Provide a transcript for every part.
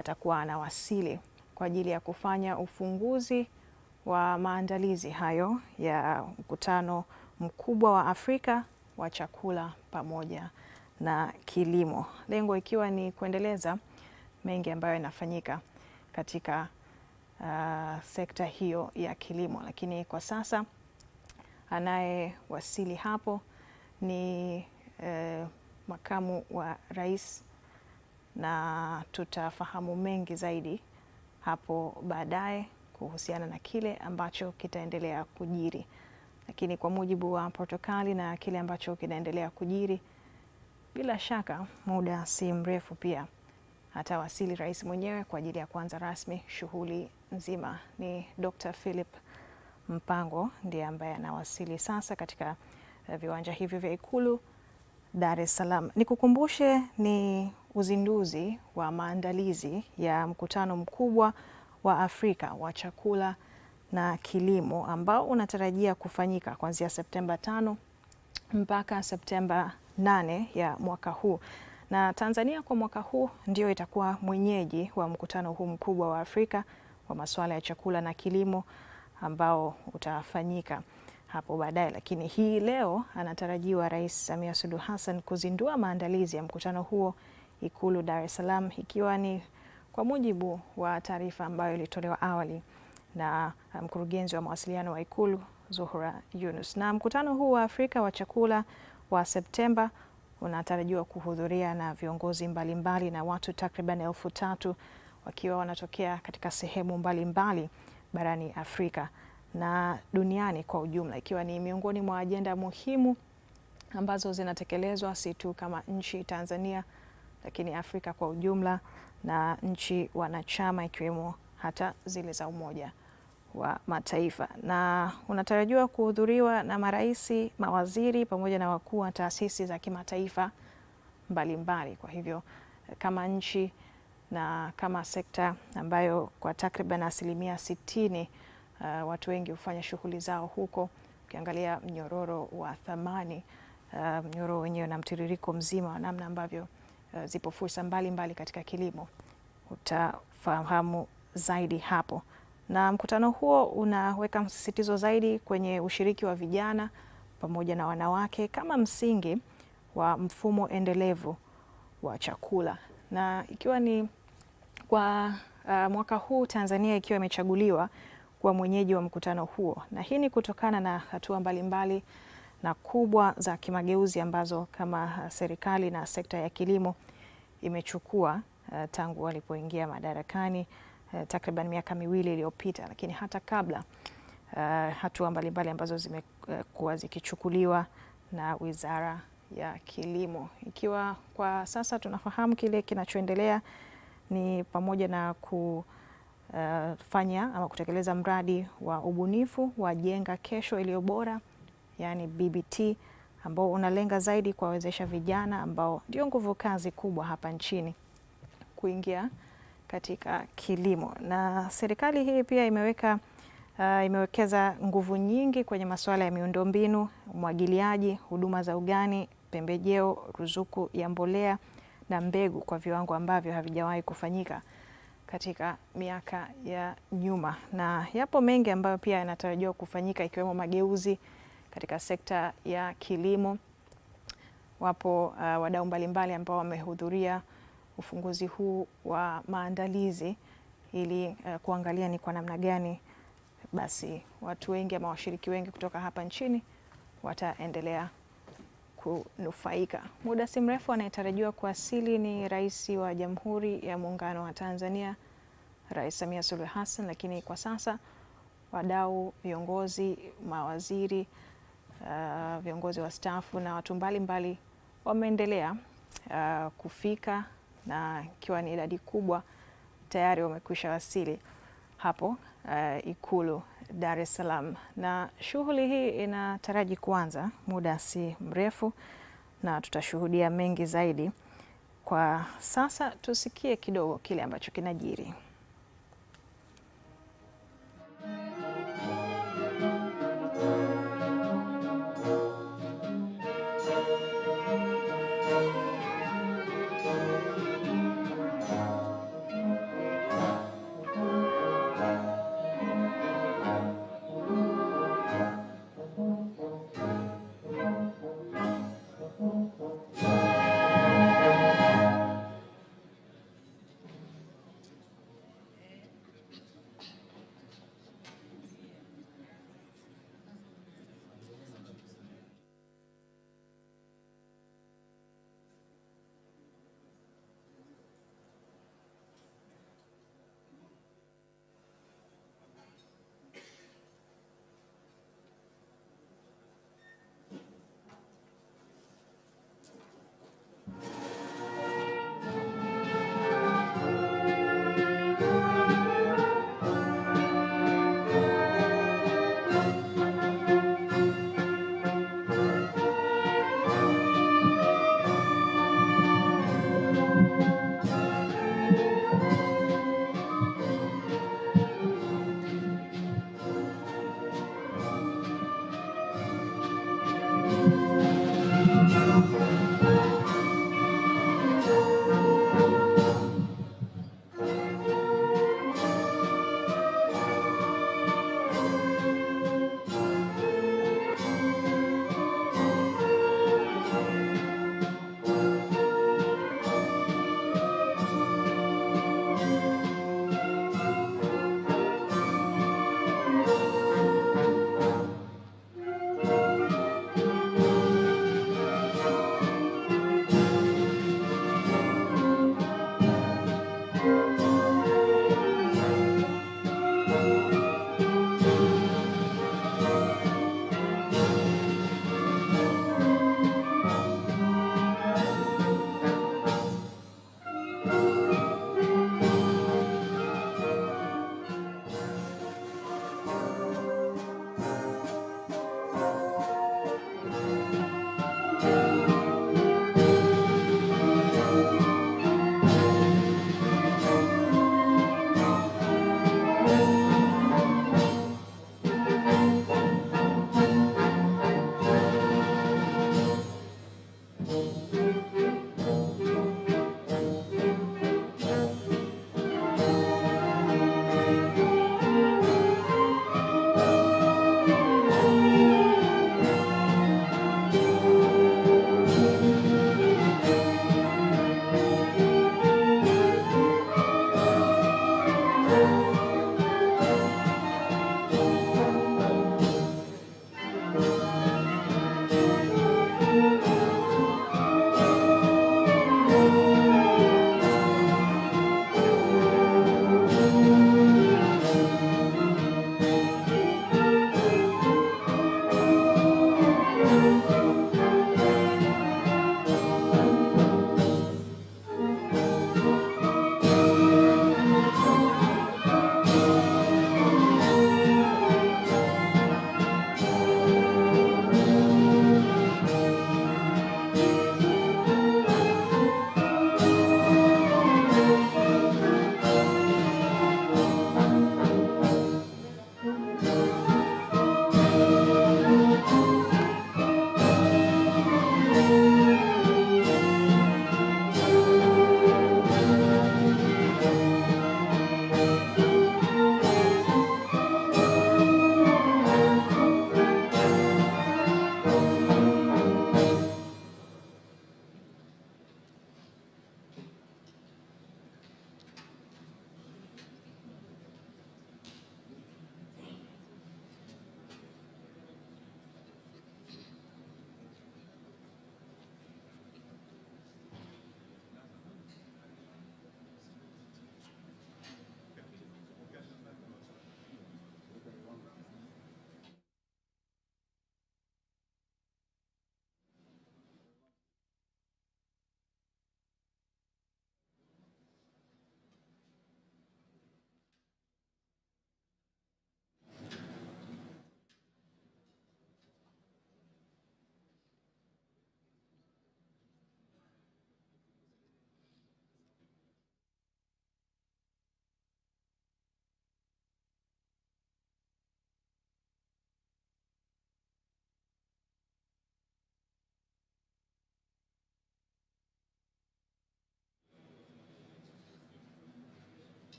atakuwa anawasili kwa ajili ya kufanya ufunguzi wa maandalizi hayo ya mkutano mkubwa wa Afrika wa chakula pamoja na kilimo. Lengo ikiwa ni kuendeleza mengi ambayo yanafanyika katika sekta hiyo ya kilimo, lakini kwa sasa anayewasili hapo ni makamu wa rais, na tutafahamu mengi zaidi hapo baadaye kuhusiana na kile ambacho kitaendelea kujiri. Lakini kwa mujibu wa protokali na kile ambacho kinaendelea kujiri, bila shaka muda si mrefu pia atawasili rais mwenyewe kwa ajili ya kuanza rasmi shughuli nzima. Ni Dr. Philip Mpango ndiye ambaye anawasili sasa katika viwanja hivyo vya Ikulu Dar es Salaam. Nikukumbushe ni uzinduzi wa maandalizi ya mkutano mkubwa wa Afrika wa chakula na kilimo ambao unatarajia kufanyika kuanzia Septemba 5 mpaka Septemba 8 ya mwaka huu. Na Tanzania kwa mwaka huu ndio itakuwa mwenyeji wa mkutano huu mkubwa wa Afrika wa masuala ya chakula na kilimo ambao utafanyika hapo baadaye. Lakini hii leo anatarajiwa Rais Samia Suluhu Hassan kuzindua maandalizi ya mkutano huo Ikulu Dar es Salaam, ikiwa ni kwa mujibu wa taarifa ambayo ilitolewa awali na mkurugenzi wa mawasiliano wa Ikulu Zuhura Yunus. Na mkutano huu wa Afrika wa chakula wa Septemba unatarajiwa kuhudhuria na viongozi mbalimbali na watu takriban 3,000 wakiwa wanatokea katika sehemu mbalimbali barani Afrika na duniani kwa ujumla, ikiwa ni miongoni mwa ajenda muhimu ambazo zinatekelezwa si tu kama nchi Tanzania, lakini Afrika kwa ujumla na nchi wanachama ikiwemo hata zile za Umoja wa Mataifa. Na unatarajiwa kuhudhuriwa na maraisi, mawaziri pamoja na wakuu wa taasisi za kimataifa mbalimbali. Kwa hivyo kama nchi na kama sekta ambayo kwa takriban 60% watu wengi hufanya shughuli zao huko, ukiangalia mnyororo wa thamani, mnyororo wenyewe na mtiririko mzima wa namna ambavyo zipo fursa mbalimbali katika kilimo, utafahamu zaidi hapo. Na mkutano huo unaweka msisitizo zaidi kwenye ushiriki wa vijana pamoja na wanawake kama msingi wa mfumo endelevu wa chakula. Na ikiwa ni kwa mwaka huu Tanzania ikiwa imechaguliwa kuwa mwenyeji wa mkutano huo, na hii ni kutokana na hatua mbalimbali na kubwa za kimageuzi ambazo kama serikali na sekta ya kilimo imechukua tangu walipoingia madarakani takriban miaka 2 iliyopita, lakini hata kabla hatua mbalimbali ambazo zimekuwa zikichukuliwa na Wizara ya Kilimo, ikiwa kwa sasa tunafahamu kile kinachoendelea ni pamoja na kufanya ama kutekeleza mradi wa ubunifu wa Jenga Kesho Iliyo Bora, yani BBT, ambao unalenga zaidi kuwawezesha vijana ambao ndio nguvu kazi kubwa hapa nchini kuingia katika kilimo. Na serikali hii pia imewekeza nguvu nyingi kwenye masuala ya miundombinu, umwagiliaji, huduma za ugani, pembejeo, ruzuku ya mbolea na mbegu kwa viwango ambavyo havijawahi kufanyika katika miaka ya nyuma. Na yapo mengi ambayo pia yanatarajiwa kufanyika ikiwemo mageuzi katika sekta ya kilimo. Wapo wadau mbalimbali ambao wamehudhuria ufunguzi huu wa maandalizi ili kuangalia ni kwa namna gani basi watu wengi ama washiriki wengi kutoka hapa nchini wataendelea kunufaika. Muda si mrefu anayetarajiwa kuwasili ni Rais wa Jamhuri ya Muungano wa Tanzania, Rais Samia Suluhu Hassan, lakini kwa sasa wadau, viongozi, mawaziri, viongozi wa stafu na watu mbalimbali wameendelea kufika, na ikiwa ni idadi kubwa tayari wamekwisha wasili hapo Ikulu Dar es Salaam. Na shughuli hii inataraji kuanza muda si mrefu na tutashuhudia mengi zaidi. Kwa sasa tusikie kidogo kile ambacho kinajiri.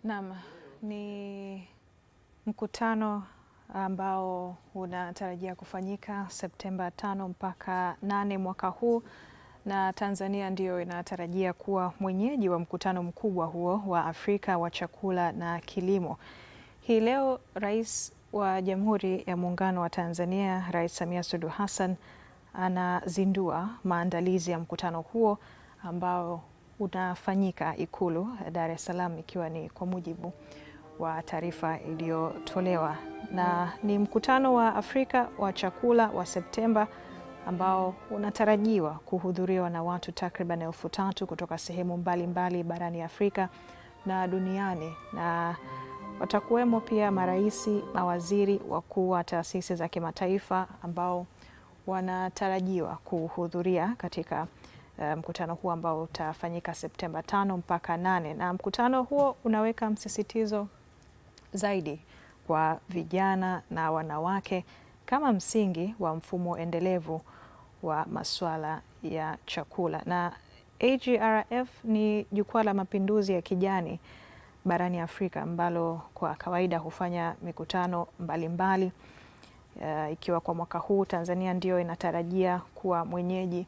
Naam, ni mkutano ambao unatarajia kufanyika Septemba 5 mpaka 8 mwaka huu, na Tanzania ndiyo inatarajia kuwa mwenyeji wa mkutano mkubwa huo wa Afrika wa chakula na kilimo. Hii leo Rais wa Jamhuri ya Muungano wa Tanzania, Rais Samia Suluhu Hassan, anazindua maandalizi ya mkutano huo ambao unafanyika Ikulu Dar es Salaam, ikiwa ni kwa mujibu wa taarifa iliyotolewa. Na ni mkutano wa Afrika wa chakula wa Septemba ambao unatarajiwa kuhudhuriwa na watu takriban 3,000 kutoka sehemu mbalimbali barani Afrika na duniani, na watakuwemo pia maraisi, mawaziri, wakuu wa taasisi za kimataifa ambao wanatarajiwa kuhudhuria katika mkutano huo ambao utafanyika Septemba 5 mpaka 8, na mkutano huo unaweka msisitizo zaidi kwa vijana na wanawake kama msingi wa mfumo endelevu wa masuala ya chakula. Na AGRF ni jukwaa la mapinduzi ya kijani barani Afrika ambalo kwa kawaida hufanya mikutano mbalimbali ikiwa kwa mwaka huu Tanzania ndio inatarajia kuwa mwenyeji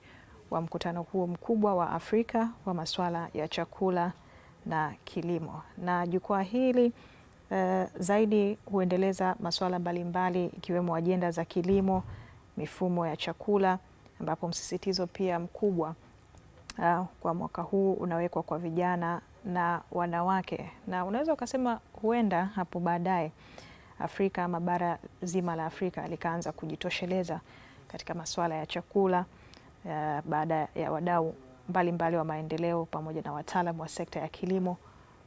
wa mkutano huo mkubwa wa Afrika wa masuala ya chakula na kilimo. Na jukwaa hili zaidi huendeleza masuala mbalimbali ikiwemo ajenda za kilimo, mifumo ya chakula, ambapo msisitizo pia mkubwa kwa mwaka huu unawekwa kwa vijana na wanawake. Na unaweza ukasema huenda hapo baadaye Afrika ama bara zima la Afrika likaanza kujitosheleza katika masuala ya chakula baada ya wadau mbalimbali wa maendeleo pamoja na wataalamu wa sekta ya kilimo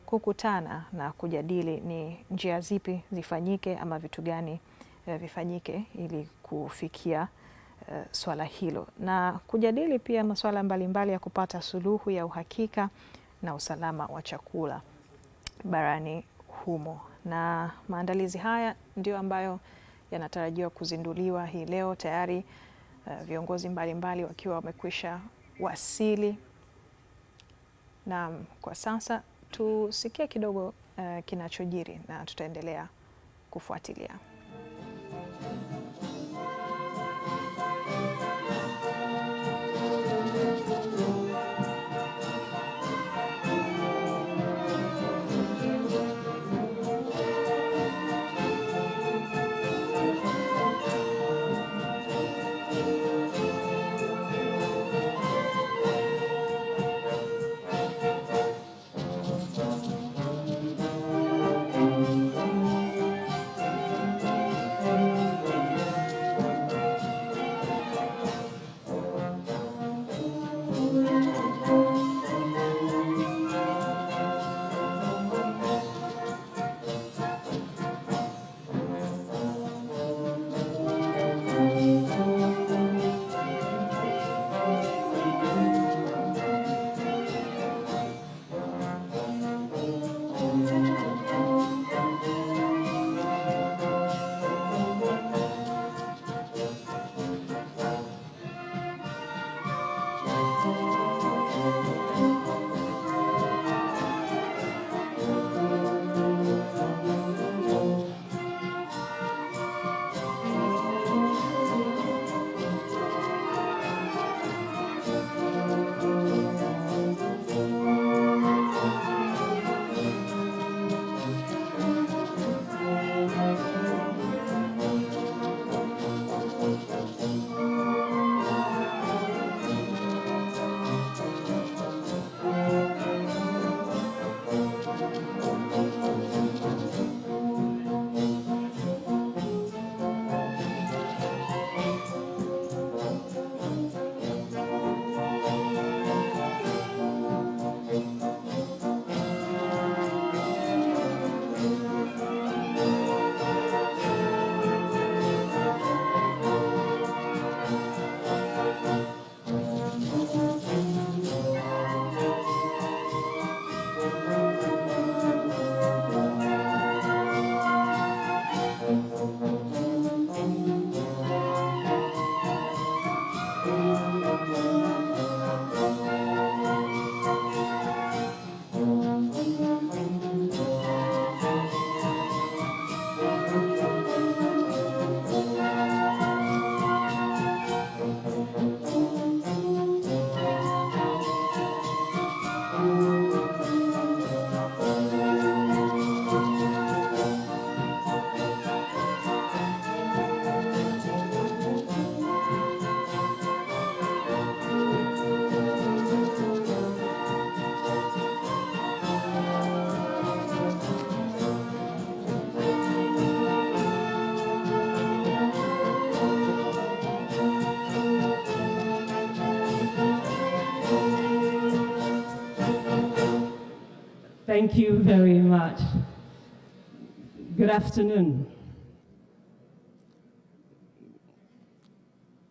kukutana na kujadili ni njia zipi zifanyike ama vitu gani vifanyike ili kufikia swala hilo, na kujadili pia masuala mbalimbali ya kupata suluhu ya uhakika na usalama wa chakula barani humo. Na maandalizi haya ndio ambayo yanatarajiwa kuzinduliwa hii leo, tayari viongozi mbalimbali wakiwa wamekwisha wasili. Na kwa sasa tusikie kidogo kinachojiri na tutaendelea kufuatilia. Thank you very much. Good afternoon.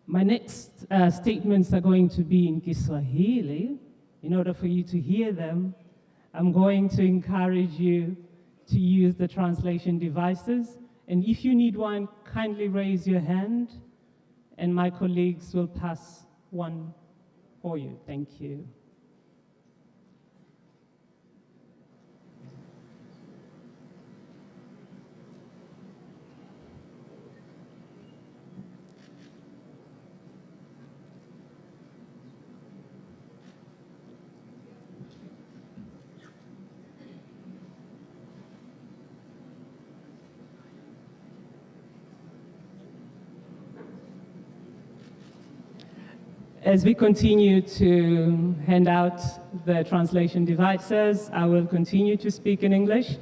My next statements are going to be in Kiswahili. In order for you to hear them, I'm going to encourage you to use the translation devices. And if you need one, kindly raise your hand, and my colleagues will pass one for you. Thank you. As we continue to hand out the translation devices, I will continue to speak in English.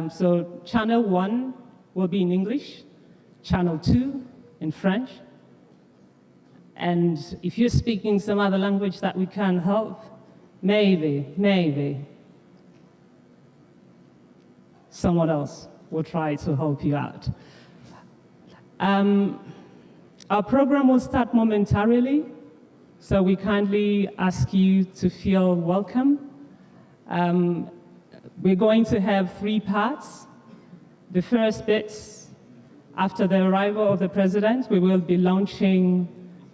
So channel 1 will be in English, channel 2 in French. And if you're speaking some other language that we can't help, maybe someone else will try to help you out. Our program will start momentarily. So we kindly ask you to feel welcome. We're going to have 3 parts. The first bit, after the arrival of the president, we will be launching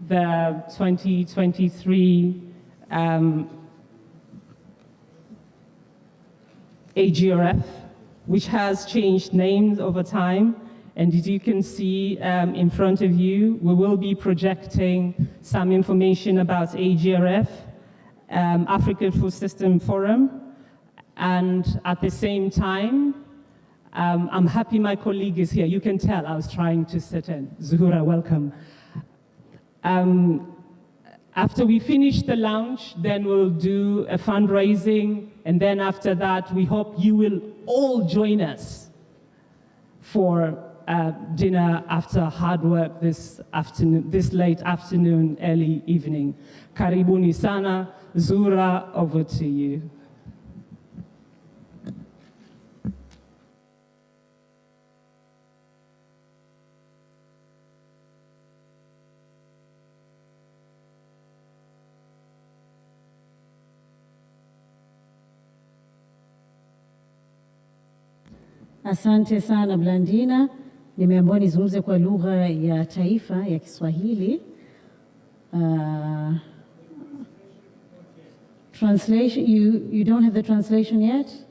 the 2023 AGRF, which has changed names over time. And as you can see in front of you, we will be projecting some information about AGRF, African Food System Forum. And at the same time, I'm happy my colleague is here. You can tell I was trying to sit in. Zuhura, welcome. After we finish the launch, then we'll do a fundraising. And then after that, we hope you will all join us for dinner after hard work this afternoon, this late afternoon, early evening. Karibuni sana. Zura, over to you. Asante sana Blandina. Nimeambiwa nizungumze kwa lugha ya taifa ya Kiswahili. Translation, you don't have the translation yet?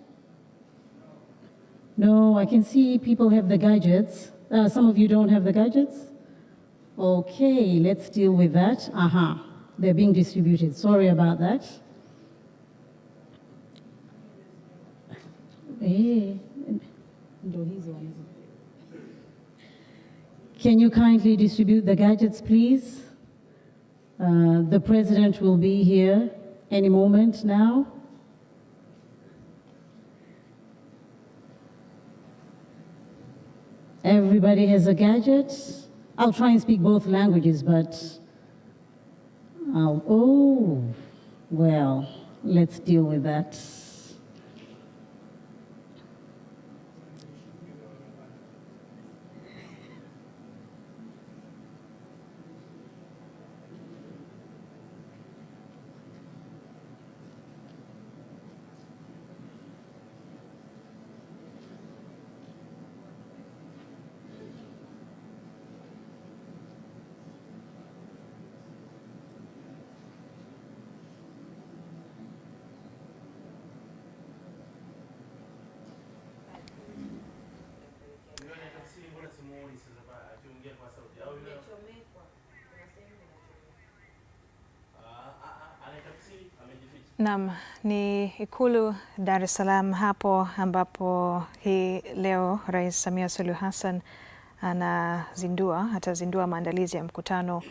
No, I can see people have the gadgets. Some of you don't have the gadgets? Okay, let's deal with that. Aha, they're being distributed. Sorry about that. Hey. Can you kindly distribute the gadgets, please? The president will be here any moment now. Everybody has a gadget. I'll try and speak both languages, but oh, well, let's deal with that. Naam, ni Ikulu Dar es Salaam hapo ambapo hii leo Rais Samia Suluhu Hassan atazindua maandalizi ya mkutano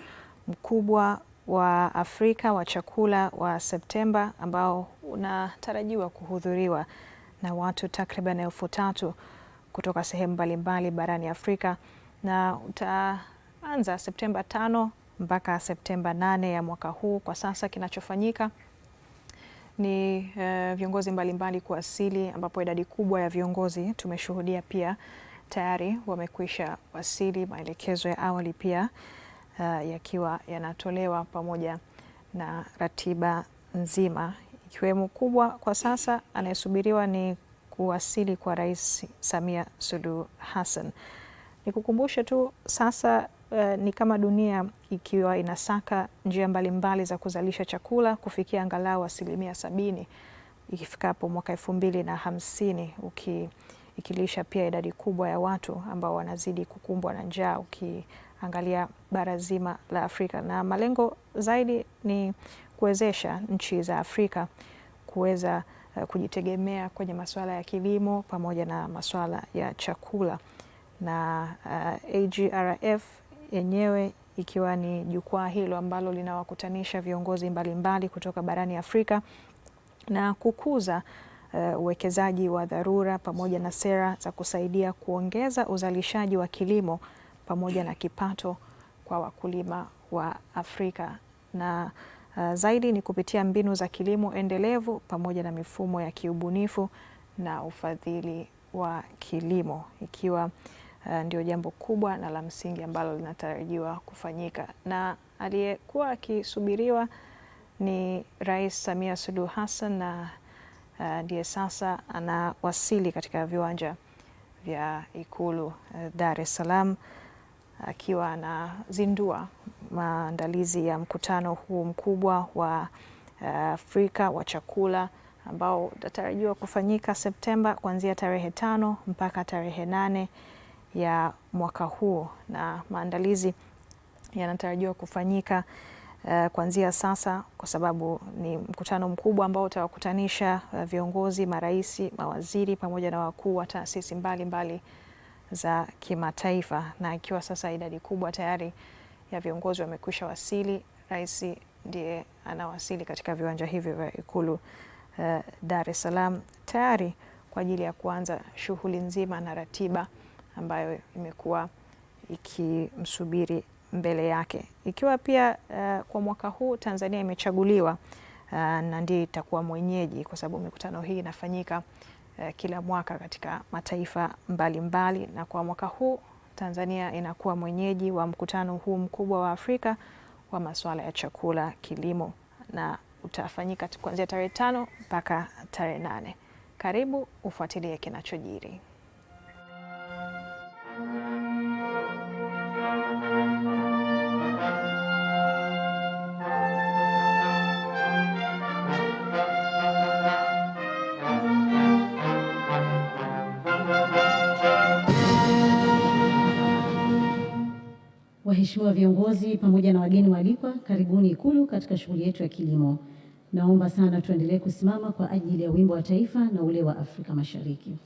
mkubwa wa Afrika wa chakula wa Septemba ambao unatarajiwa kuhudhuriwa na watu takriban 3,000 kutoka sehemu mbalimbali barani Afrika, na utaanza Septemba 5 mpaka Septemba 8 ya mwaka huu. Kwa sasa kinachofanyika ni viongozi mbalimbali kuwasili, ambapo idadi kubwa ya viongozi tumeshuhudia pia tayari wamekwisha wasili, maelekezo ya awali pia yakiwa yanatolewa pamoja na ratiba nzima, ikiwemo kubwa kwa sasa anayesubiriwa ni kuwasili kwa Rais Samia Suluhu Hassan. Nikukumbushe tu sasa ni kama dunia ikiwa inasaka njia mbalimbali za kuzalisha chakula kufikia angalau 70% ikifikapo mwaka 2050, ikilisha pia idadi kubwa ya watu ambao wanazidi kukumbwa na njaa ukiangalia bara zima la Afrika, na malengo zaidi ni kuwezesha nchi za Afrika kuweza kujitegemea kwenye masuala ya kilimo pamoja na masuala ya chakula, na AGRF yenyewe ikiwa ni jukwaa hilo ambalo linawakutanisha viongozi mbalimbali kutoka barani Afrika na kukuza uwekezaji wa dharura pamoja na sera za kusaidia kuongeza uzalishaji wa kilimo pamoja na kipato kwa wakulima wa Afrika, na zaidi ni kupitia mbinu za kilimo endelevu pamoja na mifumo ya kiubunifu na ufadhili wa kilimo, ikiwa ndio jambo kubwa na la msingi ambalo linatarajiwa kufanyika. Na aliyekuwa akisubiriwa ni Rais Samia Suluhu Hassan, na ndiye sasa anawasili katika viwanja vya Ikulu Dar es Salaam, akiwa anazindua maandalizi ya mkutano huu mkubwa wa Afrika wa chakula ambao utatarajiwa kufanyika Septemba kuanzia tarehe 5 mpaka tarehe 8 ya mwaka huu, na maandalizi yanatarajiwa kufanyika kuanzia sasa, kwa sababu ni mkutano mkubwa ambao utawakutanisha viongozi, maraisi, mawaziri pamoja na wakuu wa taasisi mbalimbali za kimataifa, na ikiwa sasa idadi kubwa tayari ya viongozi wamekwisha wasili, rais ndiye anawasili katika viwanja hivyo vya Ikulu Dar es Salaam tayari kwa ajili ya kuanza shughuli nzima na ratiba ambayo imekuwa ikimsubiri mbele yake, ikiwa pia kwa mwaka huu Tanzania imechaguliwa na ndiye itakuwa mwenyeji, kwa sababu mikutano hii inafanyika kila mwaka katika mataifa mbalimbali, na kwa mwaka huu Tanzania inakuwa mwenyeji wa mkutano huu mkubwa wa Afrika wa masuala ya chakula, kilimo, na utafanyika kuanzia tarehe 5 mpaka tarehe 8. Karibu ufuatilie kinachojiri. Waheshimiwa viongozi pamoja na wageni waalikwa, karibuni Ikulu katika shughuli yetu ya kilimo. Naomba sana tuendelee kusimama kwa ajili ya wimbo wa taifa na ule wa Afrika Mashariki.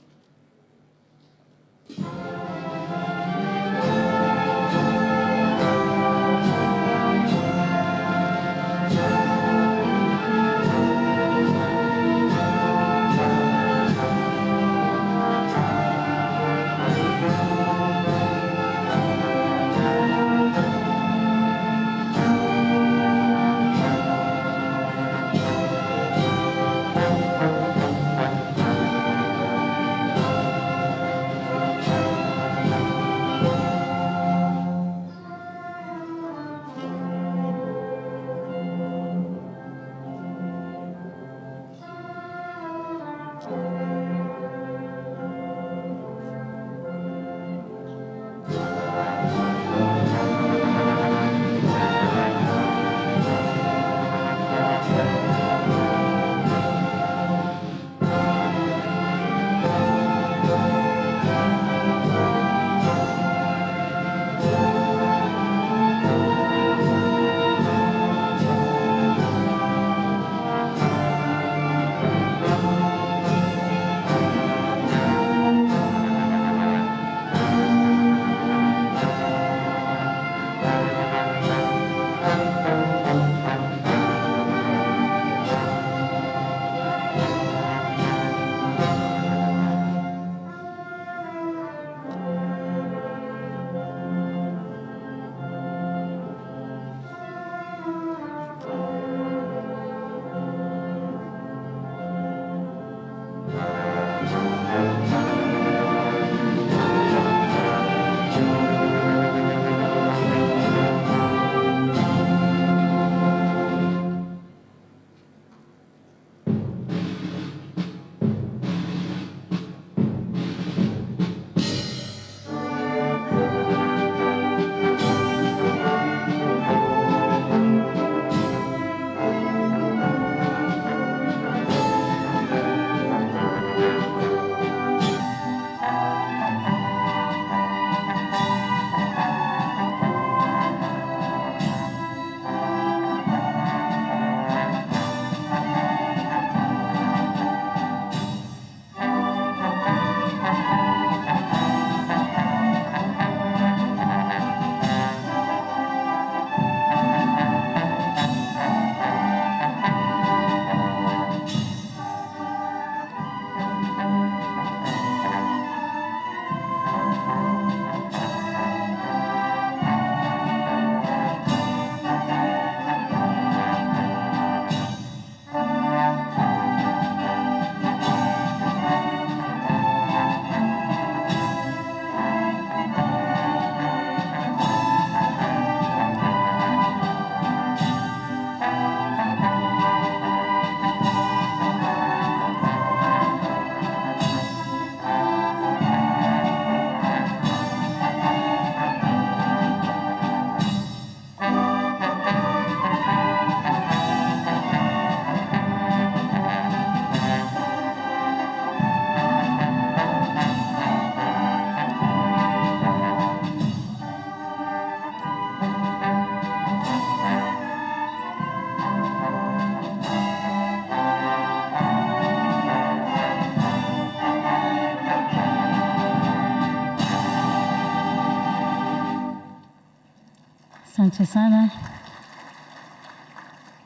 Asante sana.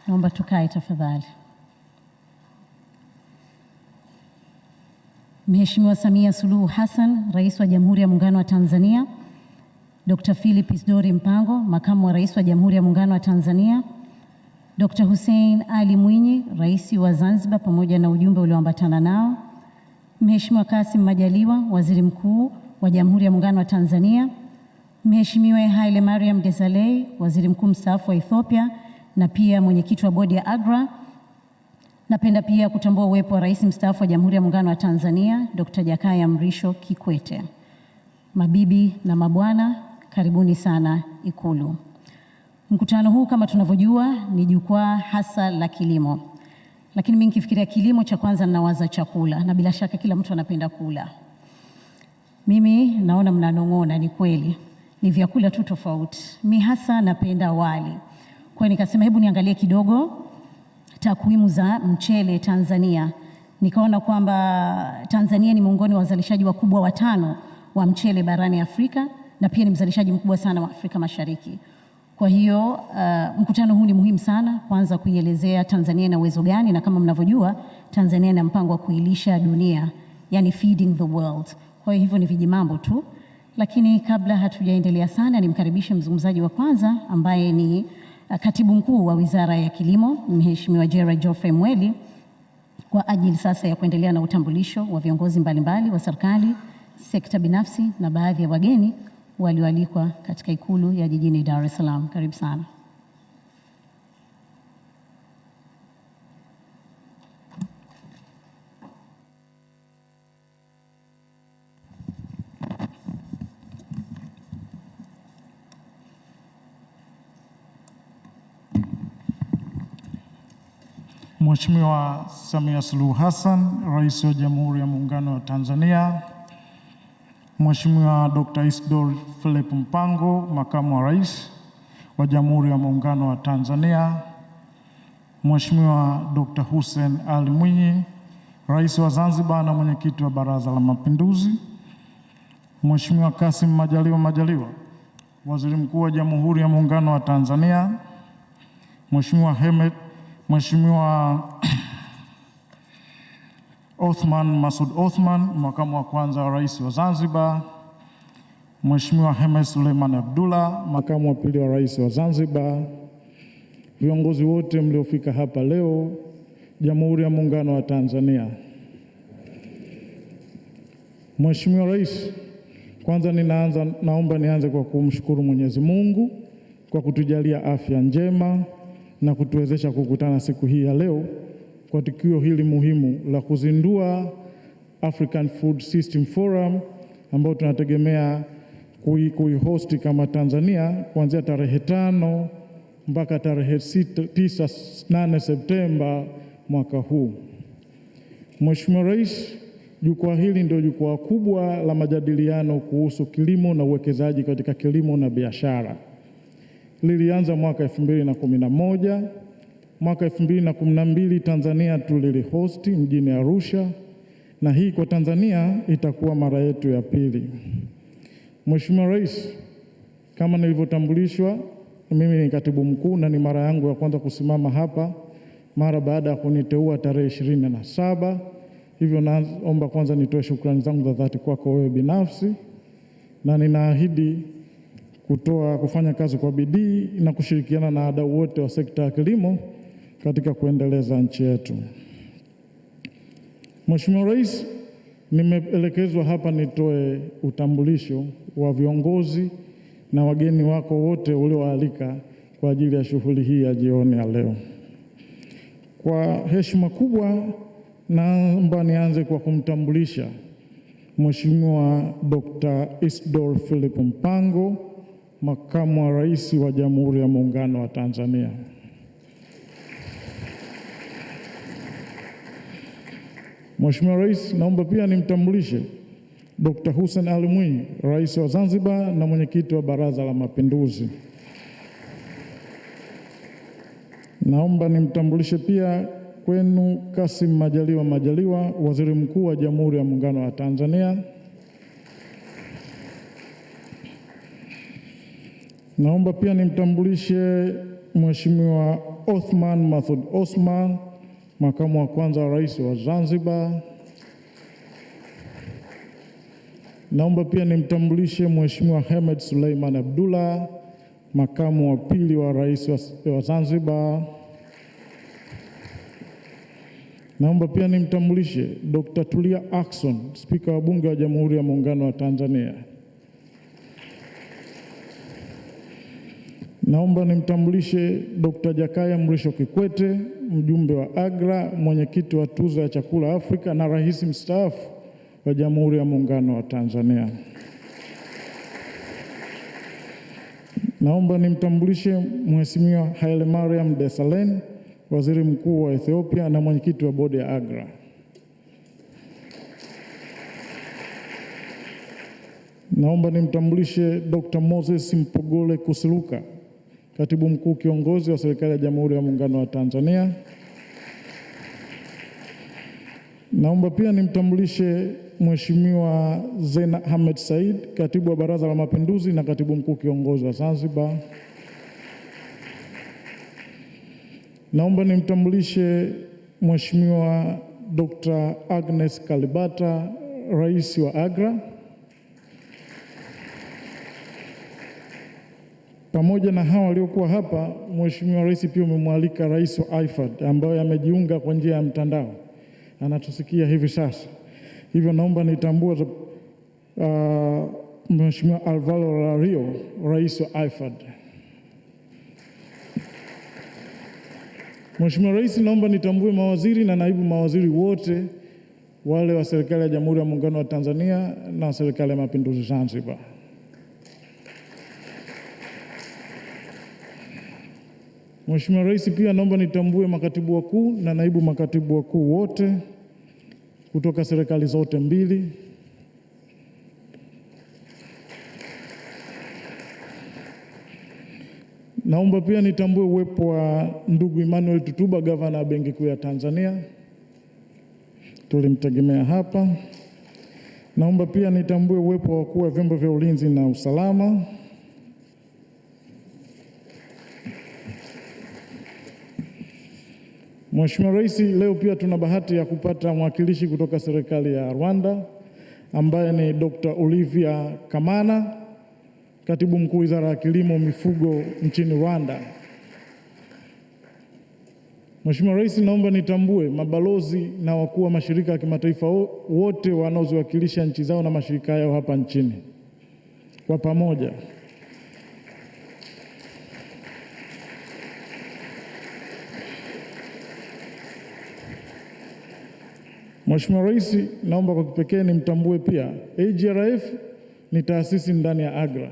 Naomba tukae tafadhali. Mheshimiwa Samia Suluhu Hassan, Rais wa Jamhuri ya Muungano wa Tanzania. Dr. Philip Isdori Mpango, Makamu wa Rais wa Jamhuri ya Muungano wa Tanzania. Dr. Hussein Ali Mwinyi, Rais wa Zanzibar, pamoja na ujumbe ulioambatana nao. Mheshimiwa Kassim Majaliwa, Waziri Mkuu wa Jamhuri ya Muungano wa Tanzania. Mheshimiwa Haile Mariam Desalegn, Waziri Mkuu mstaafu wa Ethiopia na pia mwenyekiti wa bodi ya AGRA. Napenda pia kutambua uwepo wa Rais mstaafu wa Jamhuri ya Muungano wa Tanzania, Dr. Jakaya Mrisho Kikwete. Mabibi na mabwana, karibuni sana Ikulu. Mkutano huu kama tunavyojua ni jukwaa hasa la kilimo. Lakini mimi nikifikiria kilimo, cha kwanza ninawaza chakula, na bila shaka kila mtu anapenda kula. Mimi naona mnanong'ona, ni kweli. Ni vyakula tu tofauti. Mimi hasa napenda wali. Kwa hiyo nikasema hebu niangalie kidogo takwimu za mchele Tanzania. Nikaona kwamba Tanzania ni miongoni wa wazalishaji wakubwa watano wa mchele barani Afrika, na pia ni mzalishaji mkubwa sana wa Afrika Mashariki. Kwa hiyo mkutano huu ni muhimu sana, kwanza kuielezea Tanzania ina uwezo gani, na kama mnavyojua Tanzania ina mpango wa kuilisha dunia, yani feeding the world. Kwa hivyo ni vijimambo tu. Lakini kabla hatujaendelea sana, nimkaribishe mzungumzaji wa kwanza ambaye ni Katibu Mkuu wa Wizara ya Kilimo, Mheshimiwa Gerald Geoffrey Mweli, kwa ajili sasa ya kuendelea na utambulisho wa viongozi mbalimbali wa serikali, sekta binafsi na baadhi ya wageni walioalikwa katika Ikulu ya jijini Dar es Salaam. Karibu sana. Mheshimiwa Samia Suluhu Hassan, Rais wa Jamhuri ya Muungano wa Tanzania. Mheshimiwa Dr. Isdori Philip Mpango, Makamu wa Rais wa Jamhuri ya Muungano wa Tanzania. Mheshimiwa Dr. Hussein Ali Mwinyi, Rais wa Zanzibar na mwenyekiti wa Baraza la Mapinduzi. Mheshimiwa Kassim Majaliwa, Waziri Mkuu wa Jamhuri ya Muungano wa Tanzania. Mheshimiwa Othman Masoud Othman, Makamu wa Kwanza wa Rais wa Zanzibar. Mheshimiwa Hemed Suleiman Abdullah, Makamu wa Pili wa Rais wa Zanzibar. Viongozi wote mliofika hapa leo, Jamhuri ya Muungano wa Tanzania. Mheshimiwa Rais, kwanza naomba nianze kwa kumshukuru Mwenyezi Mungu kwa kutujalia afya njema na kutuwezesha kukutana siku hii ya leo kwa tukio hili muhimu la kuzindua African Food System Forum ambao tunategemea kuihosti kama Tanzania kuanzia tarehe 5 mpaka tarehe 8 Septemba mwaka huu. Mheshimiwa Rais, jukwaa hili ndio jukwaa kubwa la majadiliano kuhusu kilimo na uwekezaji katika kilimo na biashara. Lilianza mwaka 2011. Mwaka 2012 Tanzania tulilihosti mjini Arusha, na hii kwa Tanzania itakuwa mara yetu ya pili. Mheshimiwa Rais, kama nilivyotambulishwa, mimi ni Katibu Mkuu na ni mara yangu ya kwanza kusimama hapa mara baada ya kuniteua tarehe 27. Hivyo naomba kwanza nitoe shukrani zangu za dhati kwako wewe binafsi, na ninaahidi kufanya kazi kwa bidii na kushirikiana na wadau wote wa sekta ya kilimo katika kuendeleza nchi yetu. Mheshimiwa Rais, nimeelekezwa hapa nitoe utambulisho wa viongozi na wageni wako wote ulioalika kwa ajili ya shughuli hii ya jioni ya leo. Kwa heshima kubwa, naomba nianze kwa kumtambulisha Mheshimiwa Dr. Isdori Philip Mpango, Makamu wa Rais wa Jamhuri ya Muungano wa Tanzania. Mheshimiwa Rais, naomba pia nimtambulishe Dr. Hussein Ali Mwinyi, Rais wa Zanzibar na mwenyekiti wa Baraza la Mapinduzi. Naomba nimtambulishe pia kwenu Kassim Majaliwa, Waziri Mkuu wa Jamhuri ya Muungano wa Tanzania. Naomba pia nimtambulishe Mheshimiwa Othman Masoud Osman, makamu wa kwanza wa rais wa Zanzibar. Naomba pia nimtambulishe Mheshimiwa Hamed Suleiman Abdullah, makamu wa pili wa rais wa Zanzibar. Naomba pia nimtambulishe Dr. Tulia Ackson, spika wa bunge wa Jamhuri ya Muungano wa Tanzania. Naomba nimtambulishe Dr. Jakaya Mrisho Kikwete, mjumbe wa AGRA, mwenyekiti wa tuzo ya chakula Afrika na rais mstaafu wa Jamhuri ya Muungano wa Tanzania. Naomba nimtambulishe Mheshimiwa Haile Mariam Desalegn, waziri mkuu wa Ethiopia na mwenyekiti wa bodi ya AGRA. Naomba nimtambulishe Dr. Moses Mpogole Kusiluka, katibu mkuu kiongozi wa serikali ya Jamhuri ya Muungano wa Tanzania. Naomba pia nimtambulishe Mheshimiwa Zena Ahmed Said, katibu wa Baraza la Mapinduzi na katibu mkuu kiongozi wa Zanzibar. Naomba nimtambulishe Mheshimiwa Dr. Agnes Kalibata, rais wa AGRA. Pamoja na hawa waliokuwa hapa, Mheshimiwa Rais pia umemwalika rais wa IFAD ambaye amejiunga kwa njia ya mtandao. Anatusikia hivi sasa. Hivyo naomba nitambue Mheshimiwa Alvaro Lario, rais wa IFAD. Mheshimiwa Rais, naomba nitambue mawaziri na naibu mawaziri wote wale wa serikali ya Jamhuri ya Muungano wa Tanzania na serikali ya Mapinduzi Zanzibar. Mheshimiwa Rais, pia naomba nitambue makatibu wakuu na naibu makatibu wakuu wote kutoka serikali zote mbili. Naomba pia nitambue uwepo wa ndugu Emmanuel Tutuba, gavana wa Benki Kuu ya Tanzania. Tulimtegemea hapa. Naomba pia nitambue uwepo wa wakuu wa vyombo vya ulinzi na usalama. Mheshimiwa Rais, leo pia tuna bahati ya kupata mwakilishi kutoka serikali ya Rwanda ambaye ni Dr. Olivia Kamana, katibu mkuu Wizara ya Kilimo, Mifugo nchini Rwanda. Mheshimiwa Rais, naomba nitambue mabalozi na wakuu wa mashirika ya kimataifa wote wanaoziwakilisha nchi zao na mashirika yao hapa nchini kwa pamoja. Mheshimiwa Rais, naomba kwa kipekee nimtambue pia AGRF ni taasisi ndani ya AGRA.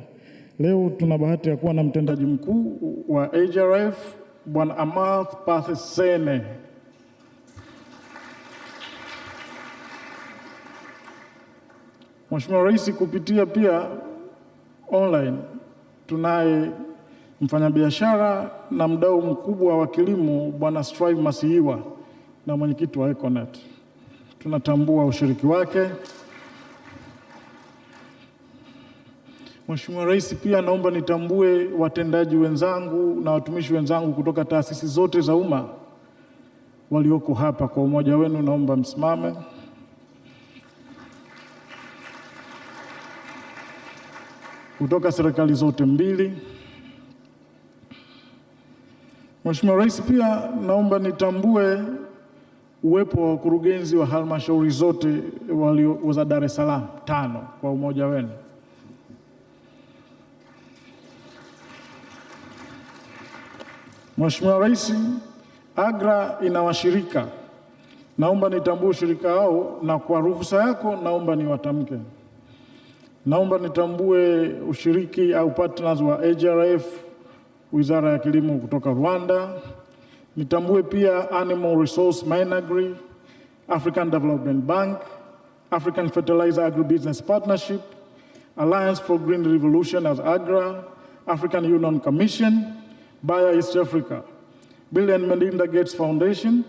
Leo tuna bahati ya kuwa na mtendaji mkuu wa AGRF, Bwana Amarth Pathsene. Mheshimiwa Rais, kupitia pia online tunaye mfanyabiashara na mdau mkubwa wa kilimo Bwana Strive Masiiwa na mwenyekiti wa Econet. Tunatambua ushiriki wake. Mheshimiwa Rais, pia naomba nitambue watendaji wenzangu na watumishi wenzangu kutoka taasisi zote za umma walioko hapa. Kwa umoja wenu naomba msimame. Kutoka serikali zote mbili. Mheshimiwa Rais, pia naomba nitambue uwepo wa wakurugenzi wa halmashauri zote za Dar es Salaam 5 kwa umoja wenu. Mheshimiwa Rais, AGRA ina washirika. Naomba nitambue ushirika wao na kwa ruhusa yako naomba niwatamke. Naomba nitambue ushiriki au partners wa AGRF, Wizara ya Kilimo kutoka Rwanda. Nitambue pia Animal Resource Minagri, African Development Bank, African Fertilizer Agribusiness Partnership, Alliance for Green Revolution as AGRA, African Union Commission, Bayer East Africa, Bill and Melinda Gates Foundation,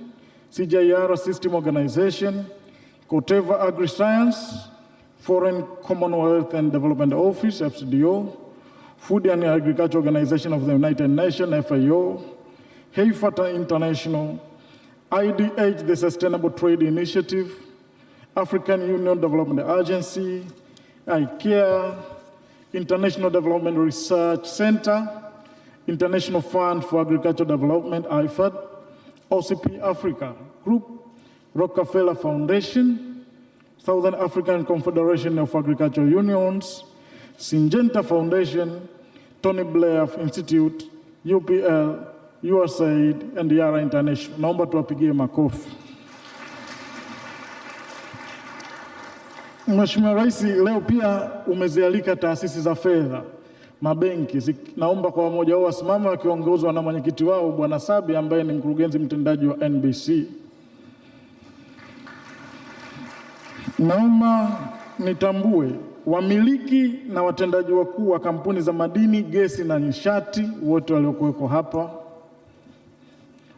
CJR System Organization, Koteva Agri-Science, Foreign Commonwealth and Development Office, FCDO, Food and Agriculture Organization of the United Nations, FAO, Hayfata International, IDH, the Sustainable Trade Initiative, African Union Development Agency, IKEA, International Development Research Center, International Fund for Agricultural Development, IFAD, OCP Africa Group, Rockefeller Foundation, Southern African Confederation of Agricultural Unions, Syngenta Foundation, Tony Blair Institute, UPL, USAID, and Yara International. Naomba tuwapigie makofi. Mheshimiwa Rais, leo pia umezialika taasisi za fedha, mabenki. Naomba kwa wamoja wao wasimame wakiongozwa na mwenyekiti wao Bwana Sabi ambaye ni mkurugenzi mtendaji wa NBC. Naomba nitambue wamiliki na watendaji wakuu wa kampuni za madini, gesi na nishati wote waliokuweko hapa.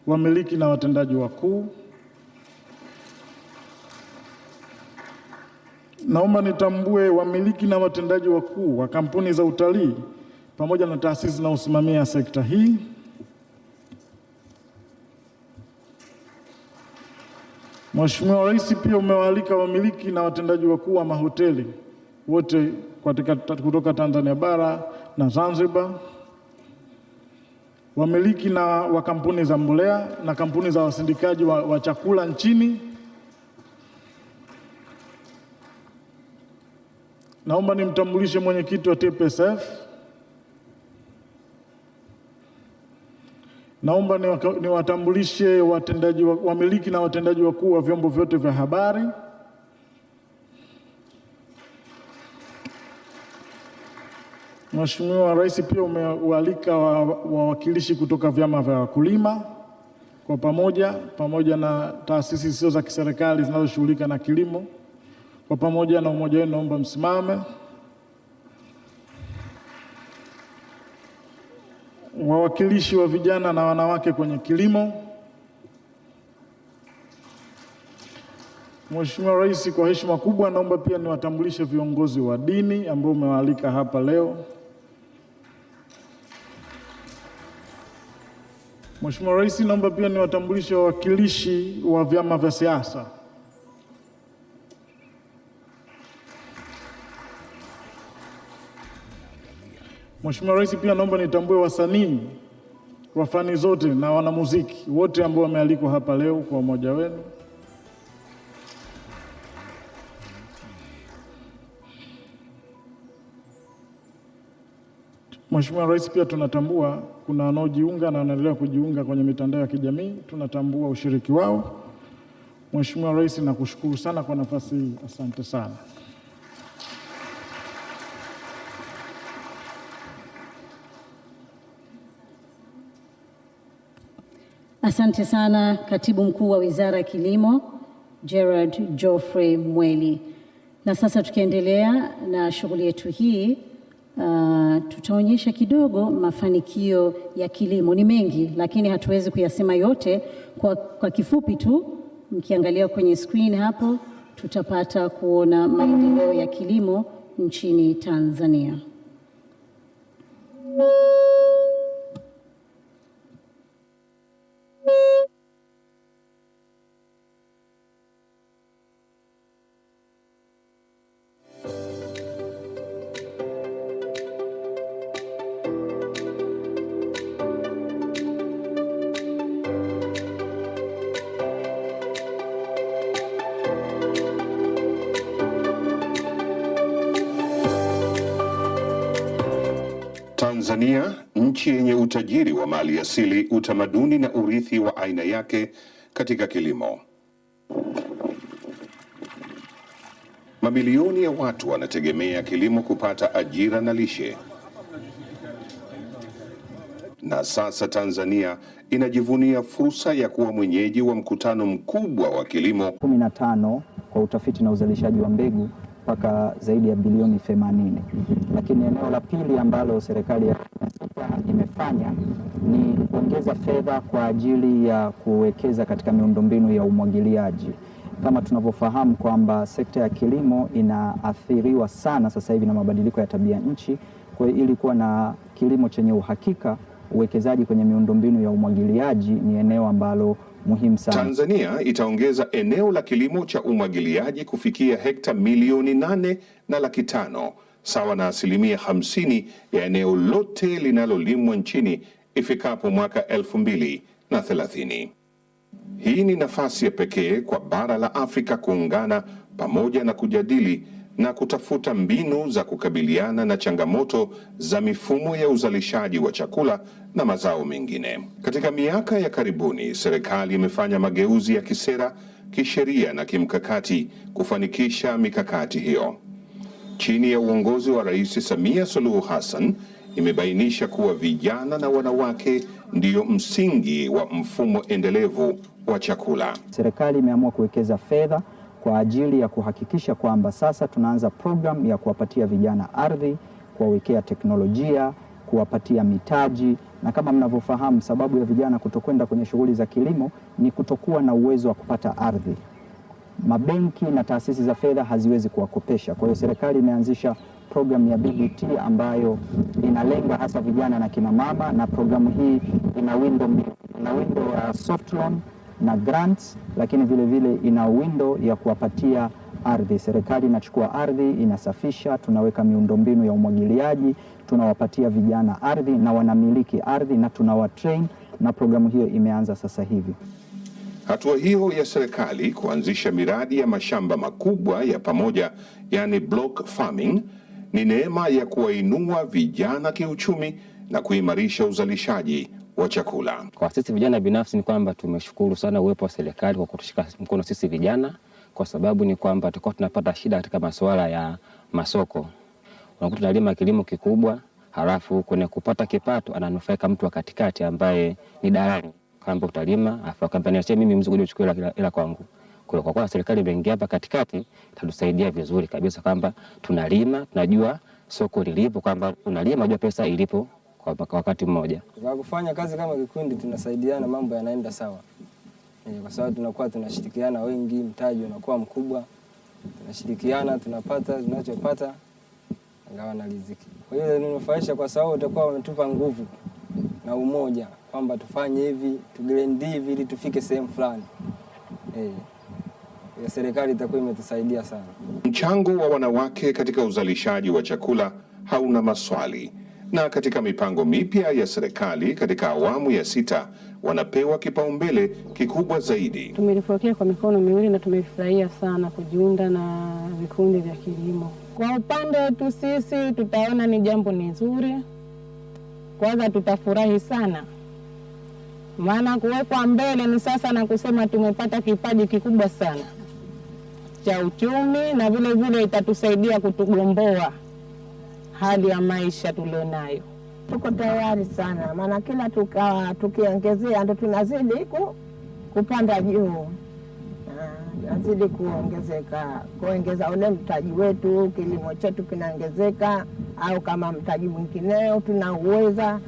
Wamiliki na watendaji wakuu. Naomba nitambue wamiliki na watendaji wakuu wa kampuni za utalii pamoja na taasisi zinazosimamia sekta hii. Mheshimiwa Rais, pia umewaalika wamiliki na watendaji wakuu wa mahoteli wote kutoka Tanzania bara na Zanzibar. Wamiliki na wa kampuni za mbolea na kampuni za wasindikaji wa chakula nchini. Naomba nimtambulishe mwenyekiti wa TPSF. Naomba niwatambulishe wamiliki na watendaji wakuu wa vyombo vyote vya habari. Mheshimiwa Rais, pia umewaalika wawakilishi kutoka vyama vya wakulima kwa pamoja na taasisi zisizo za kiserikali zinazoshughulika na kilimo. Kwa pamoja na umoja wenu naomba msimame. Wawakilishi wa vijana na wanawake kwenye kilimo. Mheshimiwa Rais, kwa heshima kubwa naomba pia niwatambulishe viongozi wa dini ambao umewaalika hapa leo. Mheshimiwa Rais, naomba pia niwatambulishe wawakilishi wa vyama vya siasa. Mheshimiwa Rais, pia naomba nitambue wasanii wa fani zote na wanamuziki wote ambao wamealikwa hapa leo kwa umoja wenu. Mheshimiwa Rais, pia tunatambua kuna wanaojiunga na wanaendelea kujiunga kwenye mitandao ya kijamii. Tunatambua ushiriki wao. Mheshimiwa Rais, nakushukuru sana kwa nafasi hii. Asante sana. Asante sana Katibu Mkuu wa Wizara ya Kilimo, Gerard Geoffrey Mweli. Na sasa tukiendelea na shughuli yetu hii, tutaonyesha kidogo mafanikio ya kilimo. Ni mengi lakini hatuwezi kuyasema yote. Kwa kifupi tu, mkiangalia kwenye screen hapo tutapata kuona maendeleo ya kilimo nchini Tanzania. Tanzania, nchi yenye utajiri wa mali asili, utamaduni na urithi wa aina yake katika kilimo. Mamilioni ya watu wanategemea kilimo kupata ajira na lishe. Na sasa Tanzania inajivunia fursa ya kuwa mwenyeji wa mkutano mkubwa wa kilimo 15 kwa utafiti na uzalishaji wa mbegu mpaka zaidi ya bilioni 80. Lakini eneo la pili ambalo serikali imefanya ni kuongeza fedha kwa ajili ya kuwekeza katika miundombinu ya umwagiliaji. Kama tunavyofahamu kwamba sekta ya kilimo inaathiriwa sana sasa hivi na mabadiliko ya tabia nchi, Kwa hiyo ili kuwa na kilimo chenye uhakika, uwekezaji kwenye miundombinu ya umwagiliaji ni eneo ambalo muhimu sana. Tanzania itaongeza eneo la kilimo cha umwagiliaji kufikia hekta milioni 8.5 sawa na 50% ya eneo lote linalolimwa nchini ifikapo mwaka 2030. Hii ni nafasi ya pekee kwa bara la Afrika kuungana pamoja na kujadili na kutafuta mbinu za kukabiliana na changamoto za mifumo ya uzalishaji wa chakula na mazao mengine. Katika miaka ya karibuni, serikali imefanya mageuzi ya kisera, kisheria na kimkakati kufanikisha mikakati hiyo. Chini ya uongozi wa Rais Samia Suluhu Hassan, imebainisha kuwa vijana na wanawake ndiyo msingi wa mfumo endelevu wa chakula. Serikali imeamua kuwekeza fedha kwa ajili ya kuhakikisha kwamba sasa tunaanza program ya kuwapatia vijana ardhi, kuwawekea teknolojia, kuwapatia mitaji, na kama mnavyofahamu, sababu ya vijana kutokwenda kwenye shughuli za kilimo ni kutokuwa na uwezo wa kupata ardhi. Mabenki na taasisi za fedha haziwezi kuwakopesha. Kwa hiyo serikali imeanzisha program ya BBT ambayo inalenga hasa vijana na kina mama, na programu hii ina window ya soft loan na grants, lakini vile vile ina window ya kuwapatia ardhi. Serikali inachukua ardhi, inasafisha, tunaweka miundombinu ya umwagiliaji, tunawapatia vijana ardhi na wanamiliki ardhi na tunawatrain, na programu hiyo imeanza sasa hivi. Hatua hiyo ya serikali kuanzisha miradi ya mashamba makubwa ya pamoja, yani block farming, ni neema ya kuwainua vijana kiuchumi na kuimarisha uzalishaji wa chakula. Kwa sisi vijana binafsi ni kwamba tumeshukuru sana uwepo wa serikali kwa kutushika mkono sisi vijana, kwa sababu ni kwamba tulikuwa tunapata shida katika masuala ya masoko. Unakuta tunalima kilimo kikubwa, halafu kwenye kupata kipato ananufaika mtu wa katikati ambaye ni dalali. Kwamba utalima afu akaambia mimi mzigo uchukue ila kwangu. Kwa kuwa serikali imeingia hapa katikati, itatusaidia vizuri kabisa kwamba tunalima, tunajua soko lilipo, kwamba unalima unajua pesa ilipo kwa wakati mmoja. Kwa kufanya kazi kama kikundi tunasaidiana, mambo yanaenda sawa. Kwa sababu tunakuwa tunashirikiana wengi, mtaji unakuwa mkubwa. Tunashirikiana, tunapata tunachopata angawa na riziki. Kwa hiyo ninufaisha kwa sababu utakuwa umetupa nguvu na umoja kwamba tufanye hivi, tugrend hivi ili tufike sehemu fulani. Ya serikali itakuwa imetusaidia sana. Mchango wa wanawake katika uzalishaji wa chakula hauna maswali, na katika mipango mipya ya serikali katika awamu ya 6 wanapewa kipaumbele kikubwa zaidi. Tumelipokea kwa mikono miwili na tumefurahia sana kujiunga na vikundi vya kilimo. Kwa upande wetu sisi tutaona ni jambo nzuri. Kwanza tutafurahi sana, maana kuwekwa mbele ni sasa na kusema tumepata kipaji kikubwa sana cha uchumi, na vile vile itatusaidia kutugomboa hali ya maisha tulionayo. Tuko tayari sana, maana kila tukiongezea ndo tunazidi kupanda juu. Nazidi kuongeza ule mtaji wetu, kilimo chetu kinaongezeka, au kama mtaji mwingineo tunauweza.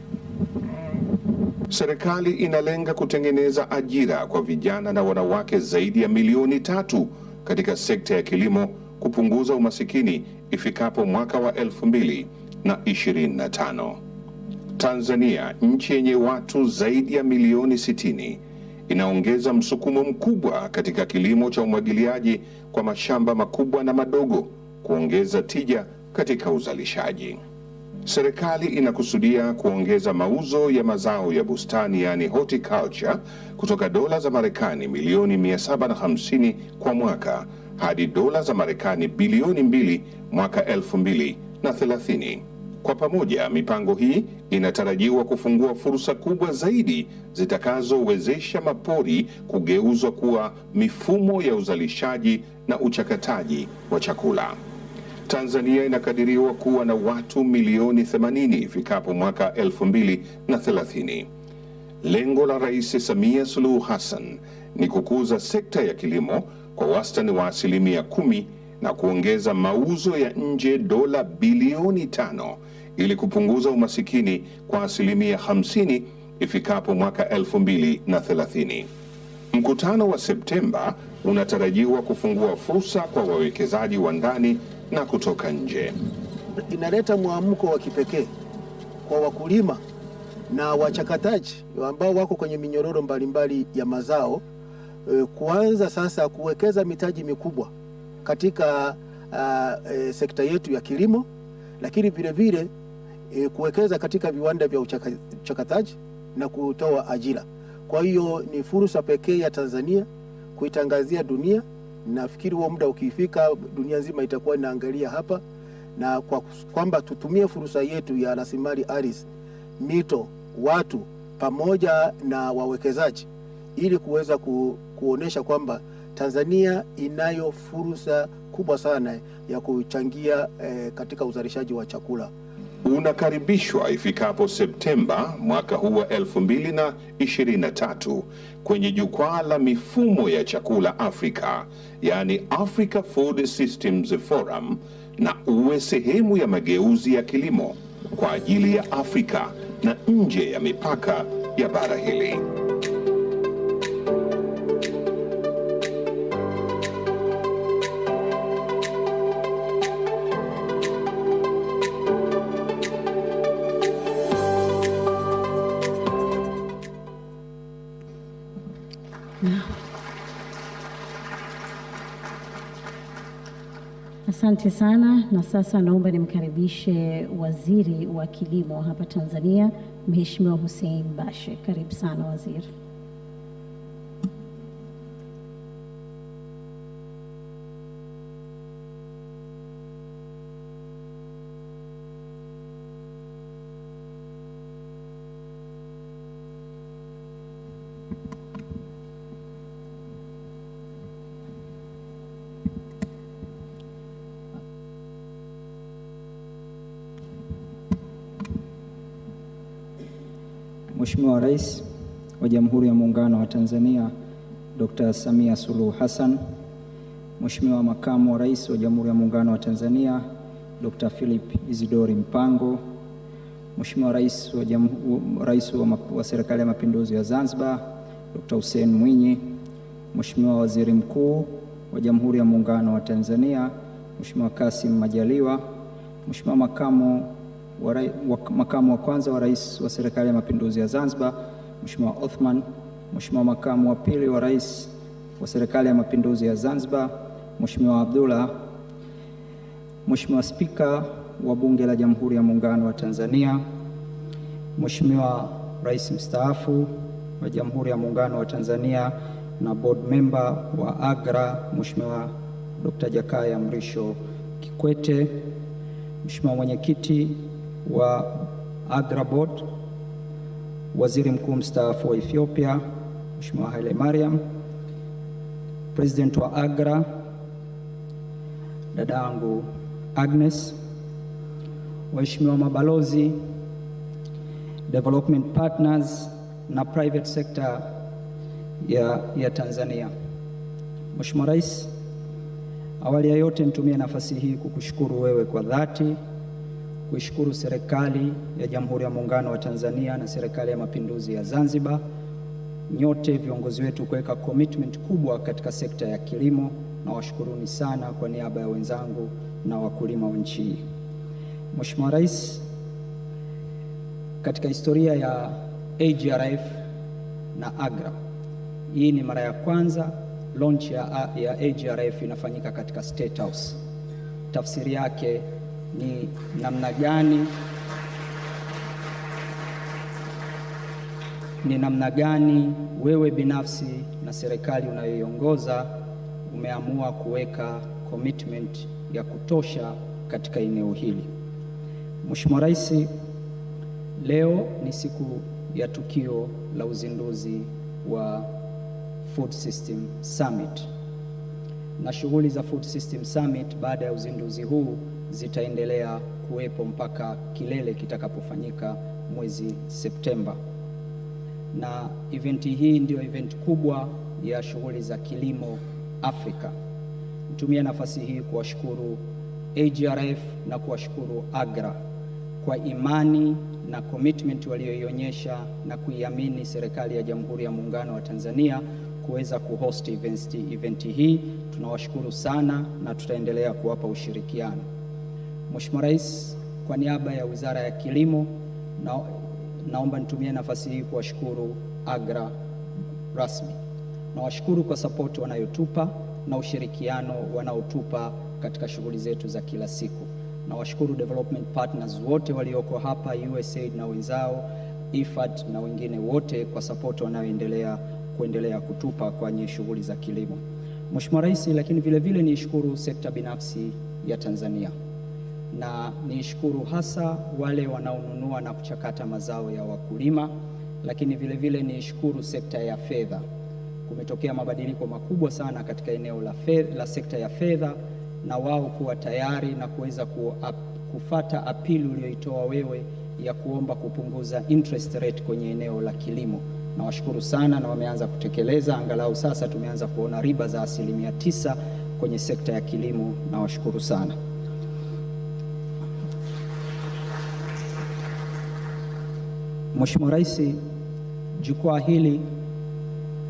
Serikali inalenga kutengeneza ajira kwa vijana na wanawake zaidi ya milioni 3 katika sekta ya kilimo, kupunguza umasikini ifikapo mwaka wa 2025. Tanzania, nchi yenye watu zaidi ya milioni 60, inaongeza msukumo mkubwa katika kilimo cha umwagiliaji kwa mashamba makubwa na madogo, kuongeza tija katika uzalishaji. Serikali inakusudia kuongeza mauzo ya mazao ya bustani, yani horticulture, kutoka dola za Marekani milioni 750 kwa mwaka hadi dola za Marekani bilioni 2 mwaka 2030. Kwa pamoja, mipango hii inatarajiwa kufungua fursa kubwa zaidi zitakazowezesha mapori kugeuzwa kuwa mifumo ya uzalishaji na uchakataji wa chakula. Tanzania inakadiriwa kuwa na watu milioni 80 ifikapo mwaka 2030. Lengo la Rais Samia Suluhu Hassan ni kukuza sekta ya kilimo kwa wastani wa 10% na kuongeza mauzo ya nje dola bilioni 5 ili kupunguza umasikini kwa 50% ifikapo mwaka 2030. Mkutano wa Septemba unatarajiwa kufungua fursa kwa wawekezaji wa ndani na kutoka nje. inaleta mwamko wa kipekee kwa wakulima na wachakataji ambao wako kwenye minyororo mbalimbali ya mazao, kuanza sasa kuwekeza mitaji mikubwa katika sekta yetu ya kilimo, lakini vile vile kuwekeza katika viwanda vya uchakataji na kutoa ajira. Kwa hiyo ni fursa pekee ya Tanzania kuitangazia dunia. Nafikiri huo muda ukifika, dunia nzima itakuwa inaangalia hapa, na kwamba tutumie fursa yetu ya rasilimali ardhi, mito, watu pamoja na wawekezaji ili kuweza kuonesha kwamba Tanzania inayo fursa kubwa sana ya kuchangia katika uzalishaji wa chakula. Unakaribishwa ifikapo Septemba mwaka huu wa 2023 kwenye jukwaa la mifumo ya chakula Afrika, yani Africa Food Systems Forum, na uwe sehemu ya mageuzi ya kilimo kwa ajili ya Afrika na nje ya mipaka ya bara hili. Asante sana, na sasa naomba nimkaribishe Waziri wa Kilimo hapa Tanzania, Mheshimiwa Hussein Bashe. Karibu sana Waziri. Mheshimiwa Rais wa Jamhuri ya Muungano wa Tanzania Dr. Samia Suluhu Hassan, Mheshimiwa Makamu wa Rais wa Jamhuri ya Muungano wa Tanzania Dr. Philip Isidori Mpango, Mheshimiwa Rais wa Serikali ya Mapinduzi ya Zanzibar Dr. Hussein Mwinyi, Mheshimiwa Waziri Mkuu wa Jamhuri ya Muungano wa Tanzania Mheshimiwa Kassim Majaliwa, Mheshimiwa Makamu wa Kwanza wa Rais wa Serikali ya Mapinduzi ya Zanzibar Mheshimiwa Othman, Mheshimiwa Makamu wa Pili wa Rais wa Serikali ya Mapinduzi ya Zanzibar Mheshimiwa Abdullah, Mheshimiwa Spika wa Bunge la Jamhuri ya Muungano wa Tanzania, Mheshimiwa Rais Mstaafu wa Jamhuri ya Muungano wa Tanzania na board member wa AGRA Mheshimiwa Dr. Jakaya Mrisho Kikwete, Mheshimiwa Mwenyekiti wa AGRA Board, Waziri Mkuu Mstaafu wa Ethiopia Mheshimiwa Haile Mariam, President wa AGRA dadangu Agnes, waheshimiwa mabalozi, development partners na private sector ya Tanzania. Mheshimiwa Rais, awali ya yote nitumie nafasi hii kukushukuru wewe kwa dhati, kuishukuru serikali ya Jamhuri ya Muungano wa Tanzania na Serikali ya Mapinduzi ya Zanzibar, nyote viongozi wetu kuweka commitment kubwa katika sekta ya kilimo, na washukuruni sana kwa niaba ya wenzangu na wakulima wa nchi hii. Mheshimiwa Rais, katika historia ya AGRF na AGRA, hii ni mara ya kwanza launch ya AGRF inafanyika katika State House. Tafsiri yake ni namna gani wewe binafsi na serikali unayoiongoza umeamua kuweka commitment ya kutosha katika eneo hili. Mheshimiwa Rais, leo ni siku ya tukio la uzinduzi wa Food System Summit, na shughuli za Food System Summit baada ya uzinduzi huu zitaendelea kuwepo mpaka kilele kitakapofanyika mwezi Septemba. Na eventi hii ndio event kubwa ya shughuli za kilimo Afrika. Nitumie nafasi hii kuwashukuru AGRF na kuwashukuru AGRA kwa imani na commitment walioionyesha na kuiamini serikali ya Jamhuri ya Muungano wa Tanzania kuweza kuhost event hii. Tunawashukuru sana na tutaendelea kuwapa ushirikiano. Mheshimiwa Rais, kwa niaba ya Wizara ya Kilimo naomba nitumie nafasi hii kuwashukuru AGRA rasmi. Nawashukuru kwa support wanayotupa na ushirikiano wanaotupa katika shughuli zetu za kila siku. Nawashukuru development partners wote walioko hapa, USAID na wenzao, IFAD na wengine wote kwa support kuendelea kutupa kwenye shughuli za kilimo. Mheshimiwa Rais, lakini vile vile niishukuru sekta binafsi ya Tanzania, na niishukuru hasa wale wanaonunua na kuchakata mazao ya wakulima, lakini vile vile niishukuru sekta ya fedha. Kumetokea mabadiliko makubwa sana katika eneo la sekta ya fedha, na wao kuwa tayari na kuweza kufata apili uliyoitoa wewe ya kuomba kupunguza interest rate kwenye eneo la kilimo. Nawashukuru sana na wameanza kutekeleza, angalau sasa tumeanza kuona riba za 9% kwenye sekta ya kilimo. Nawashukuru sana. Mheshimiwa Rais, jukwaa hili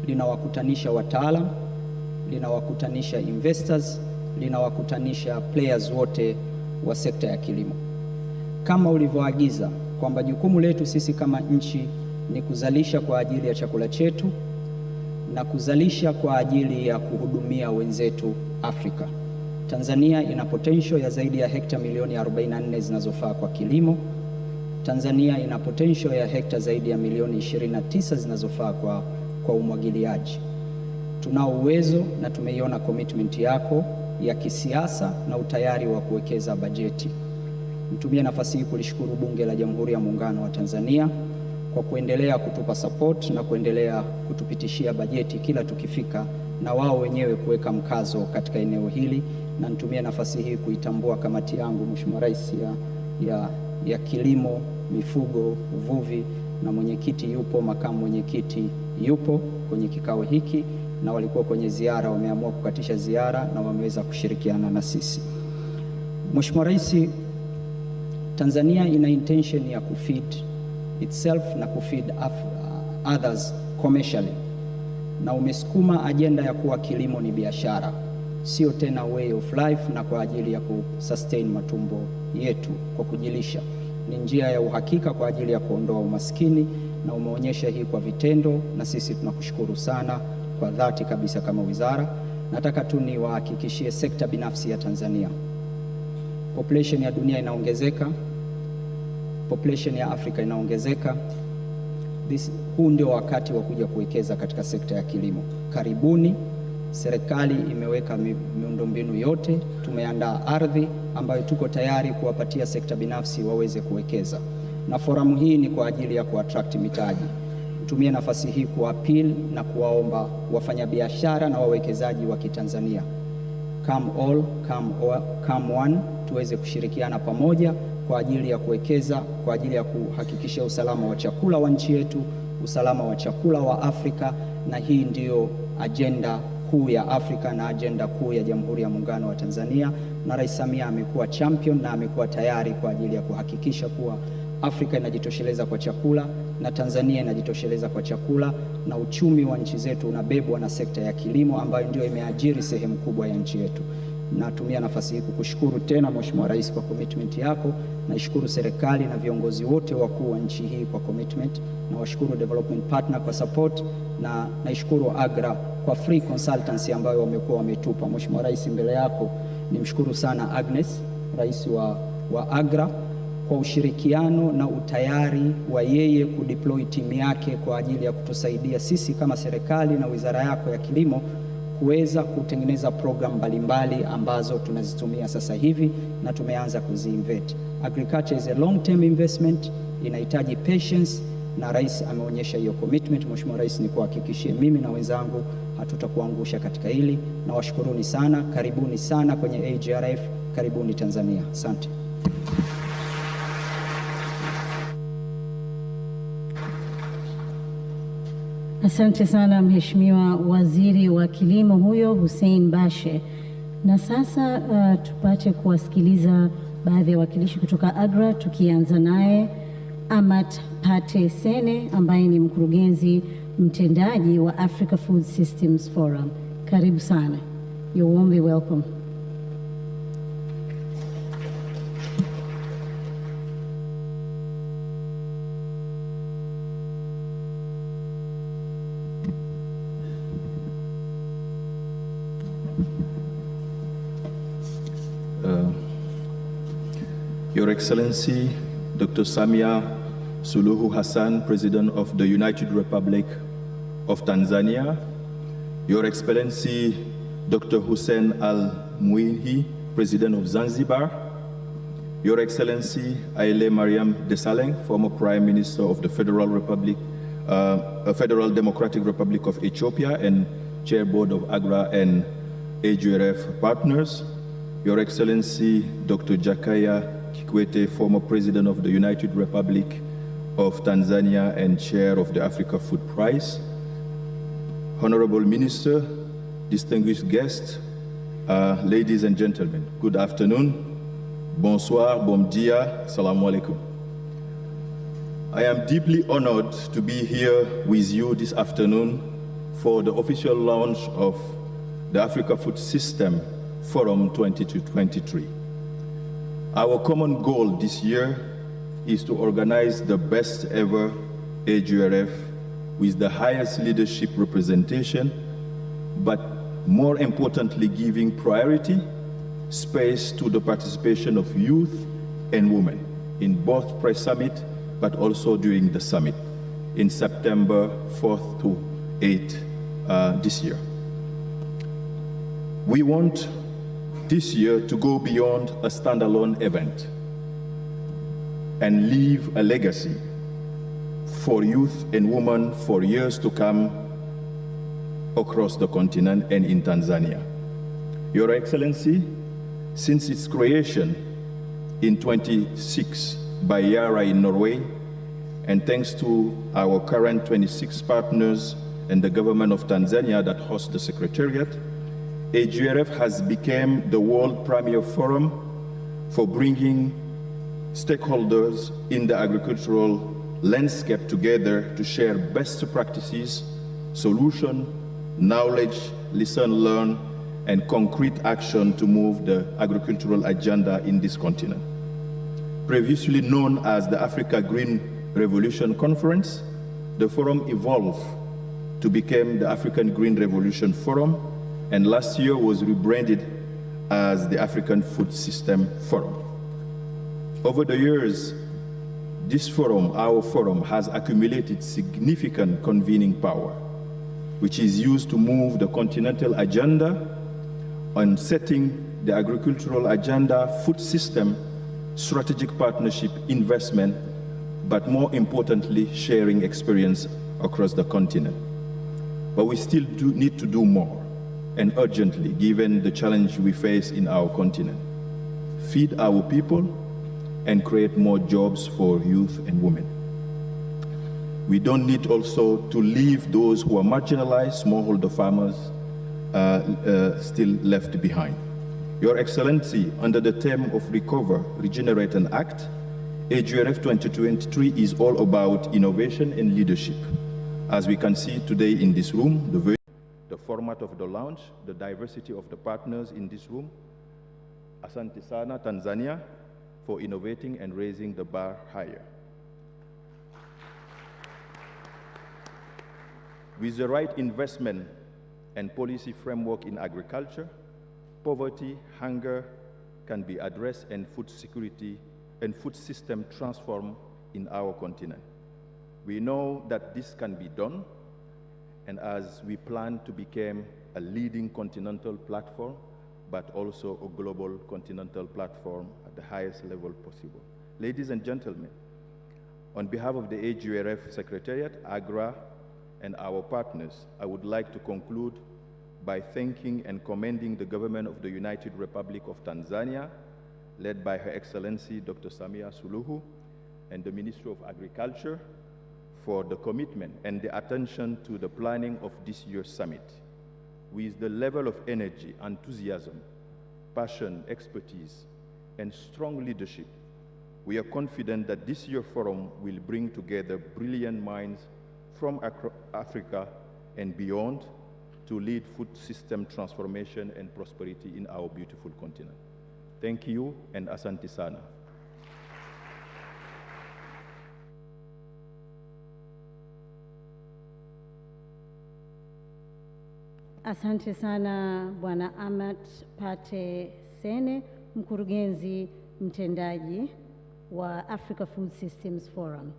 linawakutanisha wataalam, linawakutanisha investors, linawakutanisha players wote wa sekta ya kilimo. Kama ulivyoagiza kwamba jukumu letu sisi kama nchi ni kuzalisha kwa ajili ya chakula chetu na kuzalisha kwa ajili ya kuhudumia wenzetu Afrika. Tanzania ina potential ya zaidi ya hekta milioni 44 zinazofaa kwa kilimo. Tanzania ina potential ya hekta zaidi ya milioni 29 zinazofaa kwa umwagiliaji. Tunao uwezo na tumeiona commitment yako ya kisiasa na utayari wa kuwekeza bajeti. Nitumie nafasi hii kulishukuru Bunge la Jamhuri ya Muungano wa Tanzania kwa kuendelea kutupa support na kuendelea kutupitishia bajeti kila tukifika, na wao wenyewe kuweka mkazo katika eneo hili, na nitumie nafasi hii kuitambua kamati yangu Mheshimiwa Rais ya kilimo, mifugo, uvuvi, na mwenyekiti yupo, makamu mwenyekiti yupo kwenye kikao hiki, na walikuwa kwenye ziara, wameamua kukatisha ziara na wameweza kushirikiana na sisi. Mheshimiwa Rais, Tanzania ina intention ya kufeed itself na kufeed others commercially, na umesukuma ajenda ya kuwa kilimo ni biashara, sio tena way of life na kwa ajili ya kusustain matumbo yetu kwa kujilisha. Ni njia ya uhakika kwa ajili ya kuondoa umaskini, na umeonyesha hii kwa vitendo, na sisi tunakushukuru sana kwa dhati kabisa kama wizara. Nataka tu niwahakikishie sekta binafsi ya Tanzania, population ya dunia inaongezeka, population ya Afrika inaongezeka. Huu ndio wakati wa kuja kuwekeza katika sekta ya kilimo. Karibuni. Serikali imeweka miundombinu yote, tumeandaa ardhi ambayo tuko tayari kuwapatia sekta binafsi waweze kuwekeza, na forum hii ni kwa ajili ya kuattract mitaji. Tumie nafasi hii kuappeal na kuwaomba wafanyabiashara na wawekezaji wa Kitanzania, come all, come one, tuweze kushirikiana pamoja kwa ajili ya kuwekeza, kwa ajili ya kuhakikisha usalama wa chakula wa nchi yetu, usalama wa chakula wa Afrika, na hii ndio ajenda kuu ya Afrika na ajenda kuu ya Jamhuri ya Muungano wa Tanzania, na Rais Samia amekuwa champion na amekuwa tayari kwa ajili ya kuhakikisha kuwa Afrika inajitosheleza kwa chakula na Tanzania inajitosheleza kwa chakula, na uchumi wa nchi zetu unabebwa na sekta ya kilimo ambayo ndio imeajiri sehemu kubwa ya nchi yetu. Natumia nafasi hii kukushukuru tena Mheshimiwa Rais kwa commitment yako. Naishukuru serikali na viongozi wote wakuu wa nchi hii kwa commitment, na washukuru development partner kwa support, na naishukuru AGRA kwa free consultancy ambayo wamekuwa wametupa. Mheshimiwa Rais, mbele yako nimshukuru sana Agnes, Rais wa AGRA, kwa ushirikiano na utayari wa yeye kudeploy timu yake kwa ajili ya kutusaidia sisi kama serikali na wizara yako ya kilimo kuweza kutengeneza program mbalimbali ambazo tunazitumia sasa hivi na tumeanza kuziinvest. Agriculture is a long term investment, inahitaji patience, na Rais ameonyesha hiyo commitment. Mheshimiwa Rais, ni kuhakikishie mimi na wenzangu hatutakuangusha katika hili, na washukuruni sana. Karibuni sana kwenye AGRF, karibuni Tanzania. Asante. Asante sana Mheshimiwa Waziri wa Kilimo huyo Hussein Bashe. Na sasa tupate kuwasikiliza baadhi ya wakilishi kutoka AGRA, tukianza naye Amat Pate Sene ambaye ni mkurugenzi mtendaji wa Africa Food Systems Forum. Karibu sana. You're warmly welcome. Excellency Dr. Samia Suluhu Hassan, President of the United Republic of Tanzania, Your Excellency Dr. Hussein Al-Mwinyi, President of Zanzibar, Your Excellency Haile Mariam Desalegn, former Prime Minister of the Federal Democratic Republic of Ethiopia and Chair Board of AGRA and AGRF Partners, Your Excellency Dr. Jakaya Kikwete, former President of the United Republic of Tanzania and Chair of the Africa Food Prize, Honorable Minister, distinguished guests, ladies and gentlemen, good afternoon. Bonsoir, bon dia, salamu alaikum. I am deeply honored to be here with you this afternoon for the official launch of the Africa Food System Forum 2023. Our common goal this year is to organize the best ever AGRF with the highest leadership representation, but more importantly, giving priority space to the participation of youth and women in both pre-summit, but also during the summit in September 4th to 8th this year. We want this year to go beyond a standalone event and leave a legacy for youth and women for years to come across the continent and in Tanzania. Your Excellency, since its creation in 2006 by Yara in Norway, and thanks to our current 26 partners and the government of Tanzania that hosts the Secretariat, AGRF has become the world premier forum for bringing stakeholders in the agricultural landscape together to share best practices, solution, knowledge, listen, learn, and concrete action to move the agricultural agenda in this continent. Previously known as the Africa Green Revolution Conference, the forum evolved to become the African Green Revolution Forum, and last year was rebranded as the African Food System Forum. Over the years, this forum, our forum, has accumulated significant convening power, which is used to move the continental agenda on setting the agricultural agenda, food system, strategic partnership, investment, but more importantly, sharing experience across the continent. But we still need to do more, and urgently, given the challenge we face in our continent. Feed our people and create more jobs for youth and women. We don't need also to leave those who are marginalized, smallholder farmers, still left behind. Your Excellency, under the theme of Recover, Regenerate and Act, AGRF 2023 is all about innovation and leadership. As we can see today in this room, the format of the launch, the diversity of the partners in this room. Asante sana, Tanzania, for innovating and raising the bar higher. With the right investment and policy framework in agriculture, poverty, hunger can be addressed and food security and food system transformed in our continent. We know that this can be done, and as we plan to become a leading continental platform, but also a global continental platform at the highest level possible. Ladies and gentlemen, on behalf of the AGRF Secretariat, AGRA, and our partners, I would like to conclude by thanking and commending the government of the United Republic of Tanzania, led by Her Excellency Dr. Samia Suluhu, and the Ministry of Agriculture for the commitment and the attention to the planning of this year's summit. With the level of energy, enthusiasm, passion, expertise, and strong leadership, we are confident that this year's forum will bring together brilliant minds from Africa and beyond to lead food system transformation and prosperity in our beautiful continent. Thank you, and asante sana. Asante sana Bwana Amat Pate Sene, mkurugenzi mtendaji wa Africa Food Systems Forum.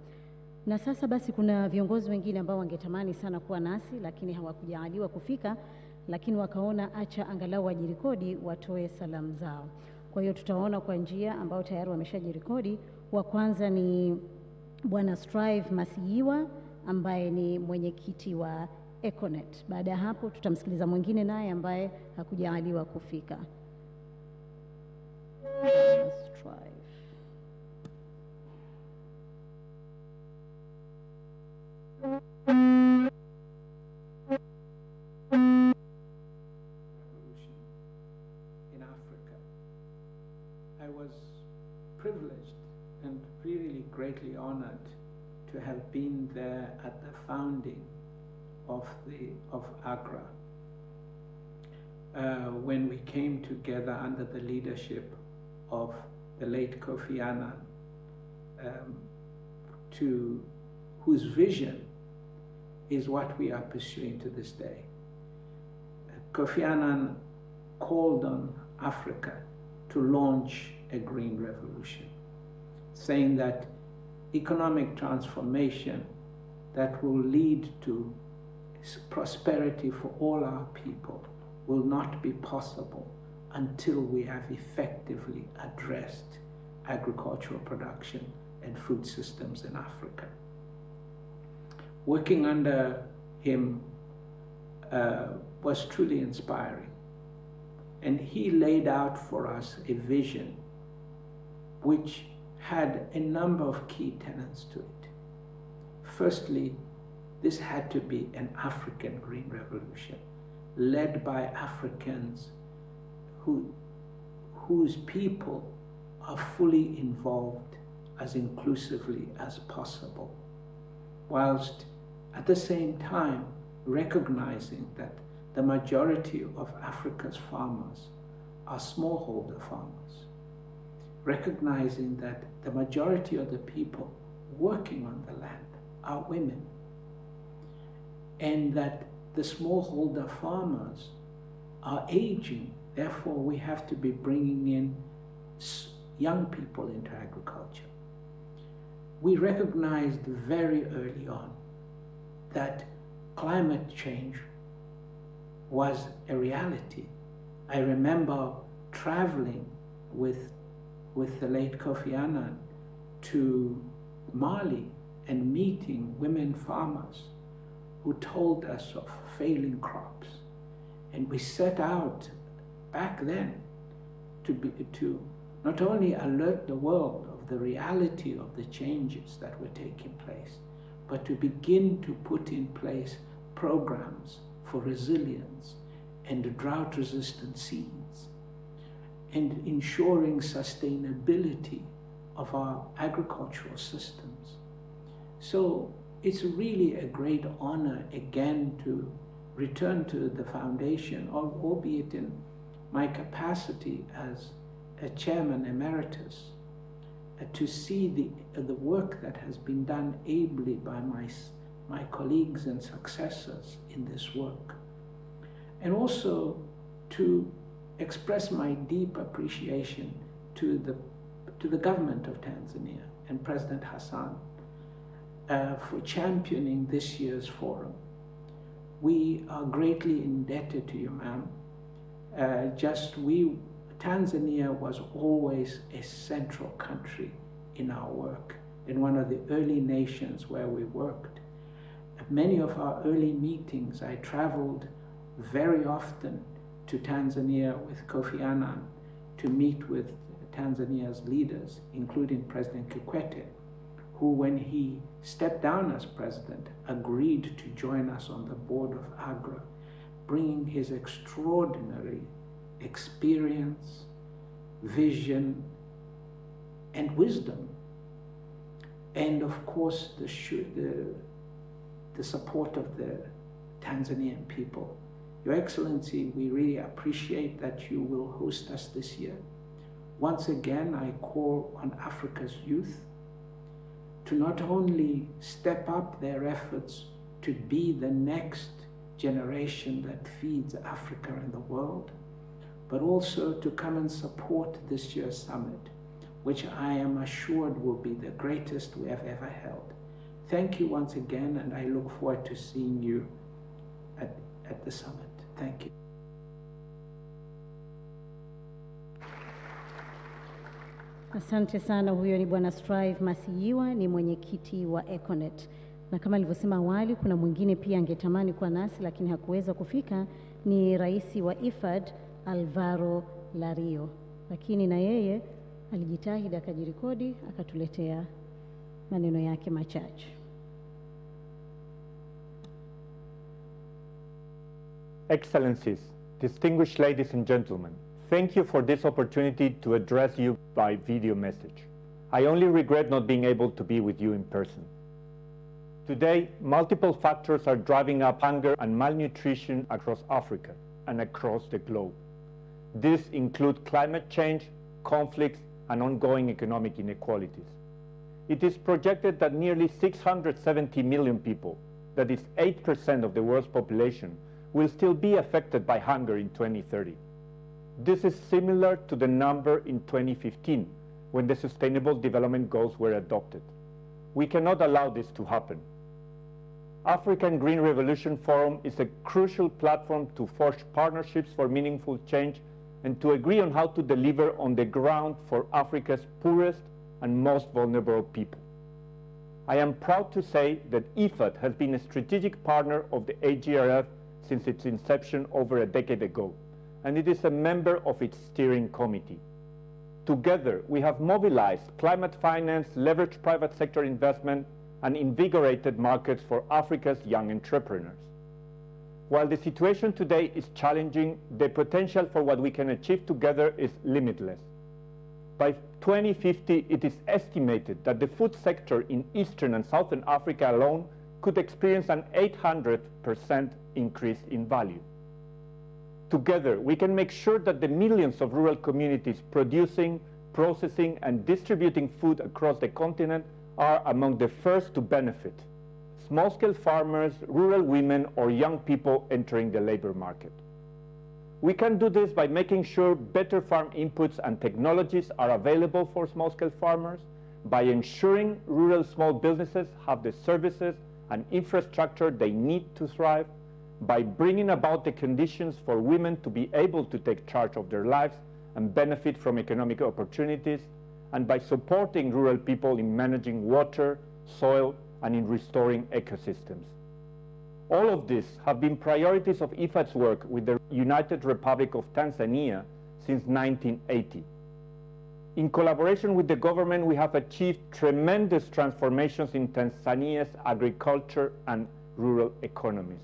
Na sasa basi kuna viongozi wengine ambao wangetamani sana kuwa nasi lakini hawakujaliwa kufika, lakini wakaona acha angalau wajirekodi watoe salamu zao. Kwa hiyo tutaona kwa njia ambao tayari wameshajirekodi. Wa kwanza ni Bwana Strive Masiyiwa ambaye ni mwenyekiti wa Econet. Baada ya hapo tutamsikiliza mwingine naye ambaye hakujaliwa kufika. Strive. In Africa. I was privileged and really greatly honored to have been there at the founding of AGRA, when we came together under the leadership of the late Kofi Annan, whose vision is what we are pursuing to this day. Kofi Annan called on Africa to launch a green revolution, saying that economic transformation that will lead to prosperity for all our people will not be possible until we have effectively addressed agricultural production and food systems in Africa. Working under him was truly inspiring. And he laid out for us a vision which had a number of key tenets to it. Firstly, this had to be an African green revolution, led by Africans whose people are fully involved as inclusively as possible, whilst at the same time recognizing that the majority of Africa's farmers are smallholder farmers, recognizing that the majority of the people working on the land are women, and that the smallholder farmers are aging. Therefore, we have to be bringing in young people into agriculture. We recognized very early on that climate change was a reality. I remember traveling with the late Kofi Annan to Mali and meeting women farmers who told us of failing crops. And we set out back then to not only alert the world of the reality of the changes that were taking place, but to begin to put in place programs for resilience and drought-resistant seeds, and ensuring sustainability of our agricultural systems. So it's really a great honor again to return to the foundation, albeit in my capacity as a chairman emeritus, to see the work that has been done ably by my colleagues and successors in this work. And also to express my deep appreciation to the government of Tanzania and President Hassan for championing this year's forum. We are greatly indebted to you, ma'am. Tanzania was always a central country in our work, in one of the early nations where we worked. At many of our early meetings, I traveled very often to Tanzania with Kofi Annan to meet with Tanzania's leaders, including President Kikwete, who, when he stepped down as president, agreed to join us on the board of AGRA, bringing his extraordinary experience, vision, and wisdom, and of course the support of the Tanzanian people. Your Excellency, we really appreciate that you will host us this year. Once again, I call on Africa's youth to not only step up their efforts to be the next generation that feeds Africa and the world, but also to come and support this year's summit, which I am assured will be the greatest we have ever held. Thank you once again, and I look forward to seeing you at the summit. Thank you. Asante sana. Huyo ni Bwana Strive Masiyiwa, ni mwenyekiti wa Econet. Na kama nilivyosema awali, kuna mwingine pia angetamani kuwa nasi lakini hakuweza kufika, ni rais wa IFAD Alvaro Lario. Lakini na yeye alijitahidi akajirekodi akatuletea maneno yake machache. Excellencies, distinguished ladies and gentlemen, thank you for this opportunity to address you by video message. I only regret not being able to be with you in person. Today, multiple factors are driving up hunger and malnutrition across Africa and across the globe. These include climate change, conflicts, and ongoing economic inequalities. It is projected that nearly 670 million people, that is 8% of the world's population, will still be affected by hunger in 2030. This is similar to the number in 2015, when the Sustainable Development Goals were adopted. We cannot allow this to happen. African Green Revolution Forum is a crucial platform to forge partnerships for meaningful change and to agree on how to deliver on the ground for Africa's poorest and most vulnerable people. I am proud to say that IFAD has been a strategic partner of the AGRF since its inception over a decade ago, and it is a member of its steering committee. Together, we have mobilized climate finance, leveraged private sector investment, and invigorated markets for Africa's young entrepreneurs. While the situation today is challenging, the potential for what we can achieve together is limitless. By 2050, it is estimated that the food sector in Eastern and Southern Africa alone could experience an 800% increase in value. Together, we can make sure that the millions of rural communities producing, processing, and distributing food across the continent are among the first to benefit. Small-scale farmers, rural women, or young people entering the labor market. We can do this by making sure better farm inputs and technologies are available for small-scale farmers, by ensuring rural small businesses have the services and infrastructure they need to thrive, by bringing about the conditions for women to be able to take charge of their lives and benefit from economic opportunities, and by supporting rural people in managing water, soil, and in restoring ecosystems. All of these have been priorities of IFAD's work with the United Republic of Tanzania since 1980. In collaboration with the government, we have achieved tremendous transformations in Tanzania's agriculture and rural economies.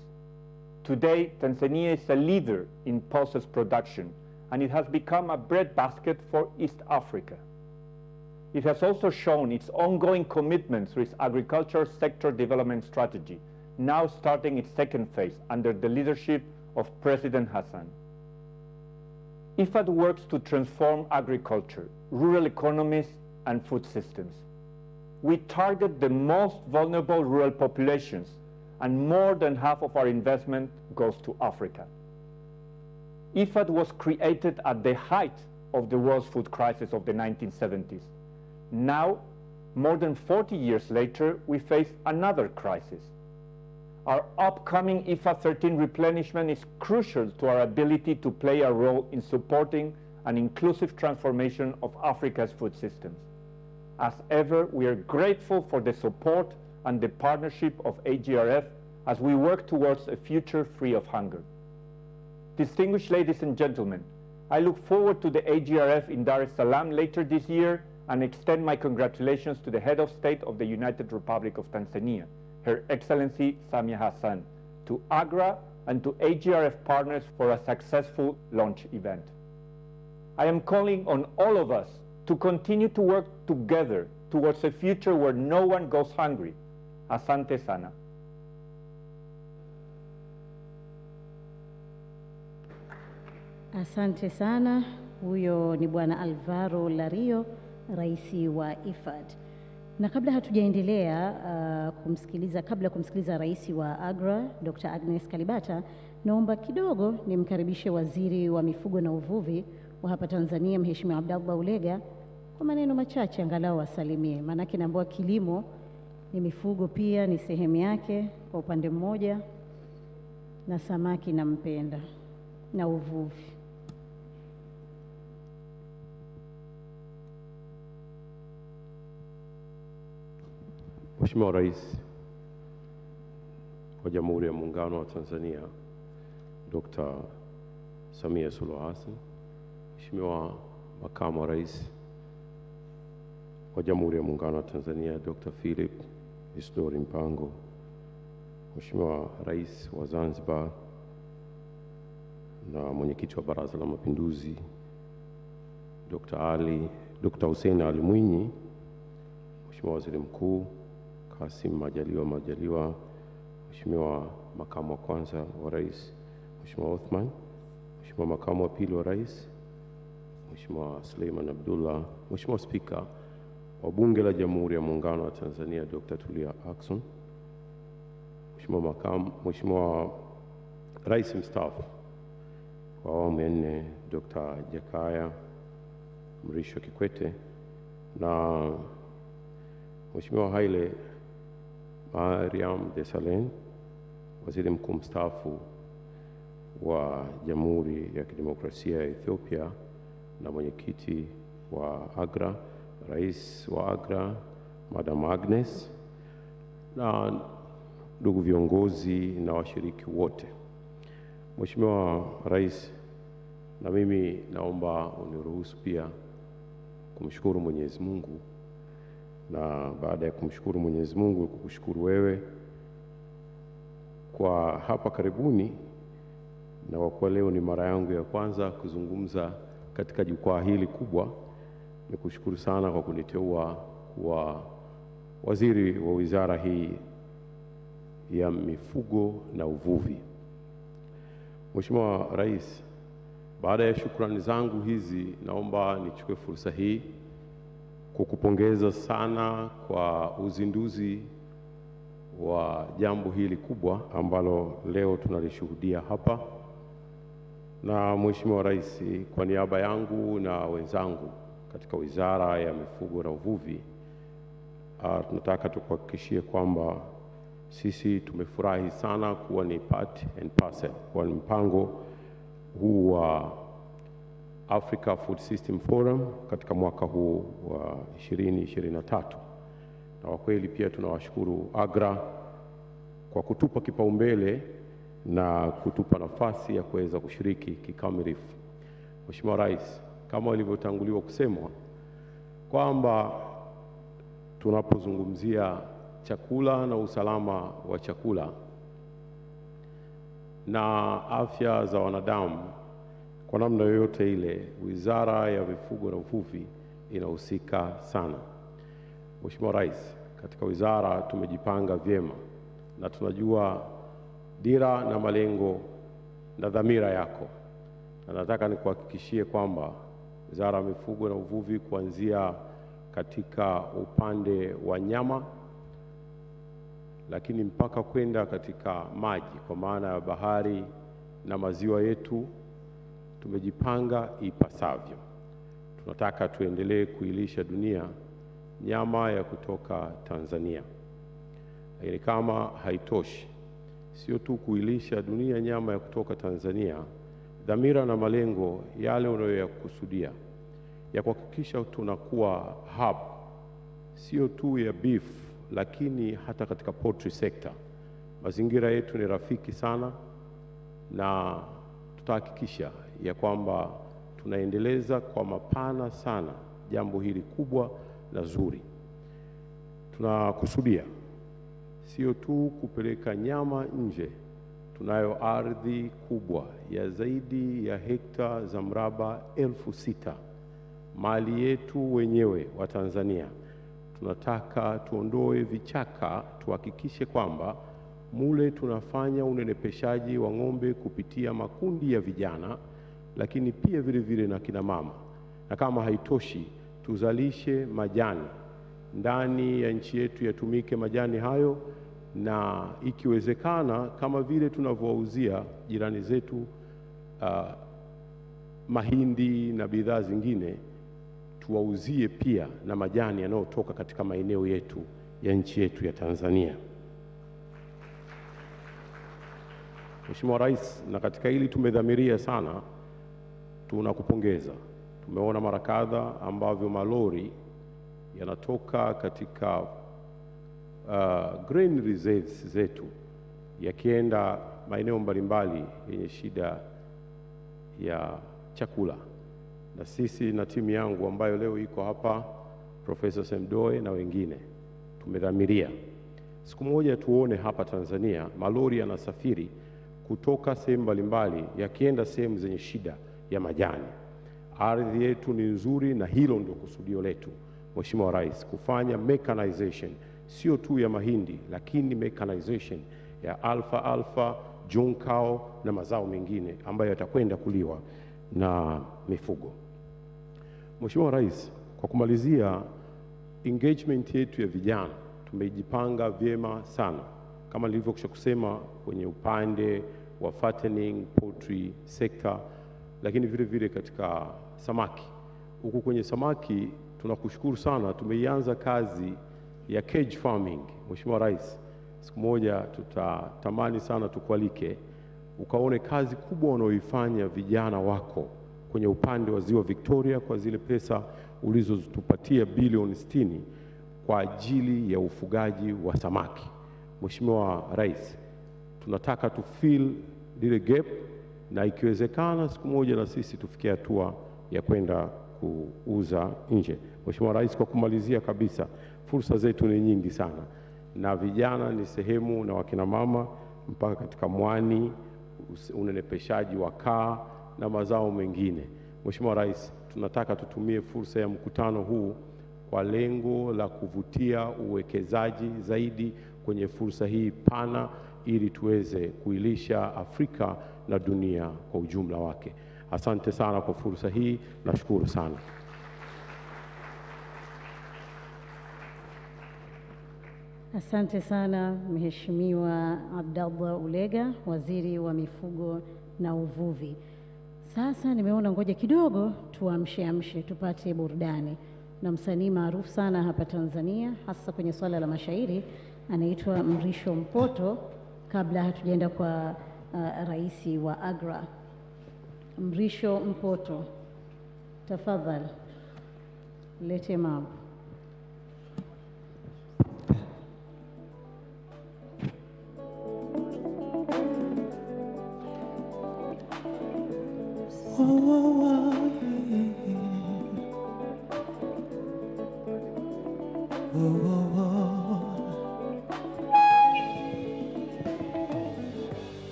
Today, Tanzania is a leader in pulses production, and it has become a breadbasket for East Africa. It has also shown its ongoing commitment through its agriculture sector development strategy, now starting its second phase under the leadership of President Hassan. IFAD works to transform agriculture, rural economies, and food systems. We target the most vulnerable rural populations, and more than half of our investment goes to Africa. IFAD was created at the height of the world's food crisis of the 1970s. Now, more than 40 years later, we face another crisis. Our upcoming IFAD 13 replenishment is crucial to our ability to play a role in supporting an inclusive transformation of Africa's food systems. As ever, we are grateful for the support and the partnership of AGRF as we work towards a future free of hunger. Distinguished ladies and gentlemen, I look forward to the AGRF in Dar es Salaam later this year and extend my congratulations to the Head of State of the United Republic of Tanzania, Her Excellency Samia Hassan, to AGRA and to AGRF partners for a successful launch event. I am calling on all of us to continue to work together towards a future where no one goes hungry. Asante sana. Asante sana. Huyo ni Bwana Alvaro Lario, rais wa IFAD. Na kabla hatujaendelea kabla kumsikiliza rais wa AGRA, Dr. Agnes Kalibata, naomba kidogo nimkaribishe Waziri wa Mifugo na Uvuvi wa hapa Tanzania, Mheshimiwa Abdallah Ulega, kwa maneno machache angalau wasalimie, maanake naambiwa kilimo ni mifugo pia ni sehemu yake kwa upande mmoja, na samaki nampenda na uvuvi. Mheshimiwa Rais wa Jamhuri ya Muungano wa Tanzania Dr. Samia Suluhu Hassan, Mheshimiwa Makamu wa Rais wa Jamhuri ya Muungano wa Tanzania Dr. Philip Isdori Mpango, Mheshimiwa Rais wa Zanzibar na Mwenyekiti wa Baraza la Mapinduzi Dr. Hussein Ali Mwinyi, Mheshimiwa Waziri Mkuu Kassim Majaliwa, Mheshimiwa Makamu wa Kwanza wa Rais Mheshimiwa Othman, Mheshimiwa Makamu wa Pili wa Rais Mheshimiwa Suleiman Abdullah, Mheshimiwa Spika wa Bunge la Jamhuri ya Muungano wa Tanzania Dr. Tulia Ackson, Mheshimiwa Rais Mstaafu wa awamu ya 4 Dr. Jakaya Mrisho Kikwete na Mheshimiwa Haile Mariam Desalegn, Waziri Mkuu Mstaafu wa Jamhuri ya Kidemokrasia ya Ethiopia na Mwenyekiti wa AGRA, Rais wa AGRA Madam Agnes, na ndugu viongozi na washiriki wote. Mheshimiwa Rais, na mimi naomba uniruhusu pia kumshukuru Mwenyezi Mungu, na baada ya kumshukuru Mwenyezi Mungu kukushukuru wewe kwa hapa karibuni, na kwa leo ni mara yangu ya kwanza kuzungumza katika jukwaa hili kubwa. Nikushukuru sana kwa kuniteua kuwa waziri wa wizara hii ya mifugo na uvuvi. Mheshimiwa Rais, baada ya shukrani zangu hizi, naomba nichukue fursa hii kukupongeza sana kwa uzinduzi wa jambo hili kubwa ambalo leo tunalishuhudia hapa. Na Mheshimiwa Rais, kwa niaba yangu na wenzangu katika Wizara ya Mifugo na Uvuvi, tunataka tukuhakikishie kwamba sisi tumefurahi sana kuwa ni part and parcel kwa mpango huu wa Africa Food System Forum katika mwaka huu wa 2023. Na kwa kweli pia tunawashukuru AGRA kwa kutupa kipaumbele na kutupa nafasi ya kuweza kushiriki kikamilifu. Mheshimiwa Rais, kama ilivyotanguliwa kusemwa kwamba tunapozungumzia chakula na usalama wa chakula na afya za wanadamu, kwa namna yoyote ile Wizara ya Mifugo na Uvuvi inahusika sana. Mheshimiwa Rais, katika wizara tumejipanga vyema na tunajua dira na malengo na dhamira yako, na nataka nikuhakikishie kwamba Wizara ya Mifugo na Uvuvi kuanzia katika upande wa nyama, lakini mpaka kwenda katika maji kwa maana ya bahari na maziwa yetu, tumejipanga ipasavyo. Tunataka tuendelee kuilisha dunia nyama ya kutoka Tanzania. Lakini kama haitoshi, sio tu kuilisha dunia nyama ya kutoka Tanzania, dhamira na malengo yale unayoyakusudia ya kuhakikisha tunakuwa hub sio tu ya beef, lakini hata katika poultry sector. Mazingira yetu ni rafiki sana, na tutahakikisha ya kwamba tunaendeleza kwa mapana sana jambo hili kubwa na zuri. Tunakusudia sio tu kupeleka nyama nje. Tunayo ardhi kubwa ya zaidi ya hekta za mraba 6,000, mali yetu wenyewe wa Tanzania. Tunataka tuondoe vichaka, tuhakikishe kwamba mule tunafanya unenepeshaji wa ng'ombe kupitia makundi ya vijana, lakini pia vile vile na kina mama. Na kama haitoshi, tuzalishe majani ndani ya nchi yetu, yatumike majani hayo, na ikiwezekana kama vile tunavyowauzia jirani zetu mahindi na bidhaa zingine, tuwauzie pia na majani yanayotoka katika maeneo yetu ya nchi yetu ya Tanzania. Mheshimiwa Rais, na katika hili tumedhamiria sana, tunakupongeza. Tumeona mara kadha ambavyo malori yanatoka katika grain reserves zetu yakienda maeneo mbalimbali yenye shida ya chakula, na sisi na timu yangu ambayo leo iko hapa, Profesa Semdoe na wengine, tumedhamiria siku moja tuone hapa Tanzania malori yanasafiri kutoka sehemu mbalimbali yakienda sehemu zenye shida ya majani. Ardhi yetu ni nzuri na hilo ndio kusudio letu, Mheshimiwa Rais, kufanya mechanization sio tu ya mahindi, lakini mechanization ya alfa, junkao na mazao mengine ambayo yatakwenda kuliwa na mifugo. Mheshimiwa Rais, kwa kumalizia, engagement yetu ya vijana tumejipanga vyema sana, kama nilivyokwisha kusema, kwenye upande wa fattening, poultry sector, lakini vile vile katika samaki. Huku kwenye samaki tunakushukuru sana, tumeianza kazi ya cage farming. Mheshimiwa Rais, siku moja tutatamani sana tukualike ukaone kazi kubwa wanaoifanya vijana wako kwenye upande wa Ziwa Victoria kwa zile pesa ulizotupatia bilioni 60 kwa ajili ya ufugaji wa samaki. Mheshimiwa Rais, tunataka fill lile gap, na ikiwezekana siku moja na sisi tufikie hatua ya kwenda kuuza nje. Mheshimiwa Rais, kwa kumalizia kabisa, fursa zetu ni nyingi sana, na vijana ni sehemu, na wakina mama, mpaka katika mwani, unenepeshaji wa kaa na mazao mengine. Mheshimiwa Rais, tunataka tutumie fursa ya mkutano huu kwa lengo la kuvutia uwekezaji zaidi kwenye fursa hii pana, ili tuweze kuilisha Afrika na dunia kwa ujumla wake. Asante sana kwa fursa hii, nashukuru sana. Asante sana Mheshimiwa Abdallah Ulega, Waziri wa Mifugo na Uvuvi. Sasa nimeona ngoja kidogo tuamshe tupate burudani na msanii maarufu sana hapa Tanzania, hasa kwenye swala la mashairi, anaitwa Mrisho Mpoto, kabla hatujaenda kwa rais wa AGRA. Mrisho Mpoto, tafadhali lete mambo.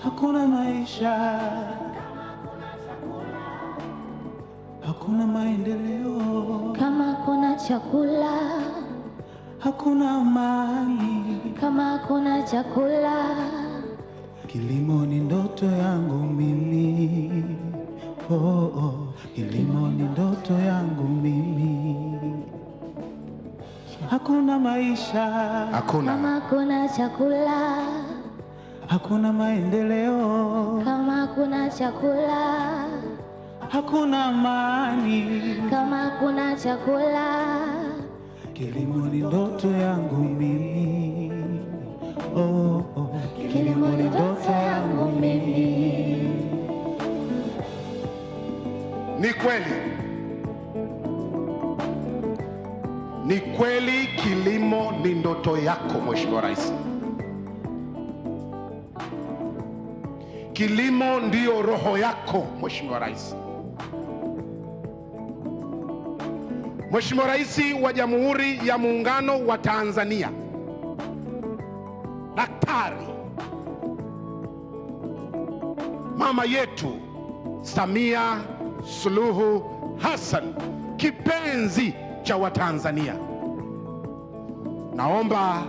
Hakuna maisha, hakuna maendeleo kama hakuna chakula, hakuna amani kama hakuna chakula. Kilimo ni ndoto yangu mimi, kilimo ni ndoto yangu mimi. Hakuna maisha, kama hakuna chakula, hakuna maendeleo kama hakuna chakula, hakuna amani kama hakuna chakula. Kilimo ni ndoto yangu mimi, kilimo ni ndoto yangu mimi. Ni kweli kilimo ni ndoto yako Mheshimiwa Rais. Kilimo ndiyo roho yako Mheshimiwa Rais. Mheshimiwa Rais wa Jamhuri ya Muungano wa Tanzania, Daktari mama yetu Samia Suluhu Hassan, kipenzi cha Watanzania, naomba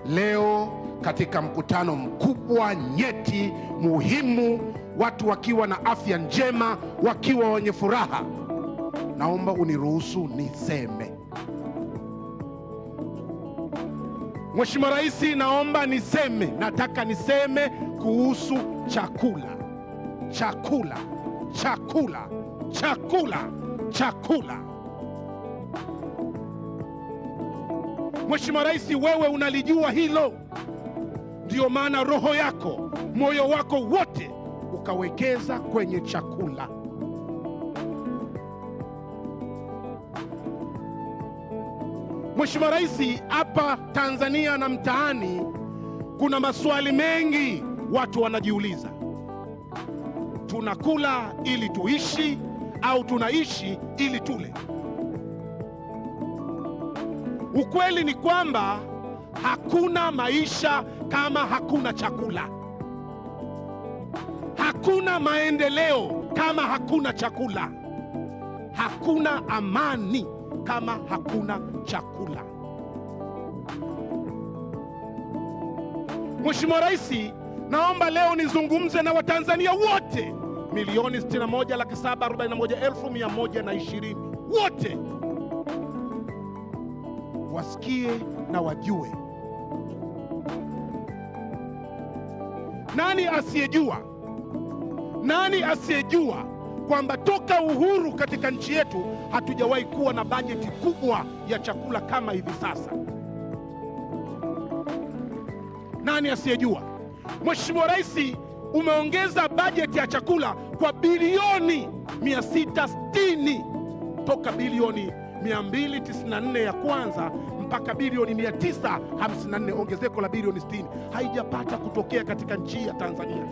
leo katika mkutano mkubwa nyeti muhimu, watu wakiwa na afya njema, wakiwa wenye furaha, naomba uniruhusu niseme. Mheshimiwa Rais, naomba nataka niseme kuhusu chakula. Mheshimiwa Rais, wewe unalijua hilo, ndio maana roho yako, moyo wako wote ukawekeza kwenye chakula. Mheshimiwa Rais, hapa Tanzania na mtaani kuna maswali mengi watu wanajiuliza. Tunakula ili tuishi au tunaishi ili tule? Ukweli ni kwamba hakuna maisha kama hakuna chakula. Hakuna maendeleo kama hakuna chakula. Hakuna amani kama hakuna chakula. Mheshimiwa Rais, naomba leo nizungumze na Watanzania wote milioni 61,741,120 wote wasikie na wajue. Nani asiyejua kwamba toka uhuru katika nchi yetu hatujawahi kuwa na bajeti kubwa ya chakula kama hivi sasa? Nani asiyejua? Mheshimiwa Rais, umeongeza bajeti ya chakula kwa bilioni 660 toka bilioni 294 ya kwanza mpaka bilioni 954, ongezeko la bilioni 60 haijapata kutokea katika nchi ya Tanzania.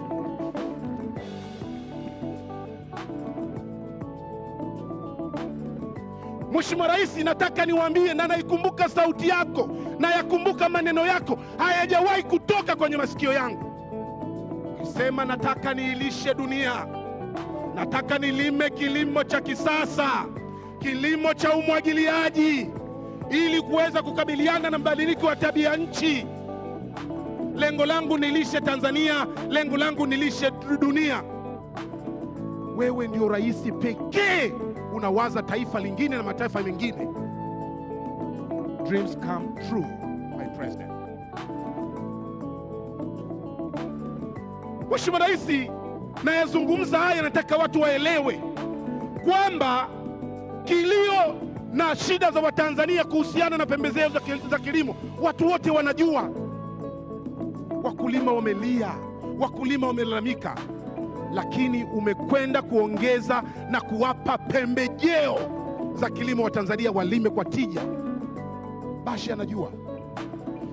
Mheshimiwa Rais, nataka niwaambie na naikumbuka sauti yako na yakumbuka maneno yako, hayajawahi kutoka kwenye masikio yangu. Sema nataka niilishe dunia, nataka nilime kilimo cha kisasa, kilimo cha umwagiliaji ili kuweza kukabiliana na mabadiliko ya tabia nchi. Lengo langu nilishe Tanzania, lengo langu nilishe dunia. Wewe ndio rais pekee unawaza taifa lingine na mataifa mengine. Dreams come true, my president. Mheshimiwa Rais, nayazungumza haya, nataka watu waelewe kwamba kilio na shida za Watanzania kuhusiana na pembejeo za kilimo watu wote wanajua. Wakulima wamelia, wakulima wamelalamika, lakini umekwenda kuongeza na kuwapa pembejeo za kilimo wa Tanzania walime kwa tija. Bashe anajua.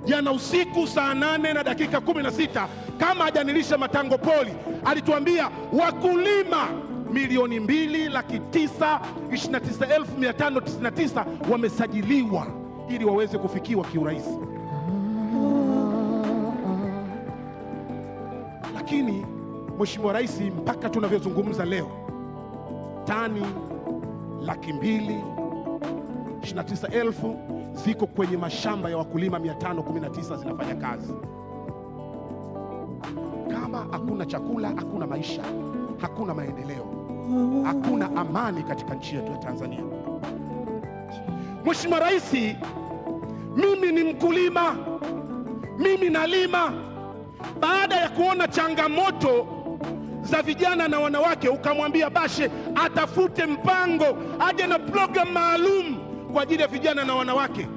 Jana usiku saa 8:16 kama hajanilisha matango poli, alituambia wakulima milioni 2,929,599 wamesajiliwa ili waweze kufikiwa kiurahisi. Lakini Mheshimiwa Rais, mpaka tunavyozungumza leo, tani 229,000 ziko kwenye mashamba ya wakulima 519 zinafanya kazi. Kama hakuna chakula, hakuna maisha, hakuna maendeleo, hakuna amani katika nchi yetu ya Tanzania. Mheshimiwa Rais, mimi ni mkulima, mimi nalima. Baada ya kuona changamoto za vijana na wanawake, ukamwambia Bashe atafute mpango, aje na program maalum kwa ajili ya vijana na wanawake.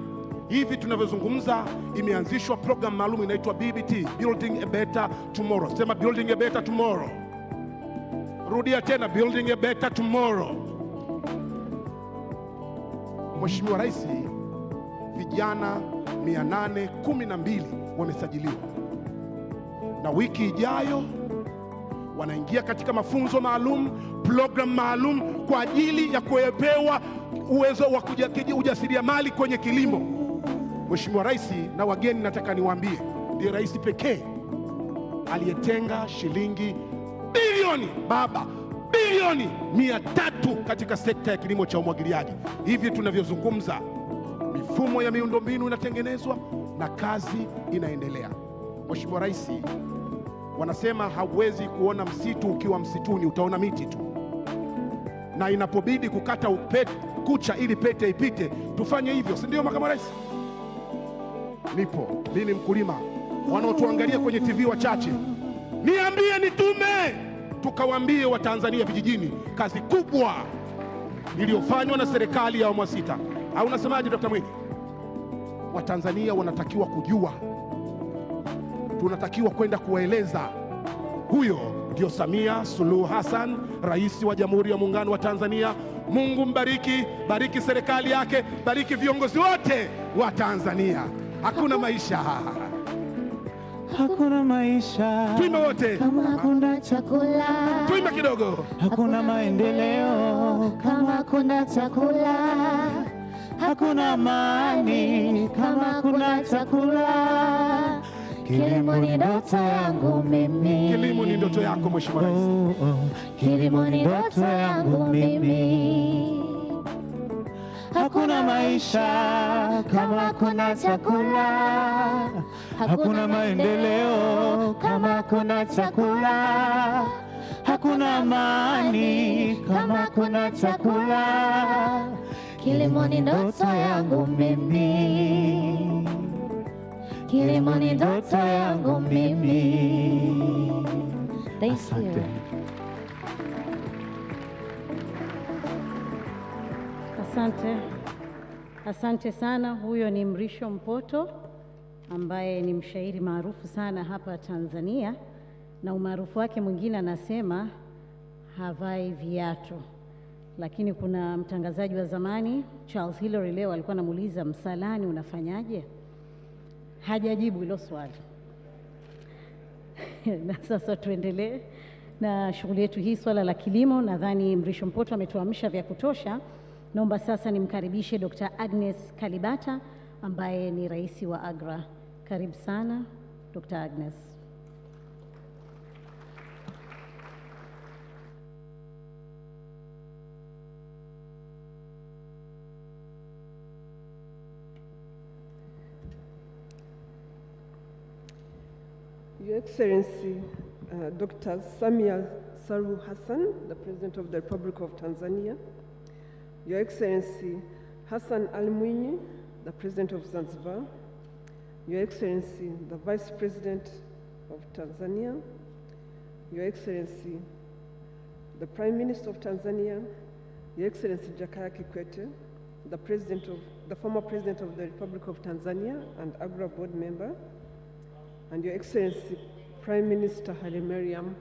Hivi tunavyozungumza, imeanzishwa program maalum inaitwa BBT, Building a Better Tomorrow. Sema Building a Better Tomorrow. Rudia tena, Building a Better Tomorrow. Mheshimiwa Rais, vijana 812 wamesajiliwa, na wiki ijayo wanaingia katika mafunzo maalum, program maalum kwa ajili ya kupewa uwezo wa ujasiriamali kwenye kilimo. Mheshimiwa Rais na wageni, nataka niwaambie, ndiye rais pekee aliyetenga shilingi bilioni 300 katika sekta ya kilimo cha umwagiliaji. Hivi tunavyozungumza, mifumo ya miundombinu inatengenezwa na kazi inaendelea. Mheshimiwa Rais, wanasema hauwezi kuona msitu ukiwa msituni, utaona miti tu, na inapobidi kukata kucha ili pete ipite, tufanye hivyo, si ndio Makamu Rais? Nipo, mimi ni mkulima. Wanaotuangalia kwenye TV wachache, niambie, nitume tukawaambie Watanzania vijijini kazi kubwa iliyofanywa na serikali ya awamu ya 6. Au unasemaje Dr. Mwinyi? Watanzania wanatakiwa kujua, tunatakiwa kwenda kuwaeleza. Huyo ndio Samia Suluhu Hassan, Rais wa Jamhuri ya Muungano wa Tanzania. Mungu mbariki, bariki serikali yake, bariki viongozi wote wa Tanzania. Hakuna maisha, hakuna maisha tuimbe wote kama hakuna chakula, tuimbe kidogo. Hakuna maendeleo kama hakuna chakula, hakuna amani kama hakuna chakula. Kilimo ni ndoto yangu mimi. Kilimo ni ndoto yako Mheshimiwa Rais. Kilimo ni ndoto yangu mimi. Hakuna maisha kama hakuna chakula, hakuna maendeleo kama hakuna chakula, hakuna amani kama hakuna chakula. Kilimo ni ndoto yangu mimi. Kilimo ni ndoto yangu mimi. Thank you. Asante. Asante sana. Huyo ni Mrisho Mpoto ambaye ni mshairi maarufu sana hapa Tanzania, na umaarufu wake mwingine anasema havai viatu. Lakini kuna mtangazaji wa zamani Charles Hillary leo alikuwa anamuuliza msalani unafanyaje? Hajajibu hilo swali. Na sasa tuendelee na shughuli yetu hii, swala la kilimo. Nadhani Mrisho Mpoto ametuamsha vya kutosha. Naomba sasa nimkaribishe Dr. Agnes Kalibata ambaye ni rais wa AGRA. Karibu sana Dr. Agnes. Your Excellency, Dr. Samia Suluhu Hassan, the President of the Republic of Tanzania, Your Excellency Hassan Ali Mwinyi, the President of Zanzibar, Your Excellency, the Vice President of Tanzania, Your Excellency, the Prime Minister of Tanzania, Your Excellency Jakaya Kikwete, the former President of the Republic of Tanzania and AGRA board member, and Your Excellency Prime Minister Haile Mariam,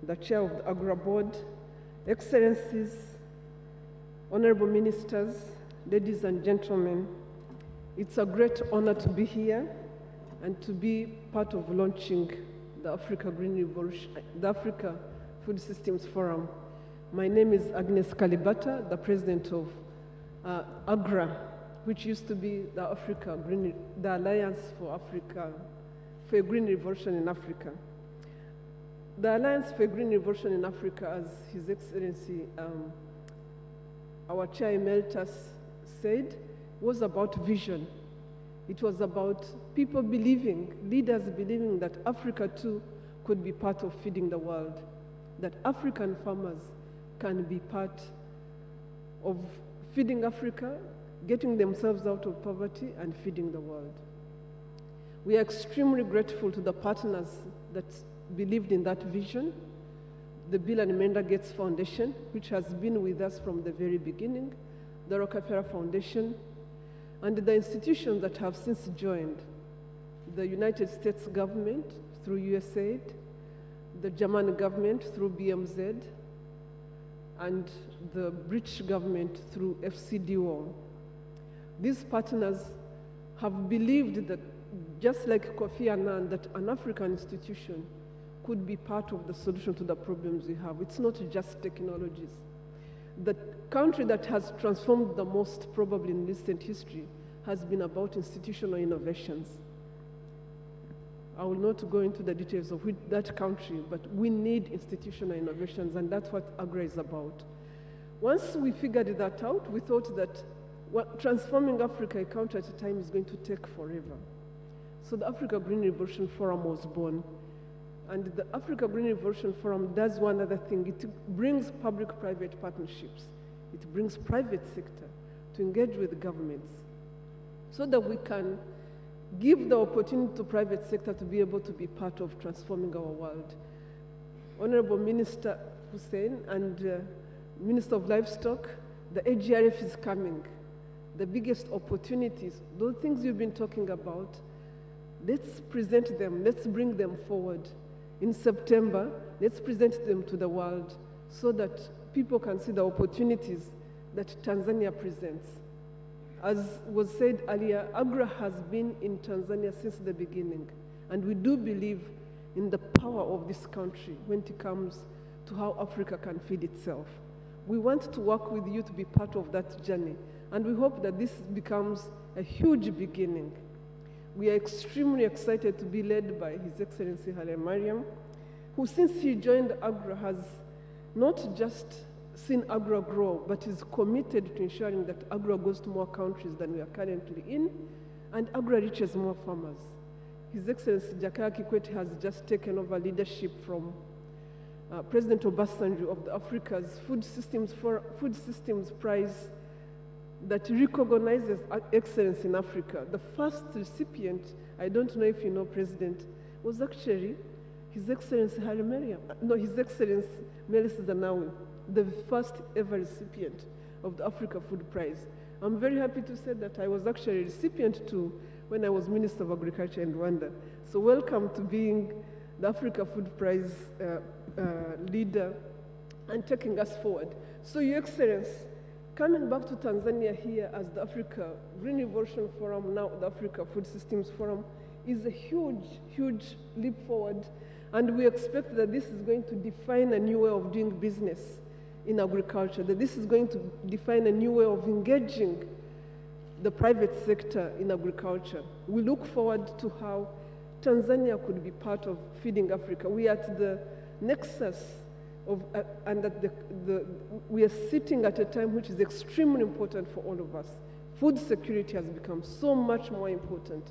the Chair of the AGRA board, Excellencies, Honorable Ministers, ladies and gentlemen, it's a great honor to be here and to be part of launching the Africa Green Revolution, the Africa Food Systems Forum. My name is Agnes Kalibata, the President of AGRA, which used to be the Alliance for Africa, for a Green Revolution in Africa. The Alliance for a Green Revolution in Africa, as His Excellency, our Chair Emeritus said, was about vision. It was about people believing, leaders believing that Africa too could be part of feeding the world, that African farmers can be part of feeding Africa, getting themselves out of poverty and feeding the world. We are extremely grateful to the partners that believed in that vision, the Bill and Melinda Gates Foundation, which has been with us from the very beginning, the Rockefeller Foundation, and the institutions that have since joined, the United States government through USAID, the German government through BMZ, and the British government through FCDO. These partners have believed that, just like Kofi Annan, that an African institution could be part of the solution to the problems we have. It's not just technologies. The country that has transformed the most probably in recent history has been about institutional innovations. I will not go into the details of that country, but we need institutional innovations, and that's what AGRA is about. Once we figured that out, we thought that transforming Africa a country at a time is going to take forever. So the Africa Green Revolution Forum was born. And the Africa Green Revolution Forum does one other thing. It brings public-private partnerships. It brings private sector to engage with governments so that we can give the opportunity to private sector to be able to be part of transforming our world. Honorable Minister Hussein and Minister of Livestock, the AGRF is coming. the biggest opportunities, those things you've been talking about, let's present them, let's bring them forward. In September, let's present them to the world so that people can see the opportunities that Tanzania presents. As was said earlier, AGRA has been in Tanzania since the beginning, and we do believe in the power of this country when it comes to how Africa can feed itself. We want to work with you to be part of that journey, and we hope that this becomes a huge beginning. We are extremely excited to be led by His Excellency Haile Mariam, who since he joined AGRA has not just seen AGRA grow, but is committed to ensuring that AGRA goes to more countries than we are currently in, and AGRA reaches more farmers. His Excellency Jakaya Kikwete has just taken over leadership from President Obasanjo of the Africa's Food Systems Prize that recognizes excellence in Africa. The first recipient, I don't know if you know, President, was actually His Excellency Haile Mariam, no, His Excellency Meles Zenawi, the first ever recipient of the Africa Food Prize. I'm very happy to say that I was actually a recipient too when I was Minister of Agriculture in Rwanda. So welcome to being the Africa Food Prize leader and taking us forward. So Your Excellency, coming back to Tanzania here as the Africa Green Revolution Forum, now the Africa Food Systems Forum, is a huge, huge leap forward. And we expect that this is going to define a new way of doing business in agriculture, that this is going to define a new way of engaging the private sector in agriculture. We look forward to how Tanzania could be part of feeding Africa. We are at the nexus of, and at we are sitting at a time which is extremely important for all of us. Food security has become so much more important.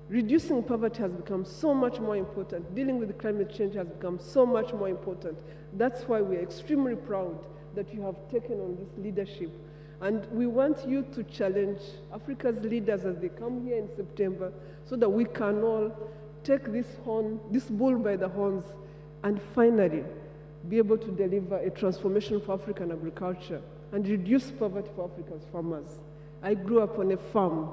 Reducing poverty has become so much more important. Dealing with climate change has become so much more important. That's why we are extremely proud that you have taken on this leadership. And we want you to challenge Africa's leaders as they come here in September so that we can all take this bull by the horns and finally be able to deliver a transformation for African agriculture and reduce poverty for Africa's farmers. I grew up on a farm.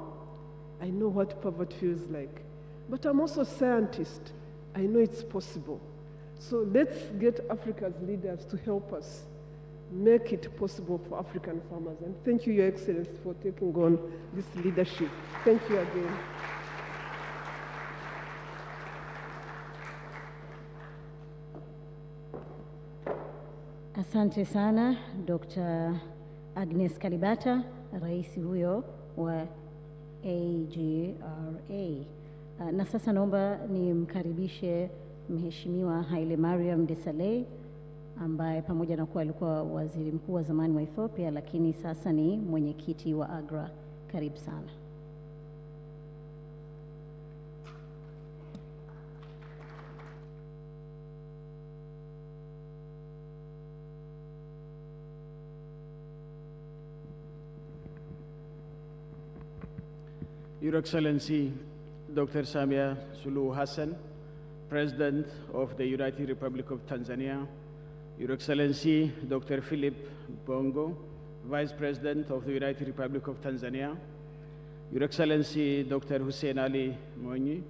I know what poverty feels like. But I'm also a scientist. I know it's possible. So let's get Africa's leaders to help us make it possible for African farmers. And thank you, Your Excellency, for taking on this leadership. Thank you again. Asante sana Dr. Agnes Kalibata, rais huyo wa AGRA. Na sasa naomba nimkaribishe Mheshimiwa Haile Mariam Desalegn ambaye pamoja na kuwa alikuwa waziri mkuu wa zamani wa Ethiopia, lakini sasa ni mwenyekiti wa AGRA. Karibu sana. Your Excellency, Dr. Samia Suluhu Hassan, President of the United Republic of Tanzania, Your Excellency, Dr. Philip Bongo, Vice President of the United Republic of Tanzania, Your Excellency, Dr. Hussein Ali Mwinyi,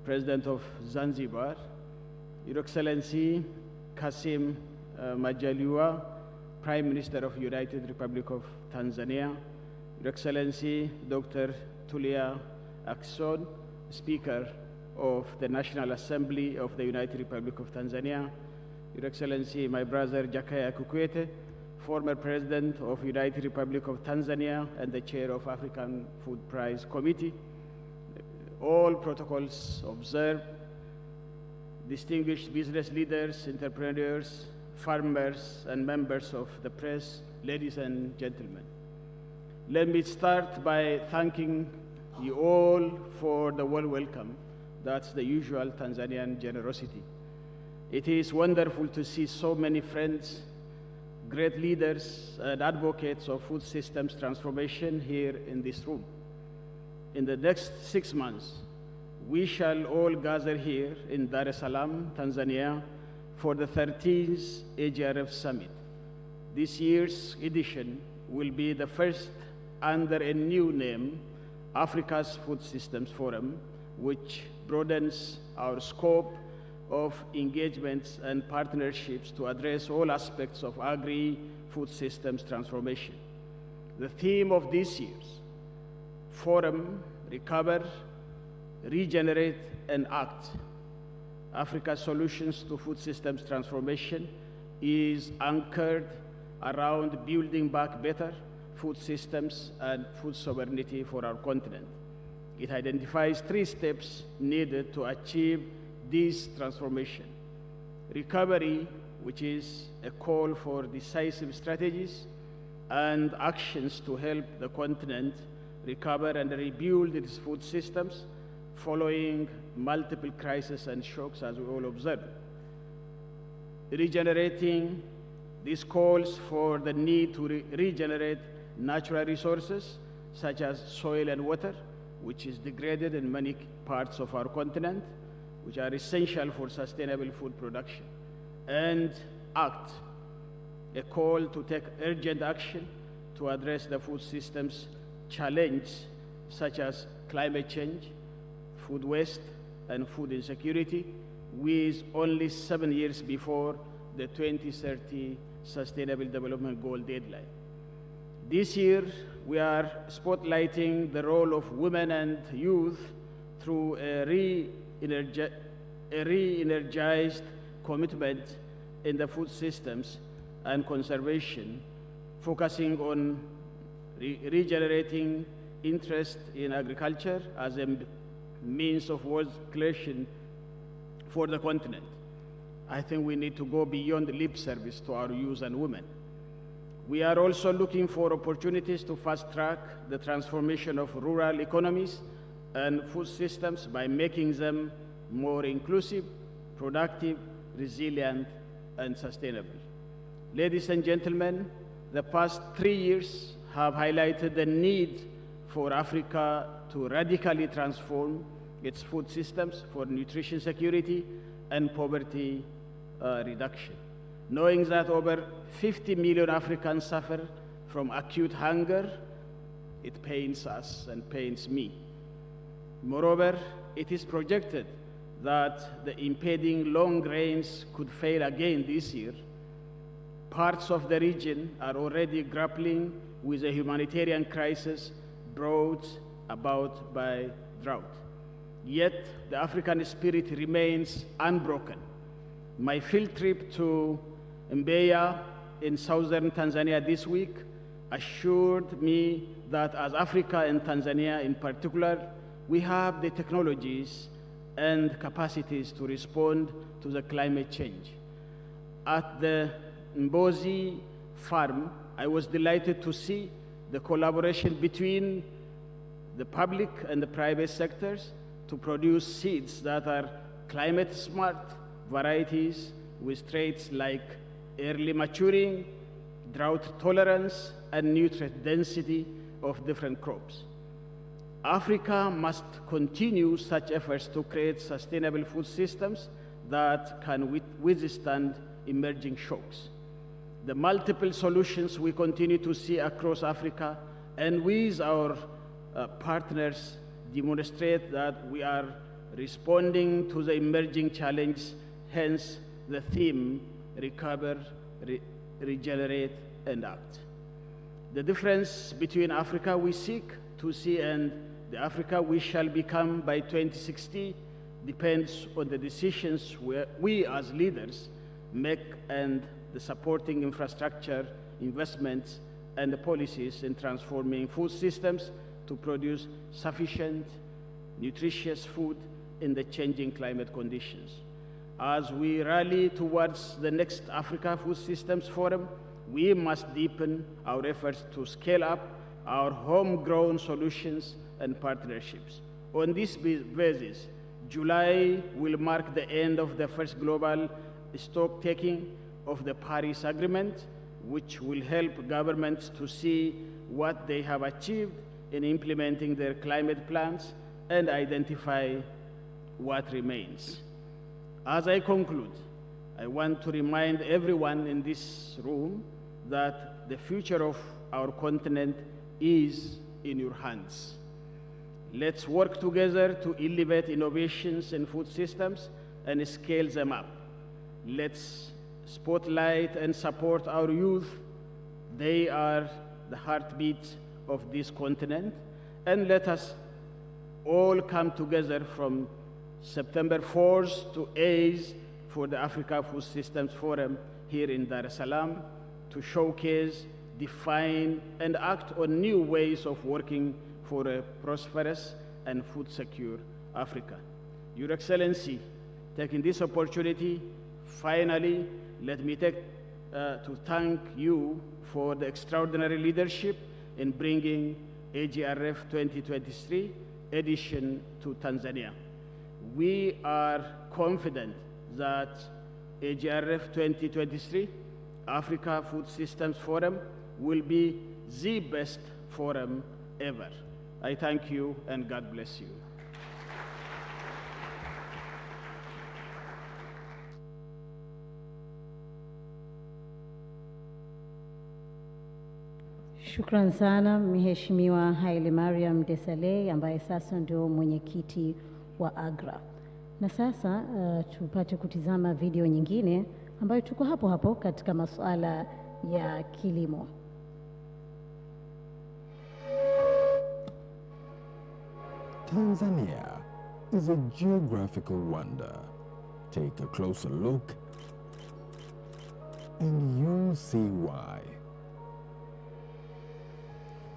President of Zanzibar, Your Excellency, Kassim Majaliwa, Prime Minister of the United Republic of Tanzania, Your Excellency, Dr. Tulia Ackson, Speaker of the National Assembly of the United Republic of Tanzania, Your Excellency, my brother Jakaya Kikwete, former President of United Republic of Tanzania and the Chair of African Food Prize Committee, all protocols observed, distinguished business leaders, entrepreneurs, farmers, and members of the press, ladies and gentlemen. Let me start by thanking you all for the warm welcome. That's the usual Tanzanian generosity. It is wonderful to see so many friends, great leaders, and advocates of food systems transformation here in this room. In the next 6 months, we shall all gather here in Dar es Salaam, Tanzania, for the 13th AGRF Summit. This year's edition will be the first under a new name, Africa's Food Systems Forum, which broadens our scope of engagements and partnerships to address all aspects of agri-food systems transformation. The theme of this year's forum, Recover, Regenerate, and Act, Africa's Solutions to Food Systems Transformation, is anchored around building back better food systems and food sovereignty for our continent. It identifies 3 steps needed to achieve this transformation. Recovery, which is a call for decisive strategies and actions to help the continent recover and rebuild its food systems following multiple crises and shocks, as we all observe. Regenerating, this calls for the need to regenerate natural resources such as soil and water, which is degraded in many parts of our continent, which are essential for sustainable food production. And act, a call to take urgent action to address the food systems challenge, such as climate change, food waste, and food insecurity, with only 7 years before the 2030 Sustainable Development Goal deadline. This year, we are spotlighting the role of women and youth through a re-energized commitment in the food systems and conservation, focusing on regenerating interest in agriculture as a means of wealth creation for the continent. I think we need to go beyond lip service to our youth and women. We are also looking for opportunities to fast-track the transformation of rural economies and food systems by making them more inclusive, productive, resilient, and sustainable. Ladies and gentlemen, the past 3 years have highlighted the need for Africa to radically transform its food systems for nutrition security and poverty reduction. Knowing that over 50 million Africans suffer from acute hunger, it pains us and pains me. Moreover, it is projected that the impending long rains could fail again this year. Parts of the region are already grappling with a humanitarian crisis brought about by drought. Yet, the African spirit remains unbroken. My field trip to Mbeya in southern Tanzania this week assured me that as Africa and Tanzania in particular, we have the technologies and capacities to respond to the climate change. At the Mbozi farm, I was delighted to see the collaboration between the public and the private sectors to produce seeds that are climate smart varieties with traits like early maturing, drought tolerance, and nutrient density of different crops. Africa must continue such efforts to create sustainable food systems that can withstand emerging shocks. The multiple solutions we continue to see across Africa and with our partners demonstrate that we are responding to the emerging challenge, hence the theme, recover, regenerate, and act. The difference between Africa we seek to see and the Africa we shall become by 2060 depends on the decisions we as leaders make and the supporting infrastructure, investments, and the policies in transforming food systems to produce sufficient, nutritious food in the changing climate conditions. As we rally towards the next Africa Food Systems Forum, we must deepen our efforts to scale up our homegrown solutions and partnerships. On this basis, July will mark the end of the first global stock-taking of the Paris Agreement, which will help governments to see what they have achieved in implementing their climate plans and identify what remains. As I conclude, I want to remind everyone in this room that the future of our continent is in your hands. Let's work together to elevate innovations in food systems and scale them up. Let's spotlight and support our youth. They are the heartbeat of this continent. And let us all come together from September 4th to 8th for the Africa Food Systems Forum here in Dar es Salaam to showcase, define, and act on new ways of working for a prosperous and food-secure Africa. Your Excellency, taking this opportunity, finally, let me take to thank you for the extraordinary leadership in bringing AGRF 2023 edition to Tanzania. We are confident that AGRF 2023 Africa Food Systems Forum will be the best forum ever. I thank you and God bless you. Shukran sana Mheshimiwa Haile Mariam Desalegn ambaye sasa ndio mwenyekiti wa AGRA. Na sasa tupate kutizama video nyingine ambayo tuko hapo hapo katika masuala ya kilimo. Tanzania is a geographical wonder. Take a closer look and you'll see why.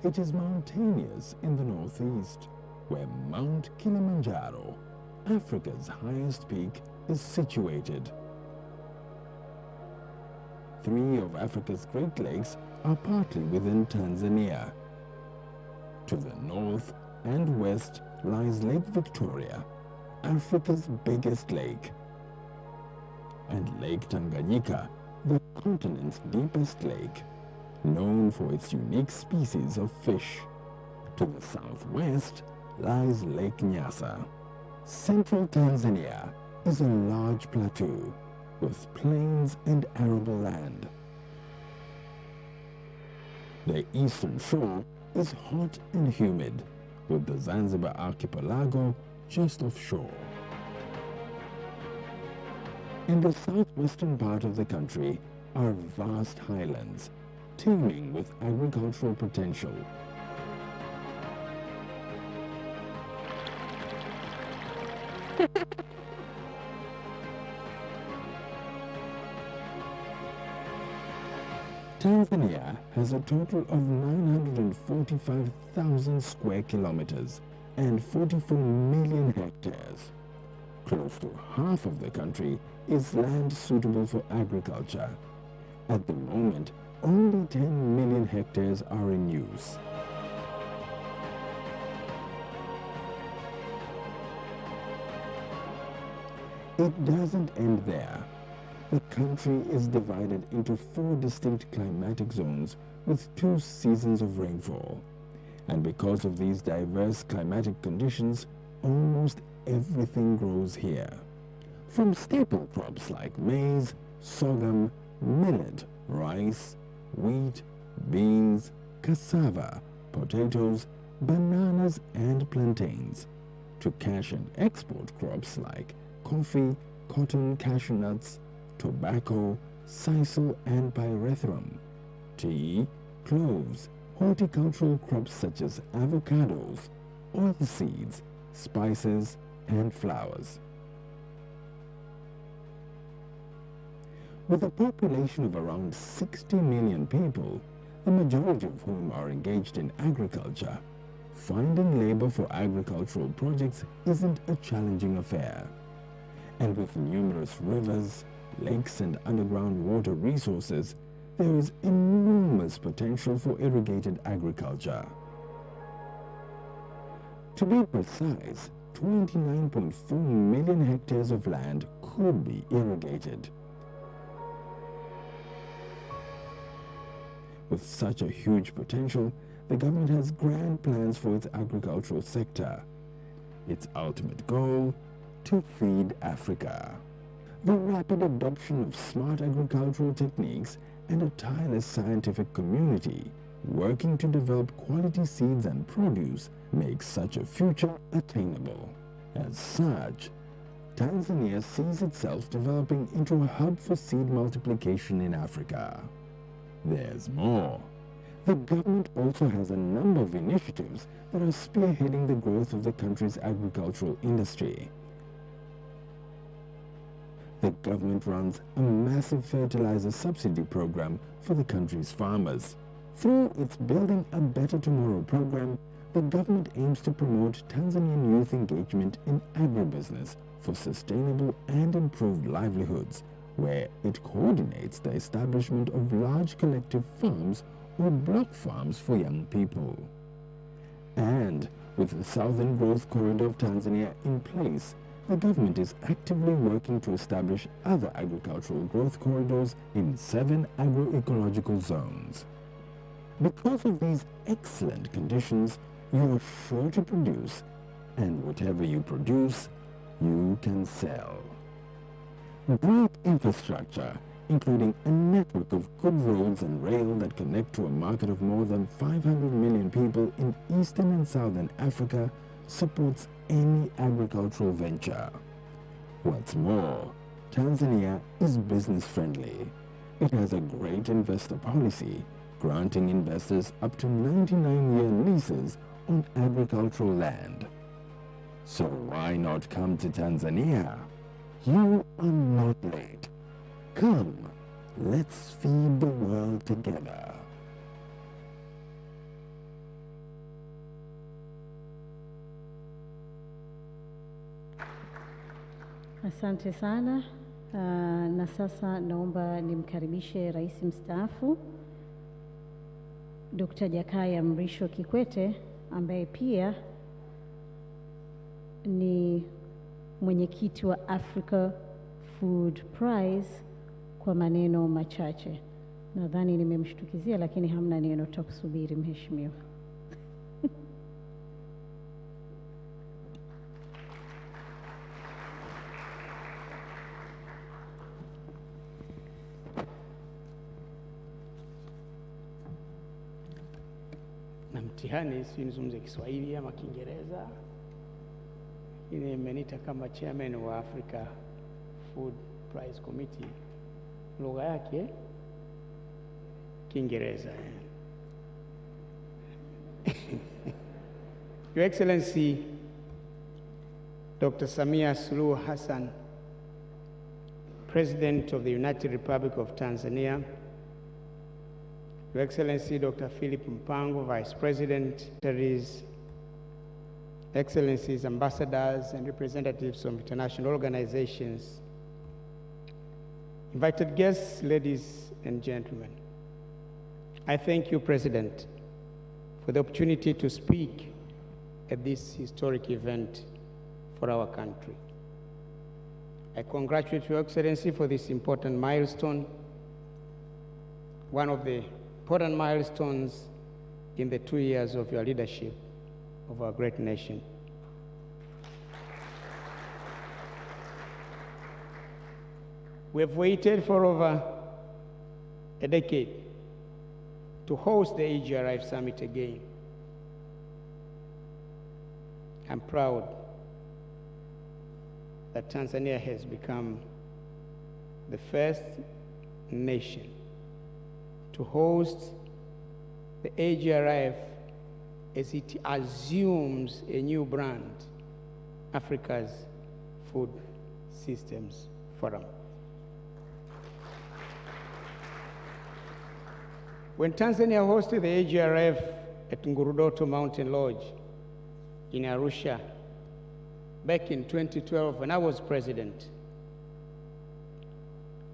It is mountainous in the northeast, where Mount Kilimanjaro, Africa's highest peak, is situated. 3 of Africa's Great Lakes are partly within Tanzania. To the north and west lies Lake Victoria, Africa's biggest lake, and Lake Tanganyika, the continent's deepest lake, known for its unique species of fish. To the southwest lies Lake Nyasa. Central Tanzania is a large plateau with plains and arable land. The eastern shore is hot and humid, with the Zanzibar archipelago just offshore. In the southwestern part of the country are vast highlands, teeming with agricultural potential. Tanzania has a total of 945,000 square kilometers and 44 million hectares. Close to half of the country is land suitable for agriculture. At the moment, only 10 million hectares are in use. It doesn't end there. The country is divided into 4 distinct climatic zones with 2 seasons of rainfall. And because of these diverse climatic conditions, almost everything grows here. From staple crops like maize, sorghum, millet, rice, wheat, beans, cassava, potatoes, bananas and plantains, to cash and export crops like coffee, cotton, cashew nuts, tobacco, sisal and pyrethrum, tea, cloves, horticultural crops such as avocados, oilseeds, spices and flowers. With a population of around 60 million people, the majority of whom are engaged in agriculture, finding labor for agricultural projects isn't a challenging affair. And with numerous rivers, lakes and underground water resources, there is enormous potential for irrigated agriculture. To be precise, 29.4 million hectares of land could be irrigated. With such a huge potential, the government has grand plans for its agricultural sector. Its ultimate goal, to feed Africa. The rapid adoption of smart agricultural techniques and a tireless scientific community working to develop quality seeds and produce makes such a future attainable. As such, Tanzania sees itself developing into a hub for seed multiplication in Africa. There's more. The government also has a number of initiatives that are spearheading the growth of the country's agricultural industry. The government runs a massive fertilizer subsidy program for the country's farmers. Through its Building a Better Tomorrow program, the government aims to promote Tanzanian youth engagement in agribusiness for sustainable and improved livelihoods, where it coordinates the establishment of large collective farms or block farms for young people. And with the Southern Growth Corridor of Tanzania in place, the government is actively working to establish other agricultural growth corridors in 7 agroecological zones. Because of these excellent conditions, you are sure to produce, and whatever you produce, you can sell. Great infrastructure, including a network of good roads and rail that connect to a market of more than 500 million people in Eastern and Southern Africa, supports any agricultural venture. What's more, Tanzania is business-friendly. It has a great investor policy, granting investors up to 99-year leases on agricultural land. So why not come to Tanzania? You are not late. Come, let's feed the world together. Asante sana. Na sasa naomba nimkaribishe Rais Mstaafu Dr. Jakaya Mrisho Kikwete, ambaye pia ni mwenyekiti wa Africa Food Prize, kwa maneno machache. Nadhani nimemshtukizia, lakini hamna neno, tutakusubiri mheshimiwa. Na mtihani si nizungumze Kiswahili ama Kiingereza. Ile imenita kama chairman wa Africa Food Prize Committee. Lugha yake Kiingereza. Your Excellency Dr. Samia Suluhu Hassan, President of the United Republic of Tanzania, Your Excellency Dr. Philip Mpango, Vice President, Secretaries, Excellencies, Ambassadors, and representatives from international organizations, invited guests, ladies and gentlemen. I thank you, President, for the opportunity to speak at this historic event for our country. I congratulate Your Excellency for this important milestone, one of the important milestones in the 2 years of your leadership of our great nation. We have waited for over a decade to host the AGRIF Summit again. I'm proud that Tanzania has become the first nation to host the AGRIF as it assumes a new brand, Africa's Food Systems Forum. When Tanzania hosted the AGRIF at Ngurudoto Mountain Lodge in Arusha back in 2012 when I was president,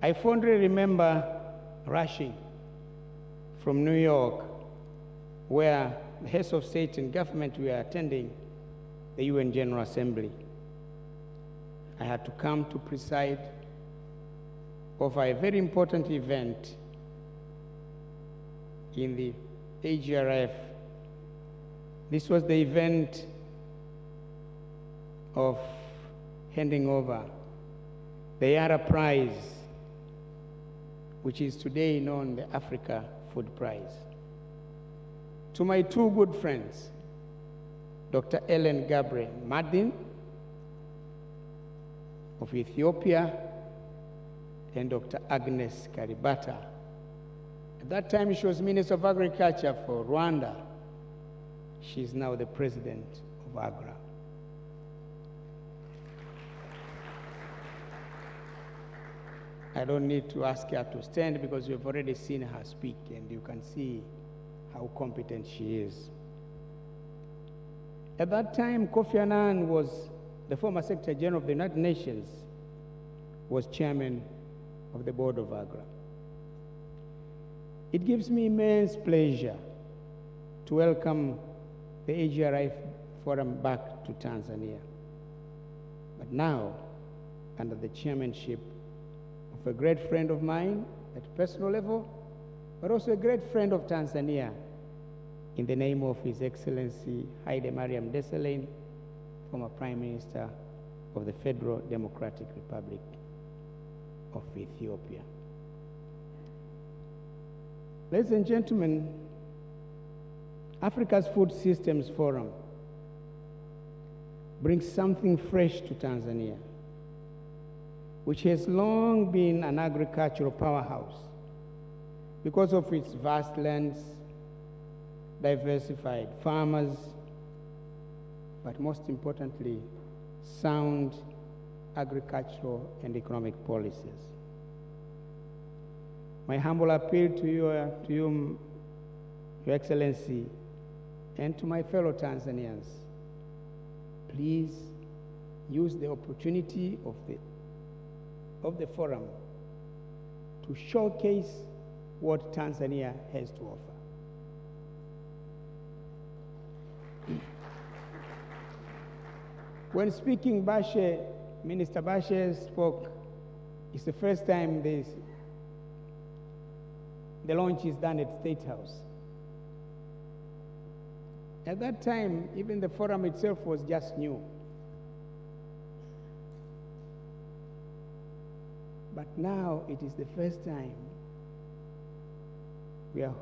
I fondly remember rushing from New York, where the heads of state and government were attending the UN General Assembly. I had to come to preside over a very important event in the AGRIF. This was the event of handing over the Yara Prize, which is today known the Africa Food Prize. To my two good friends, Dr. Ellen Gabriel Madin of Ethiopia and Dr. Agnes Karibata. At that time, she was Minister of Agriculture for Rwanda. She's now the President of AGRA. I don't need to ask her to stand because you've already seen her speak and you can see how competent she is. At that time, Kofi Annan was the former Secretary General of the United Nations, was chairman of the board of AGRA. It gives me immense pleasure to welcome the AGRI Forum back to Tanzania. But now, under the chairmanship of a great friend of mine at a personal level, but also a great friend of Tanzania, in the name of His Excellency Haile Mariam Desalegn, former Prime Minister of the Federal Democratic Republic of Ethiopia. Ladies and gentlemen, Africa's Food Systems Forum brings something fresh to Tanzania, which has long been an agricultural powerhouse because of its vast lands, diversified farmers, but most importantly, sound agricultural and economic policies. My humble appeal to you, Your Excellency, and to my fellow Tanzanians, please use the opportunity of the forum to showcase what Tanzania has to offer. When speaking, Minister Bashe spoke. It's the first time the launch is done at State House. At that time, even the forum itself was just new. But now it is the first time we are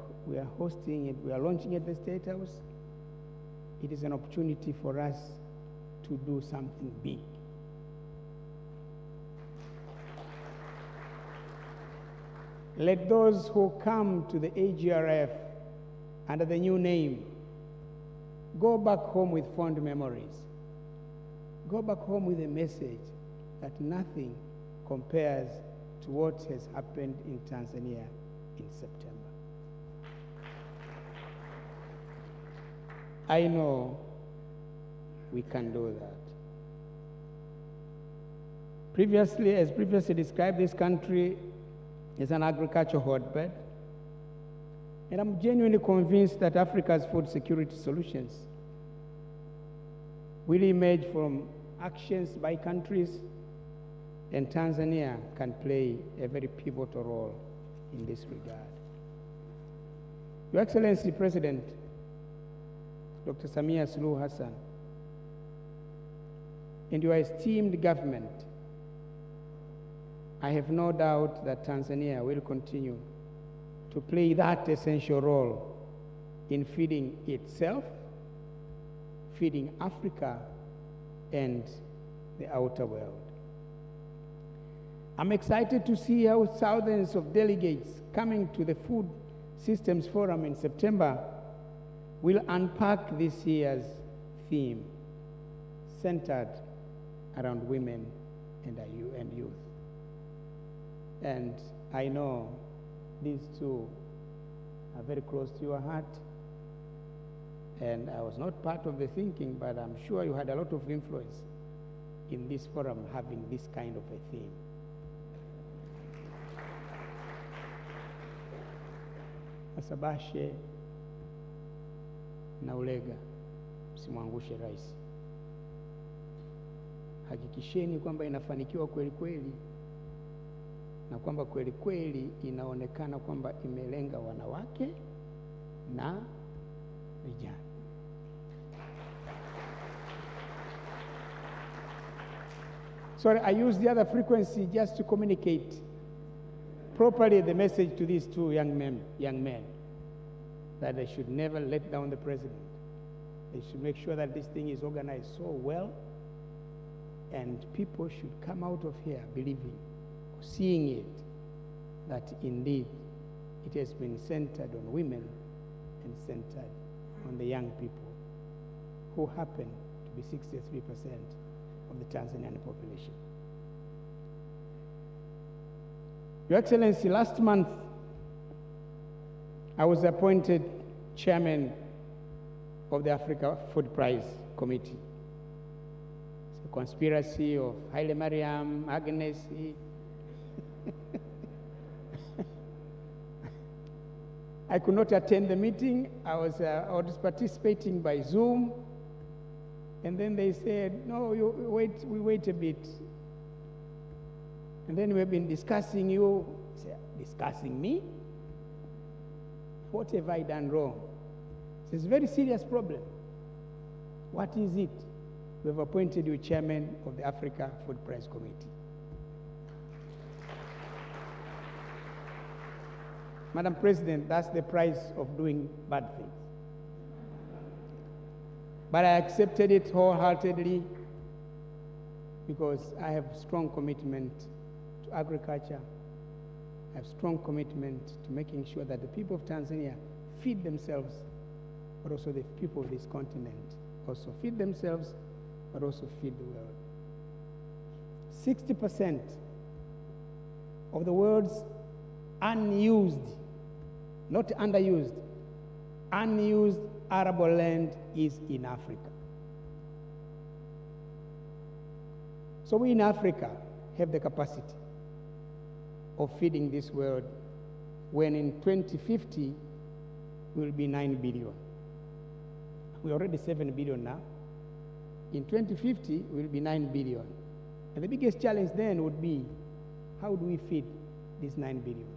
hosting it, we are launching at the State House. It is an opportunity for us to do something big. Let those who come to the AGRF under the new name go back home with fond memories. Go back home with a message that nothing compares to what has happened in Tanzania in September. I know we can do that. As previously described, this country is an agricultural hotbed, and I'm genuinely convinced that Africa's food security solutions will emerge from actions by countries, and Tanzania can play a very pivotal role in this regard. Your Excellency President, Dr. Samia Suluhu Hassan, and your esteemed government, I have no doubt that Tanzania will continue to play that essential role in feeding itself, feeding Africa, and the outer world. I'm excited to see how thousands of delegates coming to the Food Systems Forum in September will unpack this year's theme, centered around women and youth. And I know these two are very close to your heart. And I was not part of the thinking, but I'm sure you had a lot of influence in this forum having this kind of a theme. Asabashe na Ulega, msimwangushe rais. Hakikisheni kwamba inafanikiwa kweli kweli, na kwamba kweli kweli inaonekana kwamba imelenga wanawake na vijana. Sorry, I use the other frequency just to communicate properly the message to these two young men. that they should never let down the president. They should make sure that this thing is organized so well, and people should come out of here believing, seeing it, that indeed it has been centered on women and centered on the young people, who happen to be 63% of the Tanzanian population. Your Excellency, last month I was appointed chairman of the Africa Food Prize Committee. It's a conspiracy of Haile Mariam, Agnes. I could not attend the meeting. I was participating by Zoom. And then they said, no, we wait a bit. And then we've been discussing you. I said, discussing me? What have I done wrong? It's a very serious problem. What is it? We have appointed you chairman of the Africa Food Prize Committee. Madam President, that's the price of doing bad things. But I accepted it wholeheartedly because I have strong commitment to agriculture. I have strong commitment to making sure that the people of Tanzania feed themselves, but also the people of this continent also feed themselves, but also feed the world. 60% of the world's unused, not underused, unused arable land is in Africa. So we in Africa have the capacity of feeding this world, when in 2050 we will be 9 billion. We're already 7 billion now. In 2050 we will be 9 billion. And the biggest challenge then would be, how do we feed this 9 billion?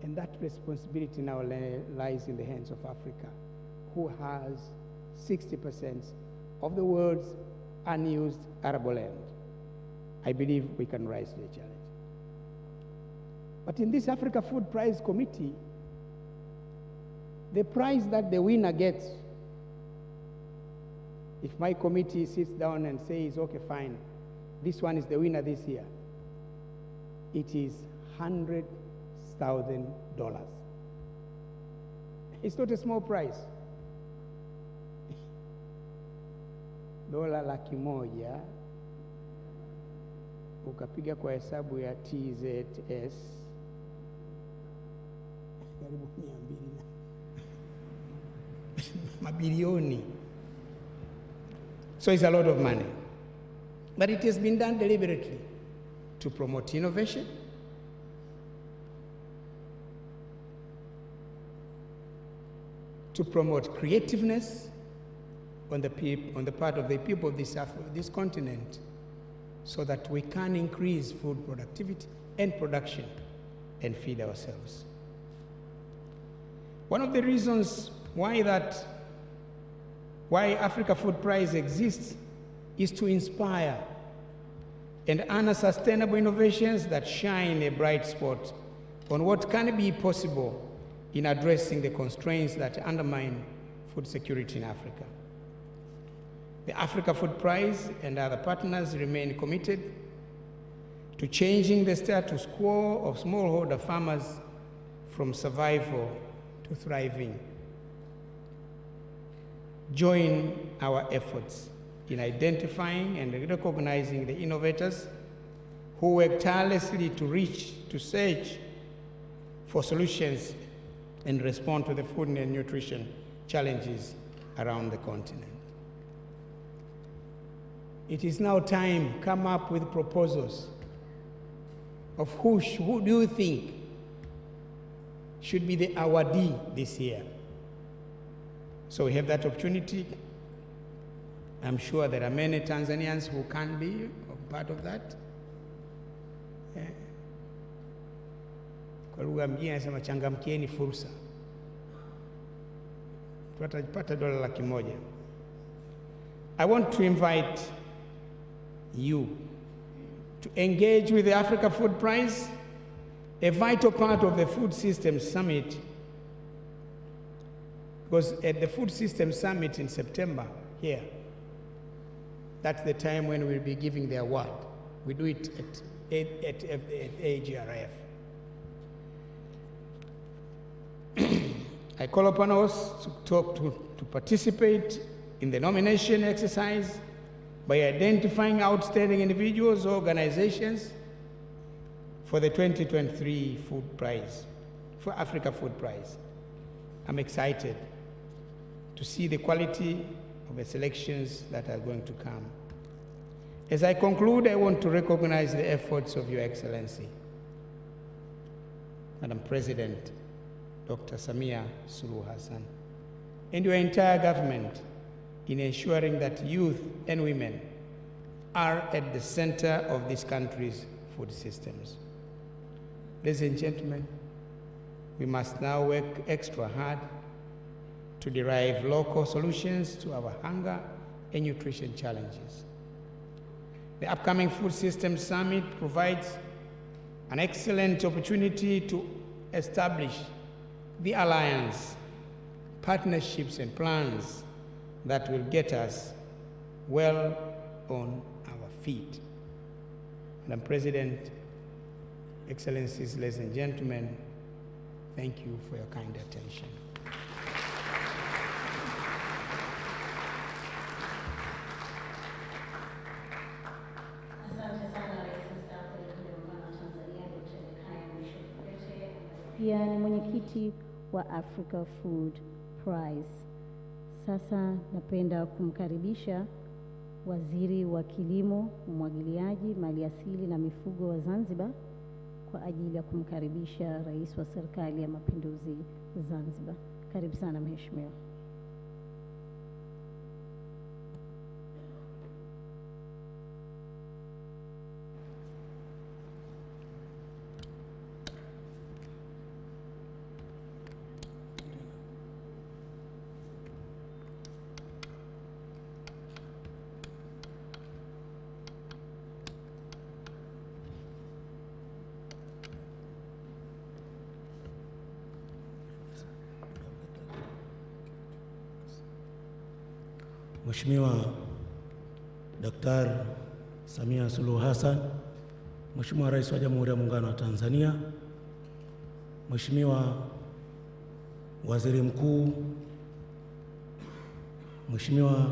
And that responsibility now lies in the hands of Africa, who has 60% of the world's unused arable land. I believe we can rise to the challenge. But in this Africa Food Prize Committee, the prize that the winner gets, if my committee sits down and says, okay, fine, this one is the winner this year, it is $100,000. It's not a small prize. $100,000 ukapiga kwa hesabu ya TZS karibu 200 mabilioni. So it's a lot of money. But it has been done deliberately to promote innovation, to promote creativeness on the part of the people of this continent, so that we can increase food productivity and production and feed ourselves. One of the reasons why Africa Food Prize exists is to inspire and honor sustainable innovations that shine a bright spot on what can be possible in addressing the constraints that undermine food security in Africa. The Africa Food Prize and other partners remain committed to changing the status quo of smallholder farmers from survival to thriving. Join our efforts in identifying and recognizing the innovators who work tirelessly to search for solutions and respond to the food and nutrition challenges around the continent. It is now time, come up with proposals of who do you think should be the awardee this year. So we have that opportunity. I'm sure there are many Tanzanians who can be part of that. Kwa lugha mjini anasema changamkieni fursa. Tutapata $100,000. I want to invite you to engage with the Africa Food Prize, a vital part of the Food Systems Summit, Because at the Food System Summit in September here, that's the time when we'll be giving the award. We do it at AGRF. I call upon us to participate in the nomination exercise by identifying outstanding individuals or organizations for the 2023 Food Prize, for Africa Food Prize. I'm excited to see the quality of the selections that are going to come. As I conclude, I want to recognize the efforts of Your Excellency, Madam President, Dr. Samia Suluhu Hassan, and your entire government in ensuring that youth and women are at the center of this country's food systems. Ladies and gentlemen, we must now work extra hard to derive local solutions to our hunger and nutrition challenges. The upcoming Food Systems Summit provides an excellent opportunity to establish the alliance, partnerships, and plans that will get us well on our feet. Madam President, Excellencies, ladies and gentlemen, thank you for your kind attention. Pia ni mwenyekiti wa Africa Food Prize. Sasa napenda kumkaribisha Waziri wa Kilimo, Umwagiliaji, Maliasili na Mifugo wa Zanzibar kwa ajili ya kumkaribisha Rais wa Serikali ya Mapinduzi Zanzibar. Karibu sana Mheshimiwa. Mheshimiwa Daktari Samia Suluhu Hassan, Mheshimiwa Rais wa Jamhuri ya Muungano wa Tanzania, Mheshimiwa Waziri Mkuu, Mheshimiwa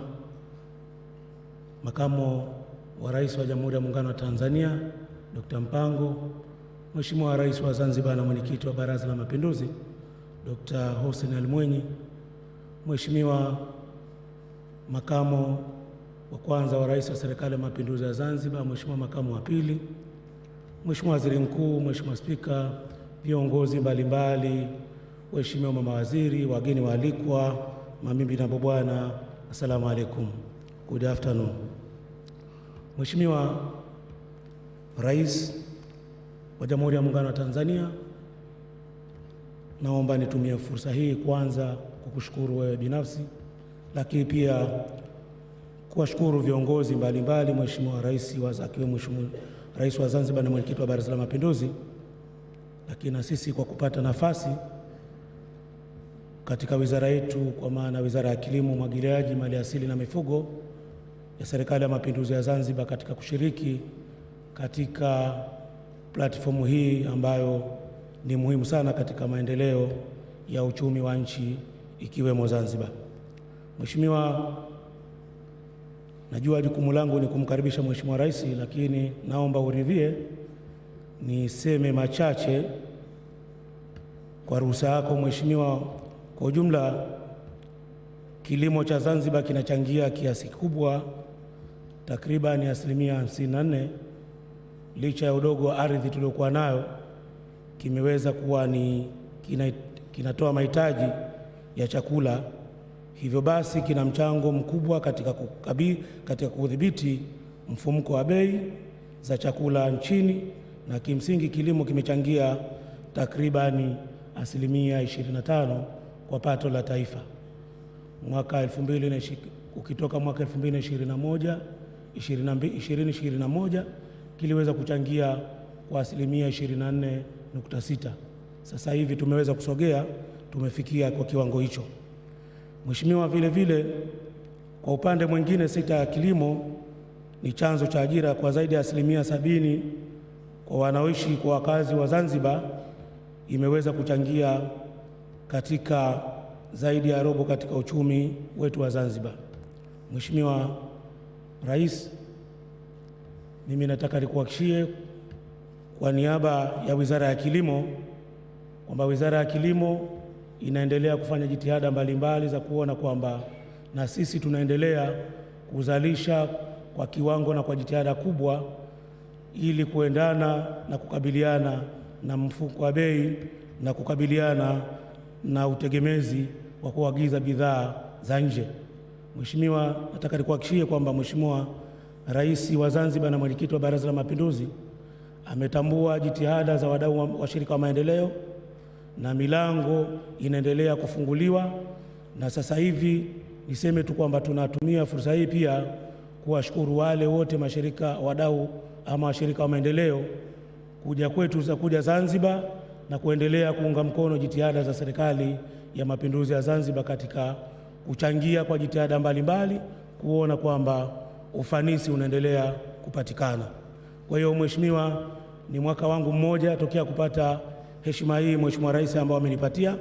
Makamo wa Rais wa Jamhuri ya Muungano wa Tanzania, Dr. Mpango, Mheshimiwa Rais wa Zanzibar na Mwenyekiti wa Baraza la Mapinduzi, Dr. Hussein Ali Mwinyi, Mheshimiwa Makamo wa kwanza wa Rais wa Serikali ya Mapinduzi ya Zanzibar, Mheshimiwa Makamo wa pili, Mheshimiwa Waziri Mkuu, Mheshimiwa Spika, viongozi mbalimbali, Waheshimiwa mawaziri, wageni waalikwa, mabibi na mabwana, assalamu alaikum. Good afternoon. Mheshimiwa Rais wa Jamhuri ya Muungano wa Tanzania, naomba nitumie fursa hii kwanza kukushukuru wewe binafsi, lakini pia kuwashukuru viongozi mbalimbali, Mheshimiwa Rais akiwemo Mheshimiwa Rais wa Zanzibar na Mwenyekiti wa Baraza la Mapinduzi, lakini na sisi kwa kupata nafasi katika wizara yetu, kwa maana Wizara ya Kilimo, Umwagiliaji, Maliasili na Mifugo ya Serikali ya Mapinduzi ya Zanzibar, katika kushiriki katika platformu hii ambayo ni muhimu sana katika maendeleo ya uchumi wa nchi ikiwemo Zanzibar. Mheshimiwa, najua jukumu langu ni kumkaribisha Mheshimiwa Rais, lakini naomba uridhie niseme machache kwa ruhusa yako Mheshimiwa. Kwa ujumla, kilimo cha Zanzibar kinachangia kiasi kikubwa, takriban 54%, licha ya udogo wa ardhi tuliokuwa nayo, kimeweza kuwa kinatoa mahitaji ya chakula. Hivyo basi kina mchango mkubwa katika kudhibiti mfumuko wa bei za chakula nchini, na kimsingi kilimo kimechangia takribani 25% kwa pato la taifa. Ukitoka mwaka 2021 kiliweza kuchangia kwa 24.6%. Sasa hivi tumeweza kusogea, tumefikia kwa kiwango hicho. Mheshimiwa, vile vile kwa upande mwingine, sekta ya kilimo ni chanzo cha ajira kwa zaidi ya 70% kwa wanaoishi kwa wakazi wa Zanzibar, imeweza kuchangia katika zaidi ya robo katika uchumi wetu wa Zanzibar. Mheshimiwa Rais, mimi nataka nikuhakikishie kwa niaba ya Wizara ya Kilimo kwamba Wizara ya Kilimo inaendelea kufanya jitihada mbalimbali za kuona kwamba na sisi tunaendelea kuzalisha kwa kiwango na kwa jitihada kubwa ili kuendana na kukabiliana na mfuko wa bei na kukabiliana na utegemezi wa kuagiza bidhaa za nje. Mheshimiwa, nataka nikuhakikishie kwamba Mheshimiwa Rais wa Zanzibar na Mwenyekiti wa Baraza la Mapinduzi ametambua jitihada za wadau wa shirika wa maendeleo na milango inaendelea kufunguliwa, na sasa hivi niseme tu kwamba tunatumia fursa hii pia kuwashukuru wale wote mashirika wadau ama washirika wa maendeleo kuja kwetu za kuja Zanzibar na kuendelea kuunga mkono jitihada za Serikali ya Mapinduzi ya Zanzibar katika kuchangia kwa jitihada mbalimbali kuona kwamba ufanisi unaendelea kupatikana. Kwa hiyo Mheshimiwa, ni mwaka wangu mmoja tokea kupata heshima hii Mheshimiwa Rais ambao amenipatia,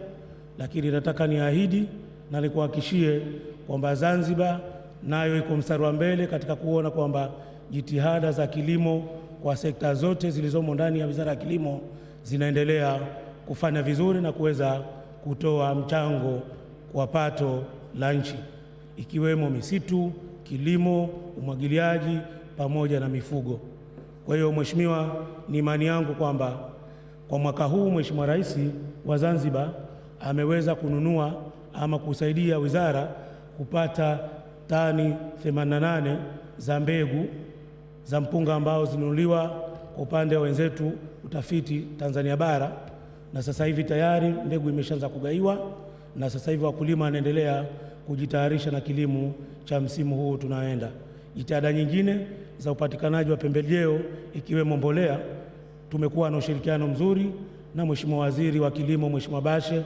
lakini nataka niahidi na nikuhakikishie kwamba Zanzibar nayo iko mstari wa mbele katika kuona kwamba jitihada za kilimo kwa sekta zote zilizomo ndani ya Wizara ya Kilimo zinaendelea kufanya vizuri na kuweza kutoa mchango kwa pato la nchi, ikiwemo misitu, kilimo, umwagiliaji pamoja na mifugo. Kwa hiyo Mheshimiwa, ni imani yangu kwamba kwa mwaka huu Mheshimiwa Rais wa Zanzibar ameweza kununua ama kusaidia wizara kupata tani 88 za mbegu za mpunga ambao zinunuliwa kwa upande wa wenzetu utafiti Tanzania bara, na sasa hivi tayari mbegu imeshaanza kugaiwa, na sasa hivi wakulima wanaendelea kujitayarisha na kilimo cha msimu huu tunaenda. Jitihada nyingine za upatikanaji wa pembejeo ikiwemo mbolea, tumekuwa na ushirikiano mzuri na Mheshimiwa Waziri wa Kilimo Mheshimiwa Bashe,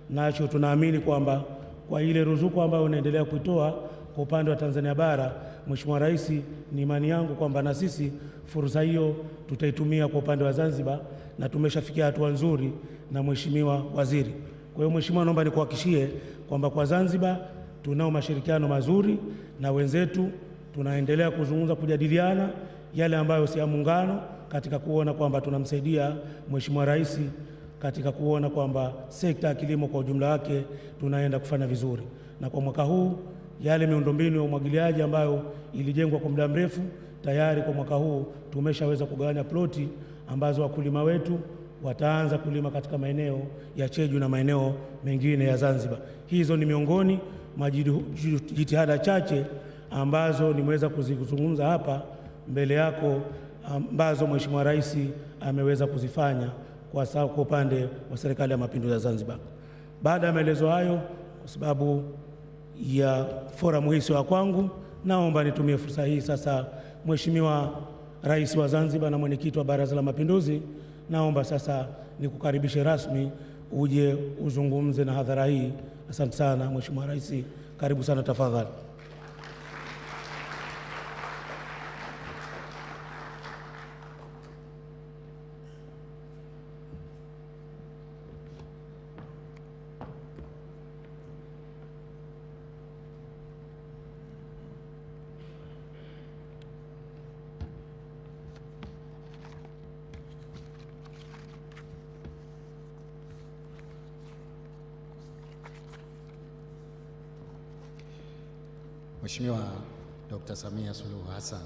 nacho tunaamini kwamba kwa ile ruzuku ambayo unaendelea kuitoa kwa upande wa Tanzania bara, Mheshimiwa Rais, ni imani yangu kwamba na sisi fursa hiyo tutaitumia kwa upande wa Zanzibar, na tumeshafikia hatua nzuri na Mheshimiwa Waziri. Kwa hiyo Mheshimiwa, naomba nikuhakikishie kwamba kwa Zanzibar tunao mashirikiano mazuri na wenzetu, tunaendelea kuzungumza, kujadiliana yale ambayo si ya muungano katika kuona kwamba tunamsaidia Mheshimiwa Rais katika kuona kwamba sekta ya kilimo kwa ujumla wake tunaenda kufanya vizuri. Na kwa mwaka huu yale miundombinu ya umwagiliaji ambayo ilijengwa kwa muda mrefu, tayari kwa mwaka huu tumeshaweza kugawanya ploti ambazo wakulima wetu wataanza kulima katika maeneo ya Cheju na maeneo mengine ya Zanzibar. Hizo ni miongoni mwa jitihada chache ambazo nimeweza kuzizungumza hapa mbele yako ambazo Mheshimiwa Rais ameweza kuzifanya kwa upande wa Serikali ya Mapinduzi ya Zanzibar. Baada ya maelezo hayo, kwa sababu ya forum hii sio kwangu, naomba nitumie fursa hii sasa, Mheshimiwa Rais wa Zanzibar na Mwenyekiti wa Baraza la Mapinduzi, naomba sasa nikukaribishe rasmi uje uzungumze na hadhara hii. Asante sana Mheshimiwa Rais, karibu sana tafadhali. Mheshimiwa Dr. Samia Suluhu Hassan,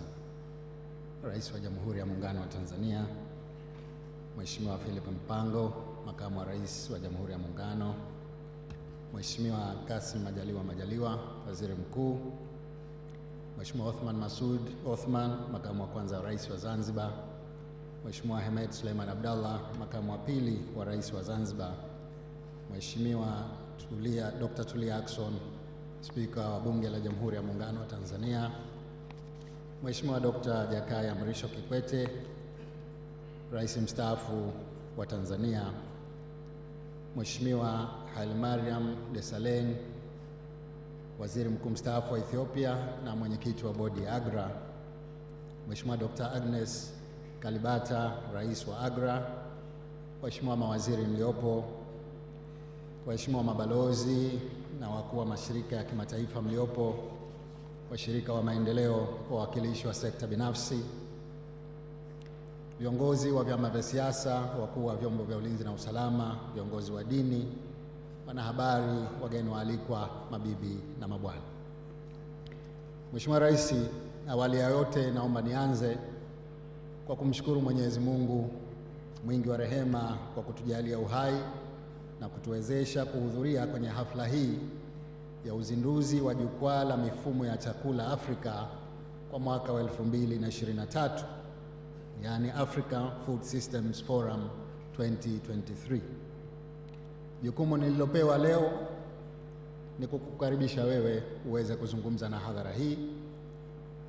Rais wa Jamhuri ya Muungano wa Tanzania, Mheshimiwa Philip Mpango, Makamu wa Rais wa Jamhuri ya Muungano, Mheshimiwa Kassim Majaliwa, Waziri Mkuu, Mheshimiwa Othman Masoud Othman, Makamu wa Kwanza wa Rais wa Zanzibar, Mheshimiwa Hemed Suleiman Abdallah, Makamu wa Pili wa Rais wa Zanzibar, Mheshimiwa Dr. Tulia Ackson, Spika wa Bunge la Jamhuri ya Muungano wa Tanzania, Mheshimiwa Dr. Jakaya Mrisho Kikwete, Rais mstaafu wa Tanzania, Mheshimiwa Hailemariam Desalegn, Waziri Mkuu mstaafu wa Ethiopia na mwenyekiti wa bodi ya AGRA, Mheshimiwa Dr. Agnes Kalibata, rais wa AGRA, waheshimiwa mawaziri mliopo, waheshimiwa mabalozi na wakuu wa mashirika ya kimataifa mliopo, washirika wa maendeleo, wawakilishi wa sekta binafsi, viongozi wa vyama vya siasa, wakuu wa vyombo vya ulinzi na usalama, viongozi wa dini, wanahabari, wageni waalikwa, mabibi na mabwana. Mheshimiwa Rais, awali ya yote naomba nianze kwa kumshukuru Mwenyezi Mungu mwingi wa rehema kwa kutujalia uhai na kutuwezesha kuhudhuria kwenye hafla hii ya uzinduzi wa jukwaa la mifumo ya chakula Afrika kwa mwaka wa 2023, yani Africa Food Systems Forum 2023. Jukumu nililopewa leo ni kukukaribisha wewe uweze kuzungumza na hadhara hii,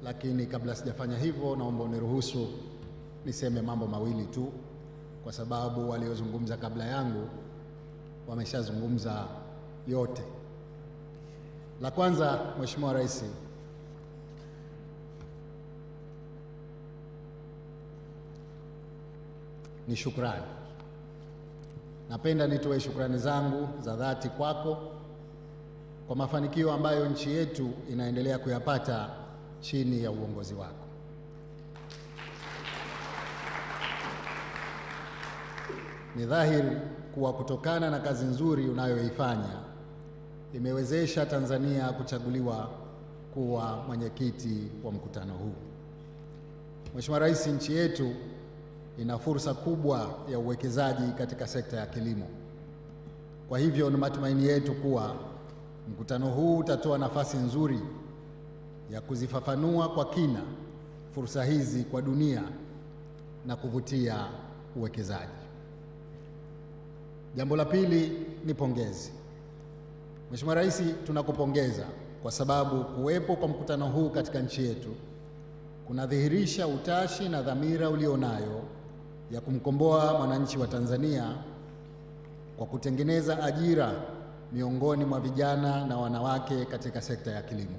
lakini kabla sijafanya hivyo, naomba uniruhusu niseme mambo mawili tu, kwa sababu waliozungumza kabla yangu wameshazungumza yote. La kwanza, Mheshimiwa Rais, ni shukrani. Napenda nitoe shukrani zangu za dhati kwako kwa mafanikio ambayo nchi yetu inaendelea kuyapata chini ya uongozi wako. Ni dhahiri kuwa kutokana na kazi nzuri unayoifanya imewezesha Tanzania kuchaguliwa kuwa mwenyekiti wa mkutano huu. Mheshimiwa Rais, nchi yetu ina fursa kubwa ya uwekezaji katika sekta ya kilimo. Kwa hivyo ni matumaini yetu kuwa mkutano huu utatoa nafasi nzuri ya kuzifafanua kwa kina fursa hizi kwa dunia na kuvutia uwekezaji. Jambo la pili ni pongezi. Mheshimiwa Rais, tunakupongeza kwa sababu kuwepo kwa mkutano huu katika nchi yetu kunadhihirisha utashi na dhamira ulionayo ya kumkomboa mwananchi wa Tanzania kwa kutengeneza ajira miongoni mwa vijana na wanawake katika sekta ya kilimo.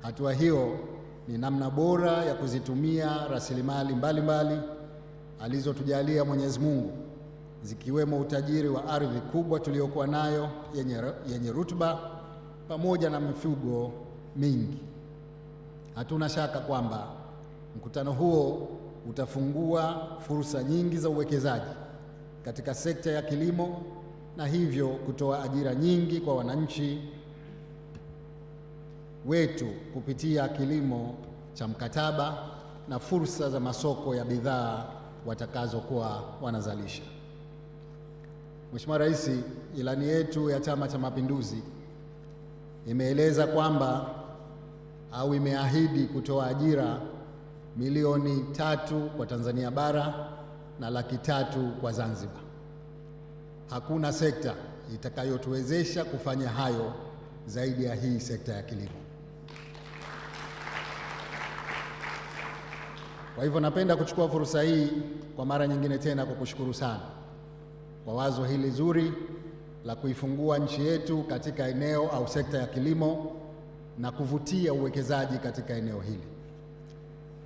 Hatua hiyo ni namna bora ya kuzitumia rasilimali mbalimbali alizotujalia Mwenyezi Mungu, zikiwemo utajiri wa ardhi kubwa tuliokuwa nayo yenye rutuba pamoja na mifugo mingi. Hatuna shaka kwamba mkutano huo utafungua fursa nyingi za uwekezaji katika sekta ya kilimo na hivyo kutoa ajira nyingi kwa wananchi wetu kupitia kilimo cha mkataba na fursa za masoko ya bidhaa watakazokuwa wanazalisha. Mheshimiwa Rais, ilani yetu ya Chama cha Mapinduzi imeeleza kwamba au imeahidi kutoa ajira milioni 3 kwa Tanzania bara na 300,000 kwa Zanzibar. Hakuna sekta itakayotuwezesha kufanya hayo zaidi ya hii sekta ya kilimo. Kwa hivyo napenda kuchukua fursa hii kwa mara nyingine tena kukushukuru sana kwa wazo hili zuri la kuifungua nchi yetu katika eneo au sekta ya kilimo na kuvutia uwekezaji katika eneo hili.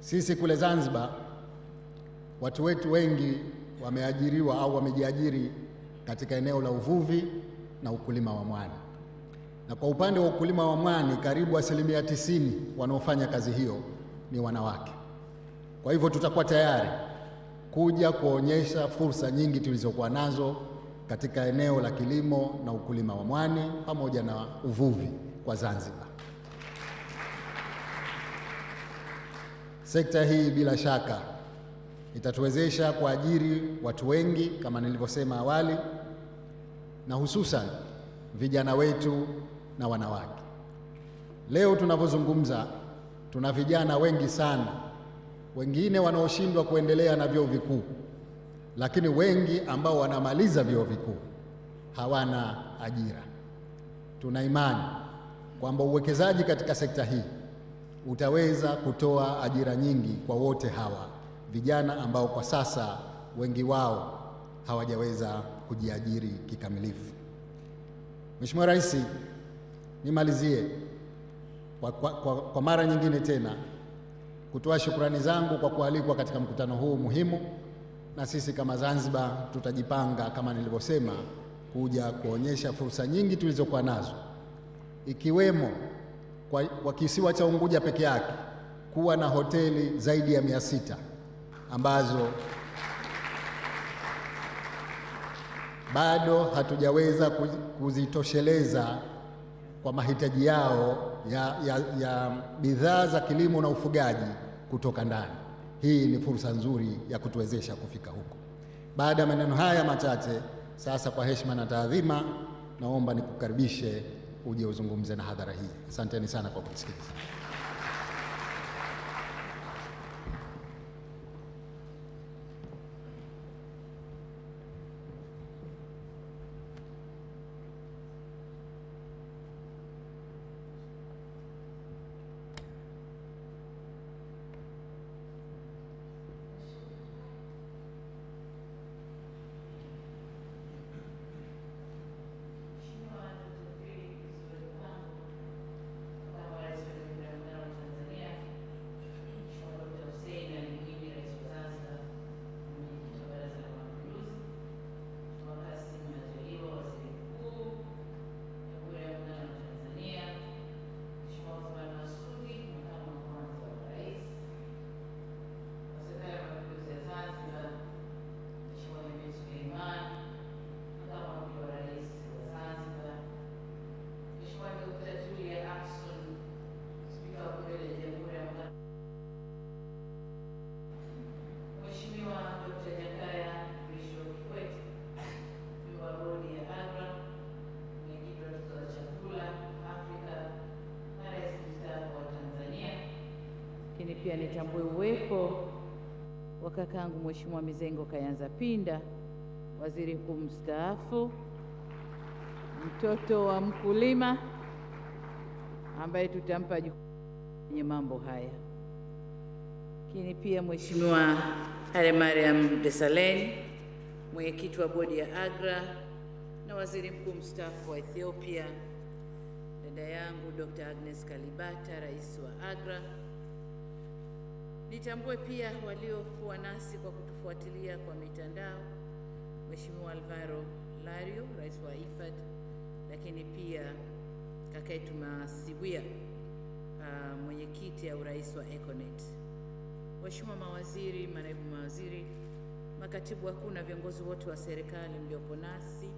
Sisi kule Zanzibar, watu wetu wengi wameajiriwa au wamejiajiri katika eneo la uvuvi na ukulima wa mwani. Na kwa upande wa ukulima wa mwani, karibu 90% wanaofanya kazi hiyo ni wanawake. Kwa hivyo tutakuwa tayari kuja kuonyesha fursa nyingi tulizokuwa nazo katika eneo la kilimo na ukulima wa mwani pamoja na uvuvi kwa Zanzibar. Sekta hii bila shaka itatuwezesha kuajiri watu wengi kama nilivyosema awali, na hususan vijana wetu na wanawake. Leo tunavyozungumza tuna vijana wengi sana, wengine wanaoshindwa kuendelea na vyuo vikuu, lakini wengi ambao wanamaliza vyuo vikuu hawana ajira. Tuna imani kwamba uwekezaji katika sekta hii utaweza kutoa ajira nyingi kwa wote hawa vijana ambao kwa sasa wengi wao hawajaweza kujiajiri kikamilifu. Mheshimiwa Rais, Nimalizie kwa mara nyingine tena kutoa shukrani zangu kwa kualikwa katika mkutano huu muhimu, na sisi kama Zanzibar tutajipanga kama nilivyosema kuja kuonyesha fursa nyingi tulizokuwa nazo, ikiwemo kwa kisiwa cha Unguja peke yake kuwa na hoteli zaidi ya 600 ambazo bado hatujaweza kuzitosheleza kwa mahitaji yao ya bidhaa za kilimo na ufugaji kutoka ndani. Hii ni fursa nzuri ya kutuwezesha kufika huko. Baada ya maneno haya machache, sasa kwa heshima na taadhima, naomba nikukaribishe uje uzungumze na hadhara hii. Asanteni sana kwa kusikiliza. Pia nitambue uwepo wa kakangu Mheshimiwa Mizengo Kayanza Pinda, waziri mkuu mstaafu, mtoto wa mkulima, ambaye tutampa jukumu kwenye mambo haya. Lakini pia Mheshimiwa Mariam Desalegn, mwenyekiti wa bodi ya Agra na waziri mkuu mstaafu wa Ethiopia, dada yangu Dr. Agnes Kalibata, rais wa Agra. Nitambue pia waliokuwa nasi kwa kutufuatilia kwa mitandao, Mheshimiwa Alvaro Lario, rais wa IFAD, lakini pia kaka yetu Masiwia, mwenyekiti au rais wa Econet. Mheshimiwa mawaziri, manaibu mawaziri, makatibu wakuu na viongozi wote wa serikali mliopo nasi,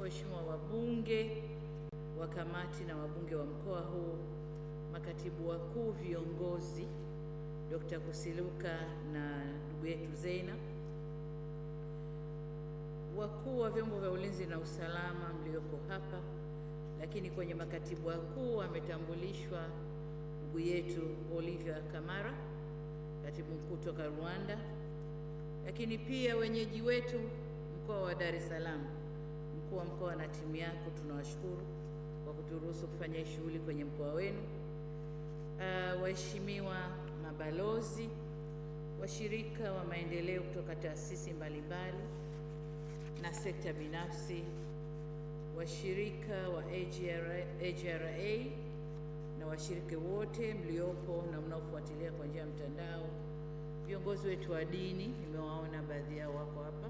Mheshimiwa wabunge wa kamati na wabunge wa mkoa huu, makatibu wakuu, viongozi, Dr. Kusiluka na ndugu yetu Zeina, wakuu wa vyombo vya ulinzi na usalama mlioko hapa, lakini kwenye makatibu wakuu ametambulishwa ndugu yetu Olivia Kamara, katibu mkuu kutoka Rwanda, lakini pia wenyeji wetu mkoa wa Dar es Salaam, mkuu wa mkoa na timu yako, tunawashukuru kwa kuturuhusu kufanya shughuli kwenye mkoa wenu. Waheshimiwa mabalozi, washirika wa maendeleo kutoka taasisi mbalimbali na sekta binafsi, washirika wa AGRA na washiriki wote mliopo na mnaofuatilia kwa njia ya mtandao, viongozi wetu wa dini, nimewaona baadhi yao wako hapa,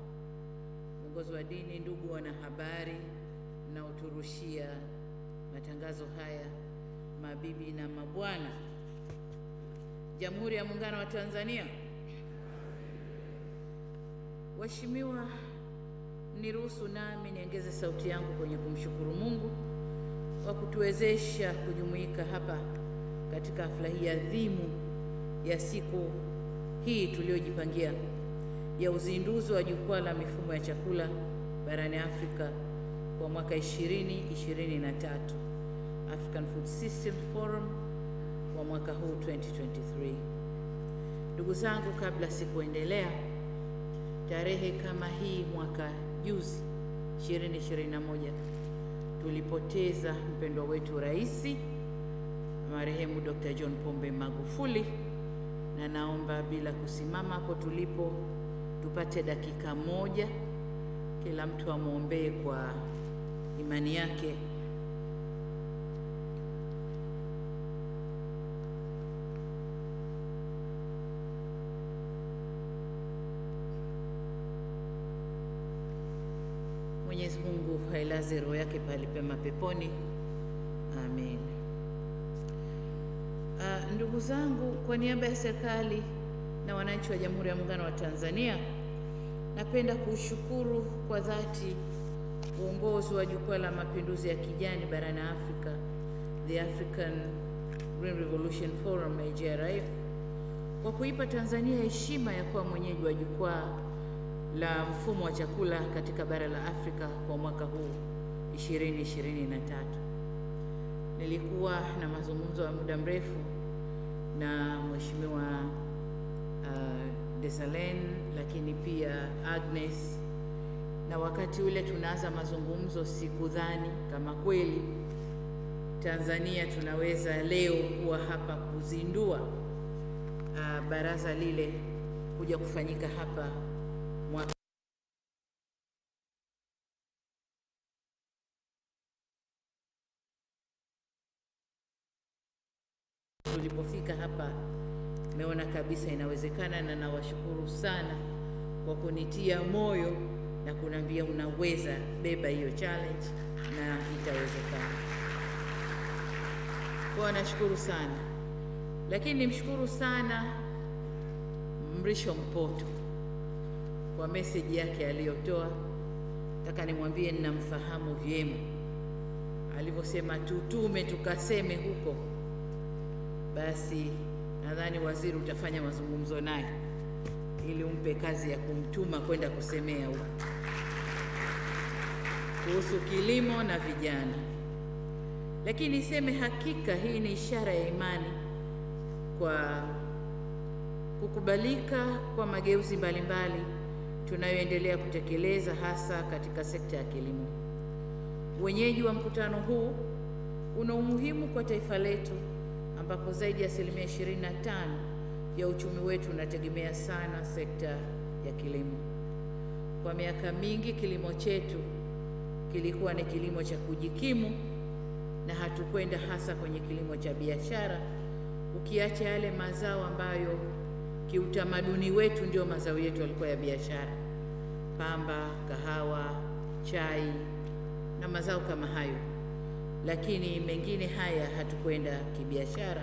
viongozi wa dini, ndugu wanahabari mnaoturushia matangazo haya, mabibi na mabwana, Jamhuri ya Muungano wa Tanzania. Waheshimiwa, niruhusu nami niongeze sauti yangu kwenye kumshukuru Mungu kwa kutuwezesha kujumuika hapa katika hafla hii adhimu ya siku hii tuliyojipangia ya uzinduzi wa jukwaa la mifumo ya chakula barani Afrika kwa mwaka 2023, African Food System Forum wa mwaka huu 2023. Ndugu zangu, kabla sikuendelea, tarehe kama hii mwaka juzi 2021 tulipoteza mpendwa wetu rais marehemu Dr. John Pombe Magufuli, na naomba bila kusimama hapo tulipo tupate dakika moja, kila mtu amwombee kwa imani yake Mwenyezi Mungu ailaze roho yake pale pema peponi. Amen. Ndugu zangu, kwa niaba ya serikali na wananchi wa Jamhuri ya Muungano wa Tanzania, napenda kushukuru kwa dhati uongozi wa Jukwaa la Mapinduzi ya Kijani barani Afrika, the African Green Revolution Forum AGRF, kwa kuipa Tanzania heshima ya kuwa mwenyeji wa jukwaa la mfumo wa chakula katika bara la Afrika kwa mwaka huu 2023. Nilikuwa na mazungumzo ya muda mrefu na Mheshimiwa Desalen, lakini pia Agnes, na wakati ule tunaanza mazungumzo sikudhani kama kweli Tanzania tunaweza leo kuwa hapa kuzindua baraza lile kuja kufanyika hapa mwaka. Tulipofika hapa meona kabisa inawezekana, na nawashukuru sana kwa kunitia moyo na kuniambia unaweza, beba hiyo challenge na itawezekana. Kwa nashukuru sana. Lakini nimshukuru sana Mrisho Mpoto kwa message yake aliyotoa. Nataka nimwambie ninamfahamu vyema. Alivyosema tutume tukaseme huko, basi nadhani waziri utafanya mazungumzo naye ili umpe kazi ya kumtuma kwenda kusemea huko kuhusu kilimo na vijana. Lakini niseme hakika hii ni ishara ya imani kwa kukubalika kwa mageuzi mbalimbali tunayoendelea kutekeleza hasa katika sekta ya kilimo. Wenyeji wa mkutano huu una umuhimu kwa taifa letu ambapo zaidi ya 25% ya uchumi wetu unategemea sana sekta ya kilimo. Kwa miaka mingi kilimo chetu kilikuwa ni kilimo cha kujikimu na hatukwenda hasa kwenye kilimo cha biashara, ukiacha yale mazao ambayo kiutamaduni wetu ndio mazao yetu yalikuwa ya biashara: pamba, kahawa, chai na mazao kama hayo. Lakini mengine haya hatukwenda kibiashara,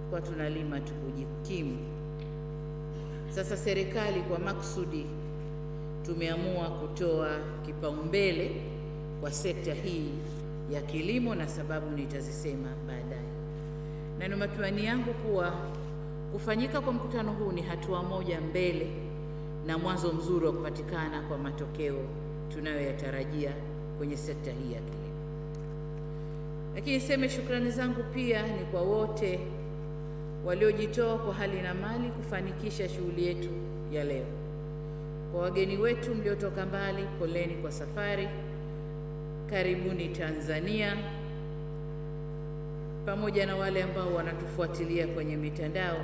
kwa tunalima tukujikimu. Sasa serikali kwa makusudi tumeamua kutoa kipaumbele kwa sekta hii ya kilimo, na sababu nitazisema baadaye. Na ni matumaini yangu kuwa kufanyika kwa mkutano huu ni hatua moja mbele na mwanzo mzuri wa kupatikana kwa matokeo tunayoyatarajia kwenye sekta hii ya kilimo. Lakini niseme shukrani zangu pia ni kwa wote waliojitoa kwa hali na mali kufanikisha shughuli yetu ya leo. Kwa wageni wetu mliotoka mbali, poleni kwa safari, karibuni Tanzania. Pamoja na wale ambao wanatufuatilia kwenye mitandao,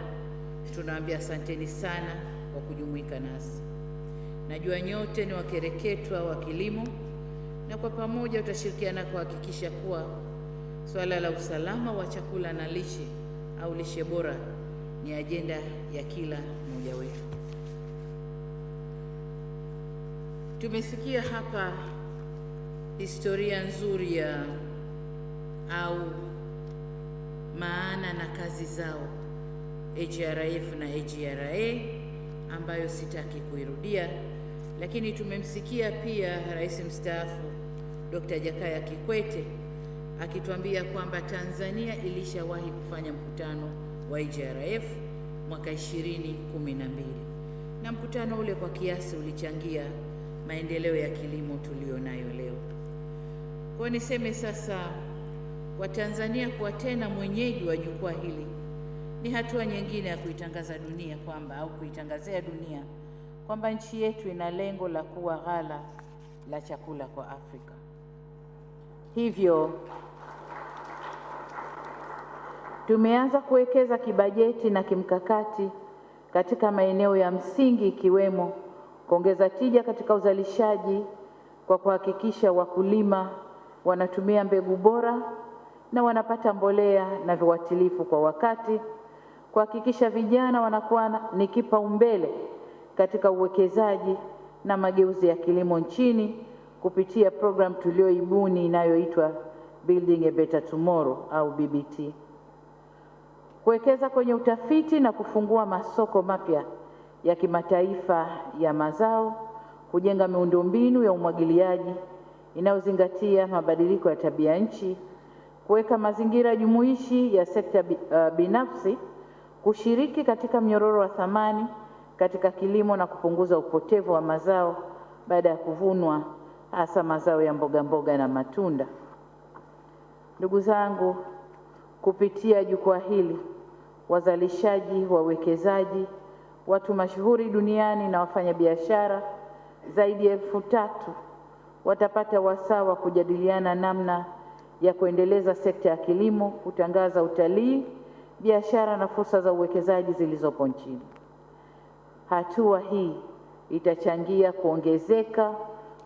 tunawaambia asanteni sana kwa kujumuika nasi. Najua nyote ni wakereketwa wa kilimo, na kwa pamoja tutashirikiana kuhakikisha kuwa swala la usalama wa chakula na lishe au lishe bora ni ajenda ya kila mmoja wetu. Tumesikia hapa historia nzuri ya au maana na kazi zao AGRF na AGRA ambayo sitaki kuirudia, lakini tumemsikia pia Rais mstaafu Dr. Jakaya Kikwete akituambia kwamba Tanzania ilishawahi kufanya mkutano wa AGRF mwaka 2012, na mkutano ule kwa kiasi ulichangia maendeleo ya kilimo tulionayo leo. Kwa niseme sasa, kwa Tanzania kuwa tena mwenyeji wa jukwaa hili ni hatua nyingine ya kuitangaza dunia kwamba au kuitangazia dunia kwamba nchi yetu ina lengo la kuwa ghala la chakula kwa Afrika. Hivyo tumeanza kuwekeza kibajeti na kimkakati katika maeneo ya msingi ikiwemo kuongeza tija katika uzalishaji kwa kuhakikisha wakulima wanatumia mbegu bora na wanapata mbolea na viuatilifu kwa wakati, kuhakikisha vijana wanakuwa ni kipaumbele katika uwekezaji na mageuzi ya kilimo nchini kupitia program tulioibuni inayoitwa Building a Better Tomorrow au BBT. Kuwekeza kwenye utafiti na kufungua masoko mapya ya kimataifa ya mazao, kujenga miundombinu ya umwagiliaji inayozingatia mabadiliko ya tabia nchi, kuweka mazingira jumuishi ya sekta binafsi kushiriki katika mnyororo wa thamani katika kilimo na kupunguza upotevu wa mazao baada ya kuvunwa, hasa mazao ya mboga mboga na matunda. Ndugu zangu, kupitia jukwaa hili, wazalishaji, wawekezaji, watu mashuhuri duniani na wafanyabiashara zaidi ya 3,000 watapata wasaa wa kujadiliana namna ya kuendeleza sekta ya kilimo, kutangaza utalii, biashara na fursa za uwekezaji zilizopo nchini. Hatua hii itachangia kuongezeka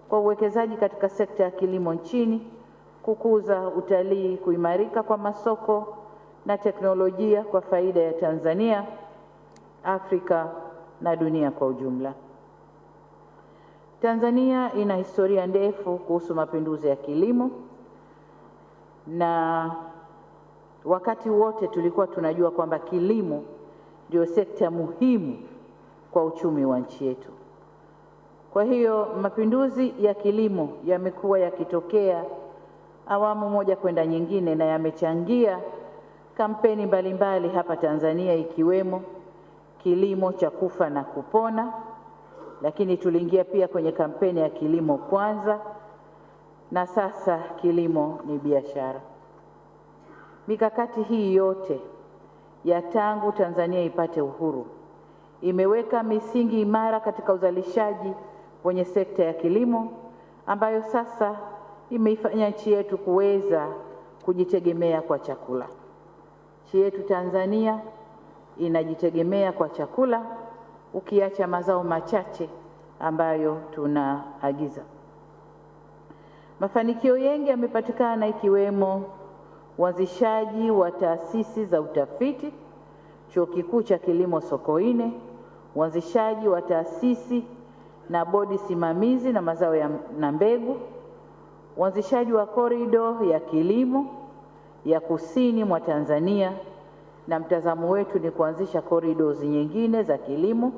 kwa uwekezaji katika sekta ya kilimo nchini, kukuza utalii, kuimarika kwa masoko na teknolojia kwa faida ya Tanzania, Afrika na dunia kwa ujumla. Tanzania ina historia ndefu kuhusu mapinduzi ya kilimo, na wakati wote tulikuwa tunajua kwamba kilimo ndio sekta muhimu kwa uchumi wa nchi yetu. Kwa hiyo mapinduzi ya kilimo yamekuwa yakitokea awamu moja kwenda nyingine na yamechangia kampeni mbalimbali hapa Tanzania, ikiwemo kilimo cha kufa na kupona, lakini tuliingia pia kwenye kampeni ya kilimo kwanza, na sasa kilimo ni biashara. Mikakati hii yote ya tangu Tanzania ipate uhuru imeweka misingi imara katika uzalishaji kwenye sekta ya kilimo, ambayo sasa imeifanya nchi yetu kuweza kujitegemea kwa chakula. Nchi yetu Tanzania inajitegemea kwa chakula, ukiacha mazao machache ambayo tunaagiza. Mafanikio mengi yamepatikana, ikiwemo uanzishaji wa taasisi za utafiti, Chuo Kikuu cha Kilimo Sokoine, uanzishaji wa taasisi na bodi simamizi na mazao na mbegu, uanzishaji wa korido ya kilimo ya kusini mwa Tanzania, na mtazamo wetu ni kuanzisha corridors nyingine za kilimo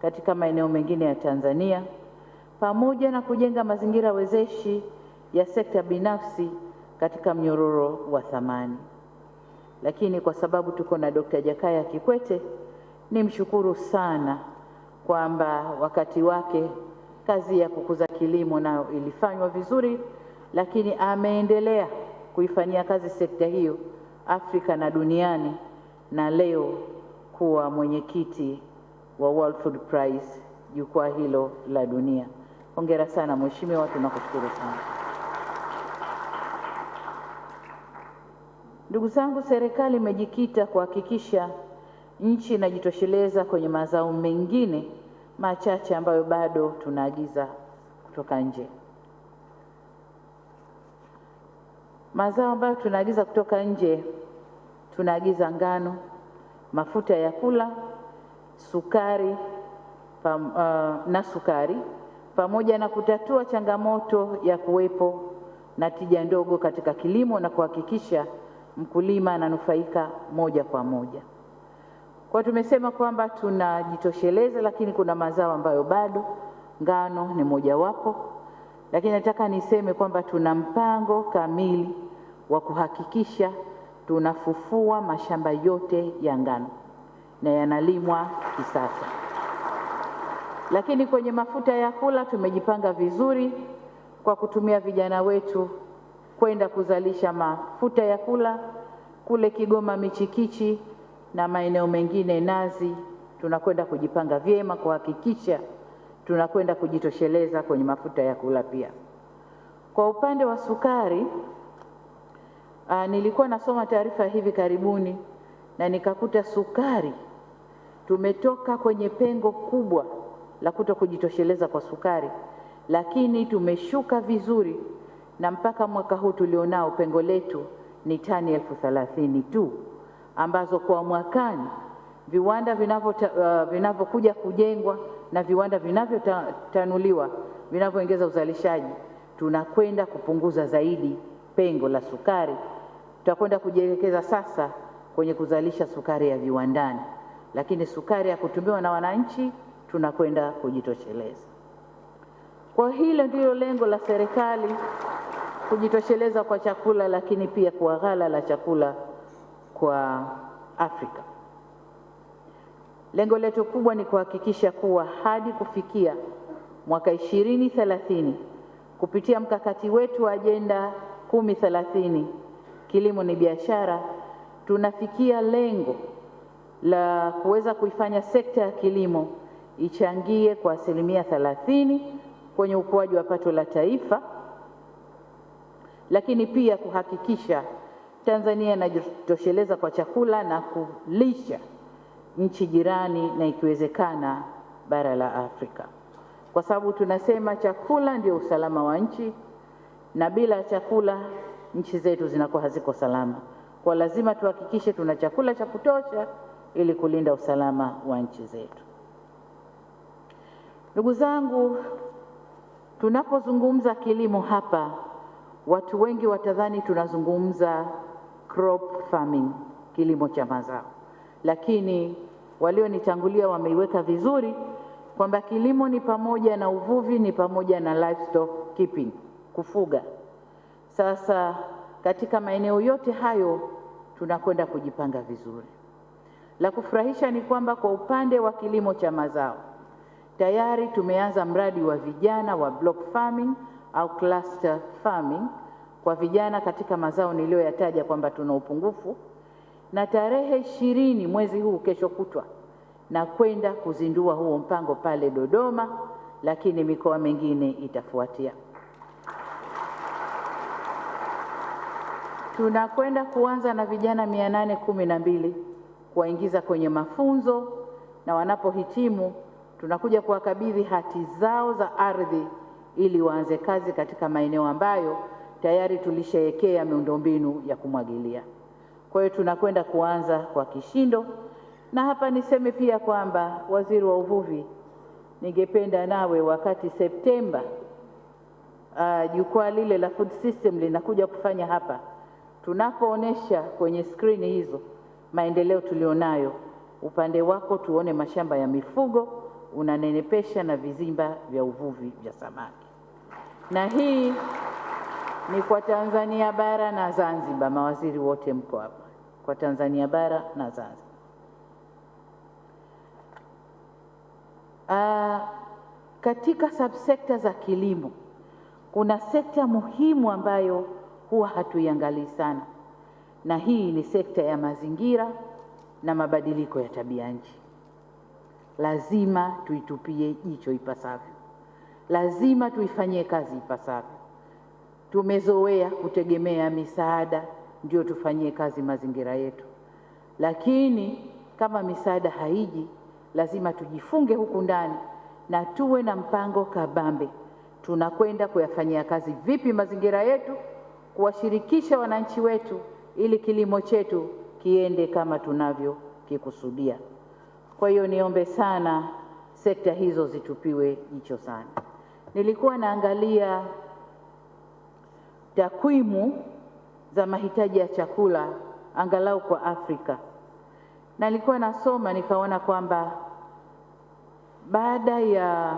katika maeneo mengine ya Tanzania, pamoja na kujenga mazingira wezeshi ya sekta binafsi katika mnyororo wa thamani. Lakini kwa sababu tuko na Dr. Jakaya Kikwete, nimshukuru sana kwamba wakati wake kazi ya kukuza kilimo nayo ilifanywa vizuri, lakini ameendelea kuifanyia kazi sekta hiyo Afrika na duniani, na leo kuwa mwenyekiti wa World Food Prize, jukwaa hilo la dunia. Hongera sana mheshimiwa, tunakushukuru sana. Ndugu zangu, serikali imejikita kuhakikisha nchi inajitosheleza kwenye mazao mengine machache ambayo bado tunaagiza kutoka nje. Mazao ambayo tunaagiza kutoka nje, tunaagiza ngano, mafuta ya kula, sukari na sukari, pamoja na kutatua changamoto ya kuwepo na tija ndogo katika kilimo na kuhakikisha mkulima ananufaika moja kwa moja. Kwa tumesema kwamba tunajitosheleza, lakini kuna mazao ambayo bado, ngano ni mojawapo, lakini nataka niseme kwamba tuna mpango kamili wa kuhakikisha tunafufua mashamba yote ya ngano na yanalimwa kisasa. Lakini kwenye mafuta ya kula tumejipanga vizuri kwa kutumia vijana wetu kwenda kuzalisha mafuta ya kula kule Kigoma Michikichi na maeneo mengine Nazi. Tunakwenda kujipanga vyema kuhakikisha tunakwenda kujitosheleza kwenye mafuta ya kula pia. Kwa upande wa sukari, nilikuwa nasoma taarifa hivi karibuni na nikakuta sukari tumetoka kwenye pengo kubwa la kuto kujitosheleza kwa sukari, lakini tumeshuka vizuri, na mpaka mwaka huu tulionao pengo letu ni tani 30,000 tu, ambazo kwa mwakani viwanda vinavyokuja kujengwa na viwanda vinavyotanuliwa vinavyoongeza uzalishaji tunakwenda kupunguza zaidi pengo la sukari. Tutakwenda kujielekeza sasa kwenye kuzalisha sukari ya viwandani, lakini sukari ya kutumiwa na wananchi tunakwenda kujitosheleza. Kwa hilo ndilo lengo la serikali, kujitosheleza kwa chakula, lakini pia kwa ghala la chakula kwa Afrika. Lengo letu kubwa ni kuhakikisha kuwa hadi kufikia mwaka 2030 kupitia mkakati wetu wa ajenda 1030 kilimo ni biashara, tunafikia lengo la kuweza kuifanya sekta ya kilimo ichangie kwa 30% kwenye ukuaji wa pato la taifa, lakini pia kuhakikisha Tanzania inajitosheleza kwa chakula na kulisha nchi jirani na ikiwezekana bara la Afrika, kwa sababu tunasema chakula ndio usalama wa nchi, na bila chakula nchi zetu zinakuwa haziko salama. Kwa lazima tuhakikishe tuna chakula cha kutosha ili kulinda usalama wa nchi zetu. Ndugu zangu, tunapozungumza kilimo hapa, watu wengi watadhani tunazungumza crop farming, kilimo cha mazao, lakini walionitangulia wameiweka vizuri kwamba kilimo ni pamoja na uvuvi, ni pamoja na livestock keeping, kufuga. Sasa katika maeneo yote hayo tunakwenda kujipanga vizuri. La kufurahisha ni kwamba kwa upande wa kilimo cha mazao tayari tumeanza mradi wa vijana wa block farming au cluster farming kwa vijana katika mazao niliyoyataja kwamba tuna upungufu, na tarehe 20 mwezi huu, kesho kutwa, na kwenda kuzindua huo mpango pale Dodoma, lakini mikoa mingine itafuatia. Tunakwenda kuanza na vijana 812 kuwaingiza kwenye mafunzo, na wanapohitimu tunakuja kuwakabidhi hati zao za ardhi ili waanze kazi katika maeneo ambayo tayari tulishawekea miundombinu ya kumwagilia. Kwa hiyo tunakwenda kuanza kwa kishindo. Na hapa niseme pia kwamba Waziri wa Uvuvi, ningependa nawe wakati Septemba jukwaa lile la food system linakuja kufanya hapa, tunapoonesha kwenye screen hizo maendeleo tulionayo, upande wako tuone mashamba ya mifugo unanenepesha na vizimba vya uvuvi vya samaki. Na hii ni kwa Tanzania bara na Zanzibar, mawaziri wote mko hapa, kwa Tanzania bara na Zanzibar. Katika subsekta za kilimo kuna sekta muhimu ambayo huwa hatuiangalii sana, na hii ni sekta ya mazingira na mabadiliko ya tabia nchi. Lazima tuitupie jicho ipasavyo, lazima tuifanyie kazi ipasavyo. Tumezoea kutegemea misaada ndio tufanyie kazi mazingira yetu, lakini kama misaada haiji, lazima tujifunge huku ndani na tuwe na mpango kabambe. Tunakwenda kuyafanyia kazi vipi mazingira yetu, kuwashirikisha wananchi wetu ili kilimo chetu kiende kama tunavyokikusudia. Kwa hiyo niombe sana sekta hizo zitupiwe jicho sana. Nilikuwa naangalia takwimu za mahitaji ya chakula angalau kwa Afrika, na nilikuwa nasoma nikaona kwamba baada ya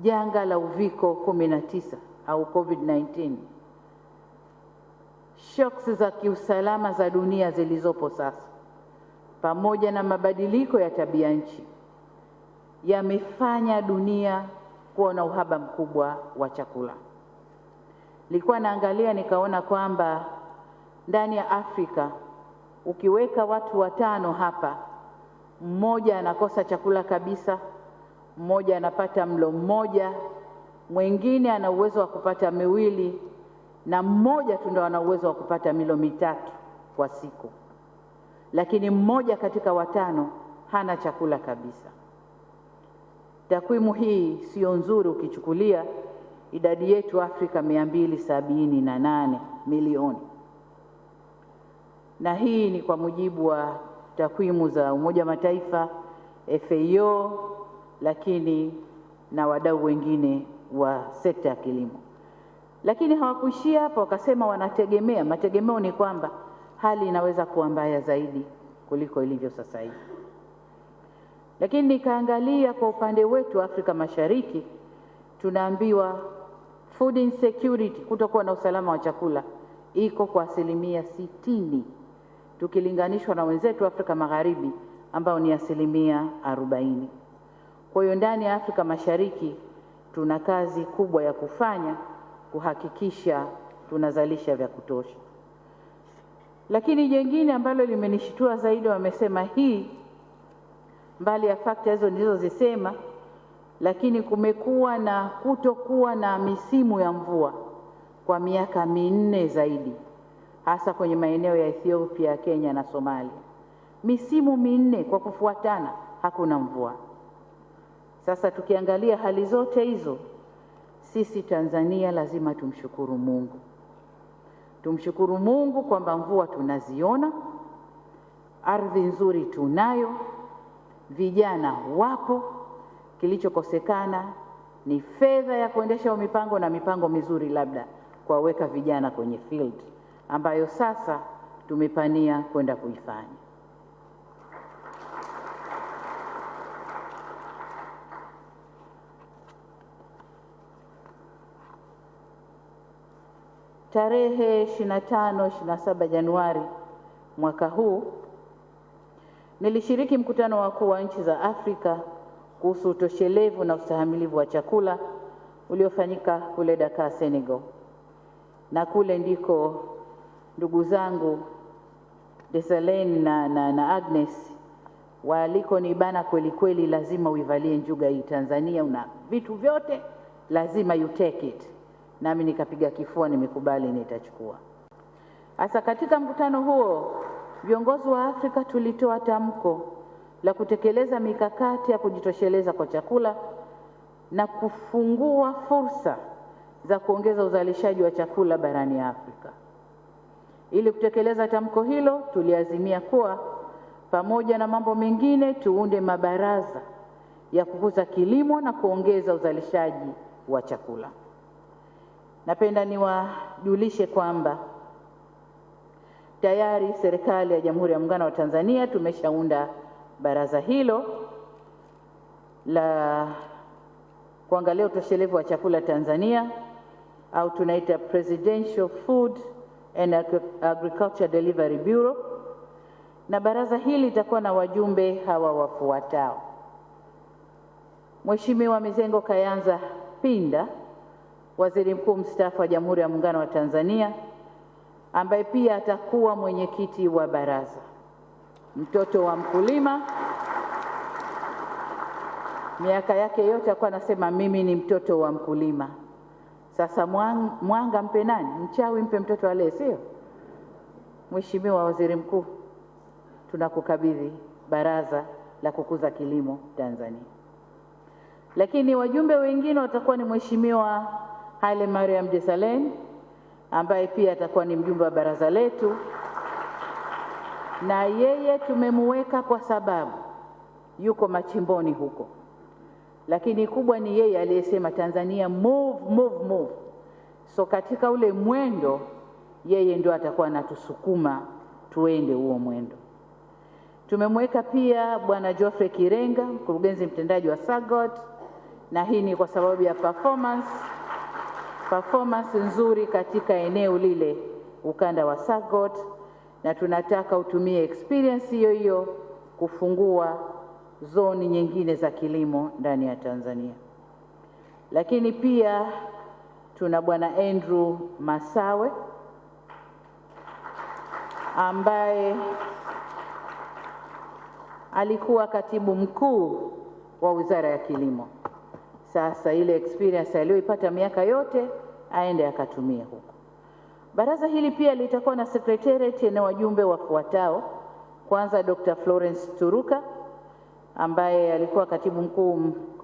janga la uviko 19 au COVID-19, shocks za kiusalama za dunia zilizopo sasa pamoja na mabadiliko ya tabia nchi yamefanya dunia kuwa na uhaba mkubwa wa chakula. Nilikuwa naangalia nikaona kwamba ndani ya Afrika ukiweka watu 5 hapa, mmoja anakosa chakula kabisa, mmoja anapata mlo mmoja, mwingine ana uwezo wa kupata miwili, na mmoja tu ndo ana uwezo wa kupata milo 3 kwa siku. Lakini mmoja katika 5 hana chakula kabisa. Takwimu hii sio nzuri ukichukulia idadi yetu Afrika 278 milioni. Na hii ni kwa mujibu wa takwimu za Umoja wa Mataifa, FAO, lakini na wadau wengine wa sekta ya kilimo. Lakini hawakuishia hapo, wakasema wanategemea. Mategemeo ni kwamba hali inaweza kuwa mbaya zaidi kuliko ilivyo sasa hivi. Lakini nikaangalia kwa upande wetu Afrika Mashariki, tunaambiwa food insecurity, kutokuwa na usalama wa chakula, iko kwa 60% tukilinganishwa na wenzetu Afrika Magharibi ambao ni 40%. Kwa hiyo ndani ya Afrika Mashariki tuna kazi kubwa ya kufanya kuhakikisha tunazalisha vya kutosha. Lakini jengine ambalo limenishitua zaidi, wamesema hii mbali ya fakta hizo nilizozisema, lakini kumekuwa na kutokuwa na misimu ya mvua kwa miaka 4 zaidi, hasa kwenye maeneo ya Ethiopia, Kenya na Somalia. Misimu 4 kwa kufuatana hakuna mvua. Sasa tukiangalia hali zote hizo, sisi Tanzania lazima tumshukuru Mungu. Tumshukuru Mungu kwamba mvua tunaziona, ardhi nzuri tunayo, vijana wapo. Kilichokosekana ni fedha ya kuendesha mipango na mipango mizuri, labda kuwaweka vijana kwenye field, ambayo sasa tumepania kwenda kuifanya. Tarehe 25-27 Januari mwaka huu nilishiriki mkutano wa wakuu wa nchi za Afrika kuhusu utoshelevu na ustahimilivu wa chakula uliofanyika kule Dakar, Senegal. Na kule ndiko ndugu zangu Desalene na Agnes waliko nibana kweli kweli, lazima uivalie njuga hii Tanzania, una vitu vyote, lazima you take it. Nami nikapiga kifua, nimekubali nitachukua. Hasa katika mkutano huo, viongozi wa Afrika tulitoa tamko la kutekeleza mikakati ya kujitosheleza kwa chakula na kufungua fursa za kuongeza uzalishaji wa chakula barani Afrika. Ili kutekeleza tamko hilo, tuliazimia kuwa pamoja na mambo mengine tuunde mabaraza ya kukuza kilimo na kuongeza uzalishaji wa chakula. Napenda niwajulishe kwamba tayari serikali ya Jamhuri ya Muungano wa Tanzania tumeshaunda baraza hilo la kuangalia utoshelevu wa chakula Tanzania, au tunaita Presidential Food and Agriculture Delivery Bureau, na baraza hili litakuwa na wajumbe hawa wafuatao: Mheshimiwa Mizengo Kayanza Pinda, Waziri Mkuu mstaafu wa Jamhuri ya Muungano wa Tanzania, ambaye pia atakuwa mwenyekiti wa baraza. Mtoto wa mkulima, miaka yake yote alikuwa anasema mimi ni mtoto wa mkulima. Sasa mwanga mpe nani? Mchawi mpe mtoto wale, sio? Mheshimiwa Waziri Mkuu, tunakukabidhi baraza la kukuza kilimo Tanzania. Lakini wajumbe wengine watakuwa ni Mheshimiwa Haile Mariam Desalegn, ambaye pia atakuwa ni mjumbe wa baraza letu, na yeye tumemuweka kwa sababu yuko machimboni huko, lakini kubwa ni yeye aliyesema Tanzania move. So katika ule mwendo yeye ndio atakuwa anatusukuma tuende huo mwendo. Tumemweka pia Bwana Geoffrey Kirenga, mkurugenzi mtendaji wa SAGOT, na hii ni kwa sababu ya performance nzuri katika eneo lile, ukanda wa SAGOT, na tunataka utumie experience hiyo hiyo kufungua zoni nyingine za kilimo ndani ya Tanzania. Lakini pia tuna Bwana Andrew Masawe ambaye alikuwa katibu mkuu wa Wizara ya Kilimo. Sasa ile experience aliyoipata miaka yote aende akatumia huko. Baraza hili pia litakuwa na secretariat na wajumbe wafuatao: kwanza Dr. Florence Turuka ambaye alikuwa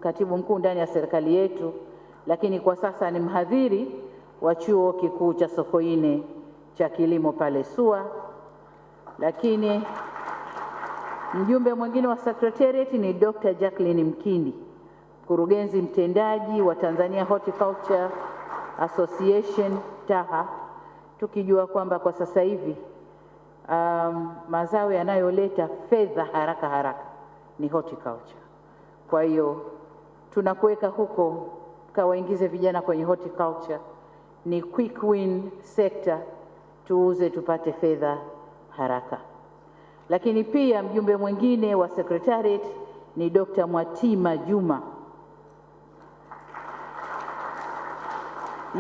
katibu mkuu ndani ya serikali yetu, lakini kwa sasa ni mhadhiri wa chuo kikuu cha Sokoine cha kilimo pale SUA. Lakini mjumbe mwingine wa secretariat ni Dr. Jacqueline Mkindi, mkurugenzi mtendaji wa Tanzania Horticulture Association TAHA, tukijua kwamba kwa sasa hivi mazao yanayoleta fedha haraka haraka ni horticulture. Kwa hiyo tunakuweka huko, kawaingize vijana kwenye horticulture, ni quick win sector, tuuze tupate fedha haraka. Lakini pia mjumbe mwingine wa secretariat ni Dr. Mwatima Juma.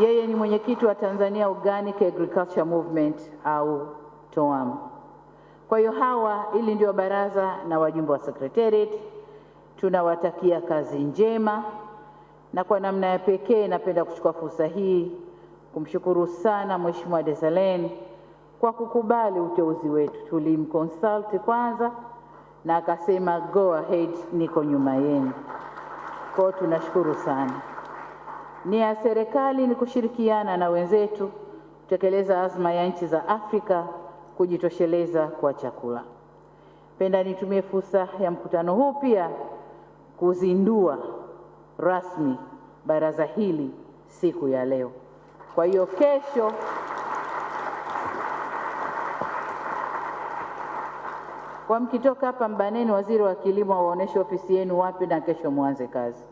Yeye ni mwenyekiti wa Tanzania Organic Agriculture Movement au TOAM. Kwa hiyo hawa, ili ndio baraza na wajumbe wa secretariat, tunawatakia kazi njema, na kwa namna ya pekee napenda kuchukua fursa hii kumshukuru sana Mheshimiwa Desalegn kwa kukubali uteuzi wetu. Tulimconsult kwanza na akasema go ahead, niko nyuma yenu. Kwa hiyo tunashukuru sana. Nia ya serikali ni kushirikiana na wenzetu kutekeleza azma ya nchi za Afrika kujitosheleza kwa chakula. Penda nitumie fursa ya mkutano huu pia kuzindua rasmi baraza hili siku ya leo. Kwa hiyo kesho kwa mkitoka hapa mbaneni waziri wa kilimo waoneshe ofisi yenu wapi, na kesho mwanze kazi.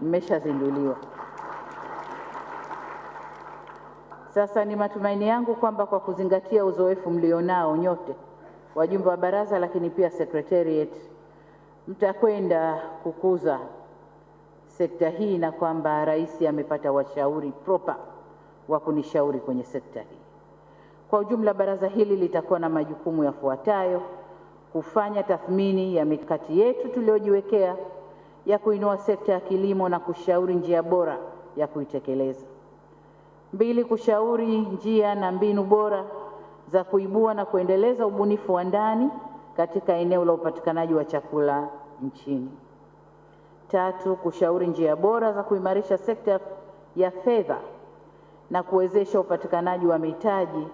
Mmeshazinduliwa. Sasa ni matumaini yangu kwamba kwa kuzingatia uzoefu mlionao nyote wajumbe wa baraza, lakini pia secretariat, mtakwenda kukuza sekta hii, na kwamba rais amepata washauri proper wa kunishauri kwenye sekta hii. Kwa ujumla, baraza hili litakuwa na majukumu yafuatayo: kufanya tathmini ya mikakati yetu tuliojiwekea ya kuinua sekta ya kilimo na kushauri njia bora ya kuitekeleza. 2, kushauri njia na mbinu bora za kuibua na kuendeleza ubunifu wa ndani katika eneo la upatikanaji wa chakula nchini. 3, kushauri njia bora za kuimarisha sekta ya fedha na kuwezesha upatikanaji wa mitaji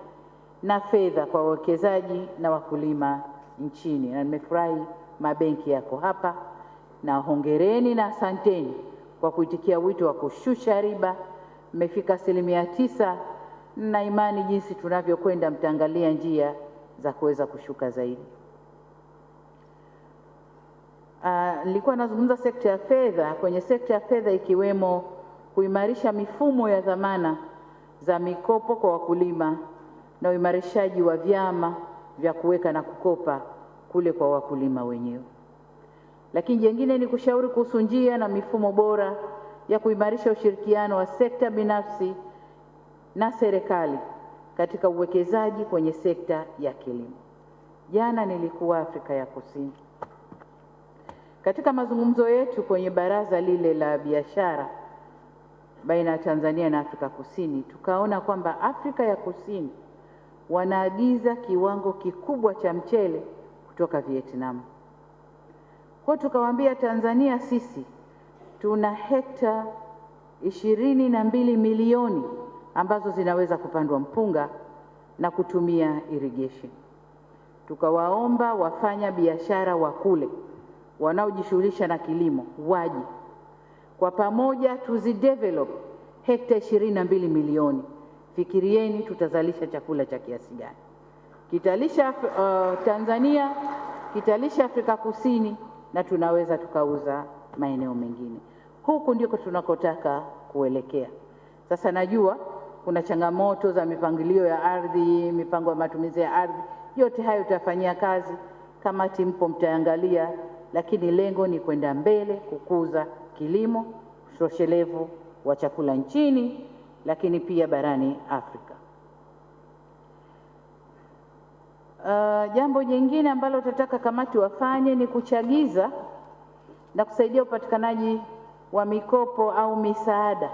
na fedha kwa wawekezaji na wakulima nchini. Na nimefurahi mabenki yako hapa, na hongereni na asanteni kwa kuitikia wito wa kushusha riba. Mmefika 9%, na imani jinsi tunavyokwenda mtaangalia njia za kuweza kushuka zaidi. Nilikuwa nazungumza sekta ya fedha. Kwenye sekta ya fedha ikiwemo kuimarisha mifumo ya dhamana za mikopo kwa wakulima na uimarishaji wa vyama vya kuweka na kukopa kule kwa wakulima wenyewe. Lakini jingine ni kushauri kuhusu njia na mifumo bora ya kuimarisha ushirikiano wa sekta binafsi na serikali katika uwekezaji kwenye sekta ya kilimo. Jana nilikuwa Afrika ya Kusini. Katika mazungumzo yetu kwenye baraza lile la biashara baina ya Tanzania na Afrika Kusini, tukaona kwamba Afrika ya Kusini wanaagiza kiwango kikubwa cha mchele kutoka Vietnam. Kwa tukawaambia Tanzania sisi tuna hekta 22 milioni ambazo zinaweza kupandwa mpunga na kutumia irrigation. Tukawaomba wafanya biashara wa kule wanaojishughulisha na kilimo waje kwa pamoja tuzidevelop hekta 22 milioni. Fikirieni tutazalisha chakula cha kiasi gani? Kitalisha Tanzania, kitalisha Afrika Kusini, na tunaweza tukauza maeneo mengine. Huku ndiko tunakotaka kuelekea. Sasa najua kuna changamoto za mipangilio ya ardhi, mipango ya matumizi ya ardhi. Yote hayo tutafanyia kazi, kamati mpo mtaangalia, lakini lengo ni kwenda mbele kukuza kilimo utoshelevu wa chakula nchini, lakini pia barani Afrika. Jambo jingine ambalo tutataka kamati wafanye ni kuchagiza na kusaidia upatikanaji wa mikopo au misaada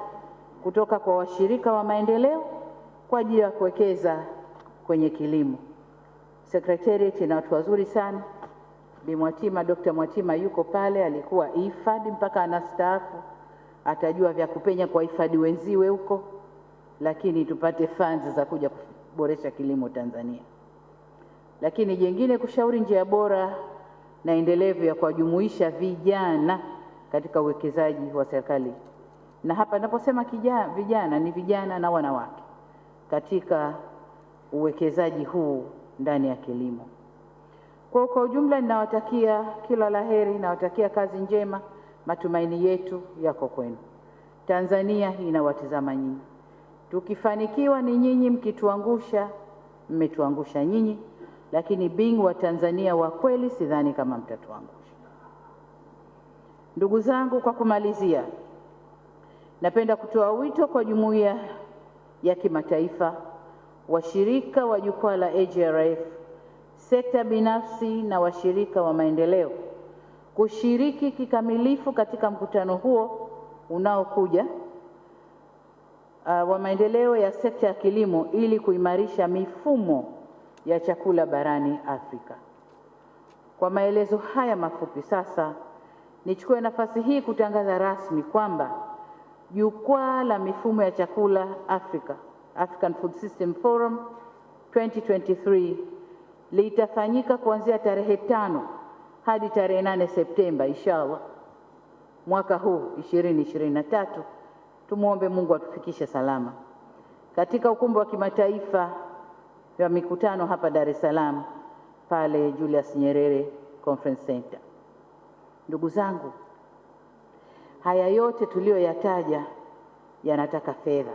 kutoka kwa washirika wa maendeleo kwa ajili ya kuwekeza kwenye kilimo. Secretariat ina watu wazuri sana. Bi Mwatima, Dr. Mwatima yuko pale, alikuwa IFAD mpaka anastaafu, atajua vya kupenya kwa IFAD wenziwe huko, lakini tupate funds za kuja kuboresha kilimo Tanzania. Lakini jingine, kushauri njia bora na endelevu ya kuwajumuisha vijana katika uwekezaji wa serikali na hapa ninaposema vijana ni vijana na wanawake katika uwekezaji huu ndani ya kilimo. Kwa ujumla ninawatakia kila laheri, nawatakia kazi njema. Matumaini yetu yako kwenu. Tanzania inawatizama nyinyi. Tukifanikiwa ni nyinyi, mkituangusha mmetuangusha nyinyi, lakini being wa Tanzania wa kweli sidhani kama mtatuangusha. Ndugu zangu, kwa kumalizia, napenda kutoa wito kwa jumuiya ya kimataifa, washirika wa jukwaa la AGRF, sekta binafsi na washirika wa maendeleo kushiriki kikamilifu katika mkutano huo unaokuja wa maendeleo ya sekta ya kilimo ili kuimarisha mifumo ya chakula barani Afrika. Kwa maelezo haya mafupi, sasa nichukue nafasi hii kutangaza rasmi kwamba jukwaa la mifumo ya chakula Afrika, African Food System Forum 2023 litafanyika kuanzia tarehe 5 hadi tarehe 8 Septemba inshallah mwaka huu 2023. Tumuombe Mungu atufikishe salama katika ukumbi wa kimataifa wa mikutano hapa Dar es Salaam pale Julius Nyerere Conference Center. Ndugu zangu, haya yote tuliyoyataja yanataka fedha,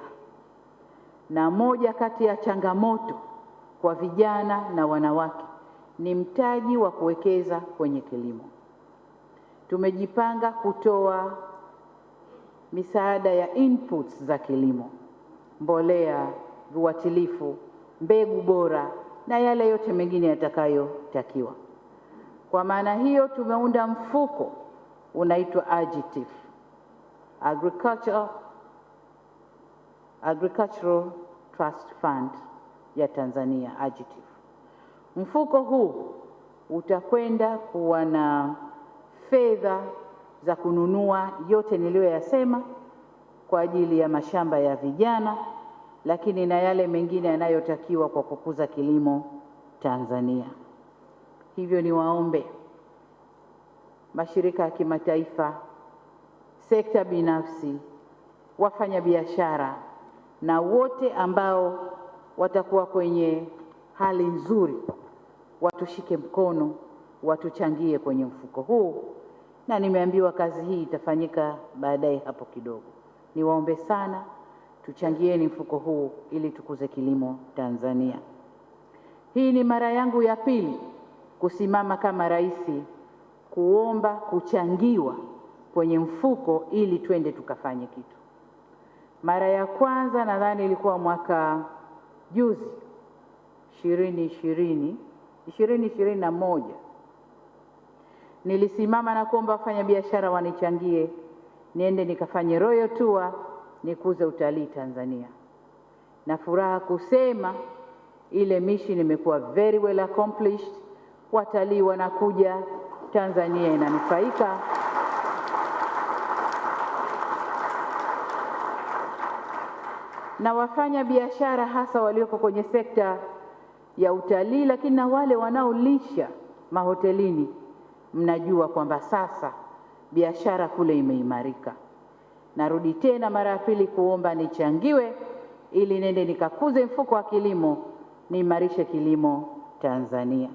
na moja kati ya changamoto kwa vijana na wanawake ni mtaji wa kuwekeza kwenye kilimo. Tumejipanga kutoa misaada ya inputs za kilimo, mbolea, viuatilifu, mbegu bora na yale yote mengine yatakayotakiwa. Kwa maana hiyo tumeunda mfuko unaitwa AGTIF, Agricultural Trust Fund ya Tanzania, AGTIF. Mfuko huu utakwenda kuwa na fedha za kununua yote niliyoyasema kwa ajili ya mashamba ya vijana, lakini na yale mengine yanayotakiwa kwa kukuza kilimo Tanzania. Hivyo niwaombe mashirika ya kimataifa, sekta binafsi, wafanya biashara na wote ambao watakuwa kwenye hali nzuri watushike mkono, watuchangie kwenye mfuko huu, na nimeambiwa kazi hii itafanyika baadaye hapo kidogo. Niwaombe sana tuchangieni mfuko huu ili tukuze kilimo Tanzania. Hii ni mara yangu ya pili kusimama kama rais kuomba kuchangiwa kwenye mfuko ili twende tukafanye kitu. Mara ya kwanza nadhani ilikuwa mwaka juzi 2021, nilisimama na kuomba wafanyabiashara wanichangie niende nikafanye royal tour nikuze utalii Tanzania. Na furaha kusema ile mission imekuwa very well accomplished. Watalii wanakuja, Tanzania inanufaika. Na wafanya biashara hasa walioko kwenye sekta ya utalii, lakini na wale wanaolisha mahotelini, mnajua kwamba sasa biashara kule imeimarika. Narudi tena mara ya pili kuomba nichangiwe ili nende nikakuze mfuko wa kilimo, niimarishe kilimo Tanzania.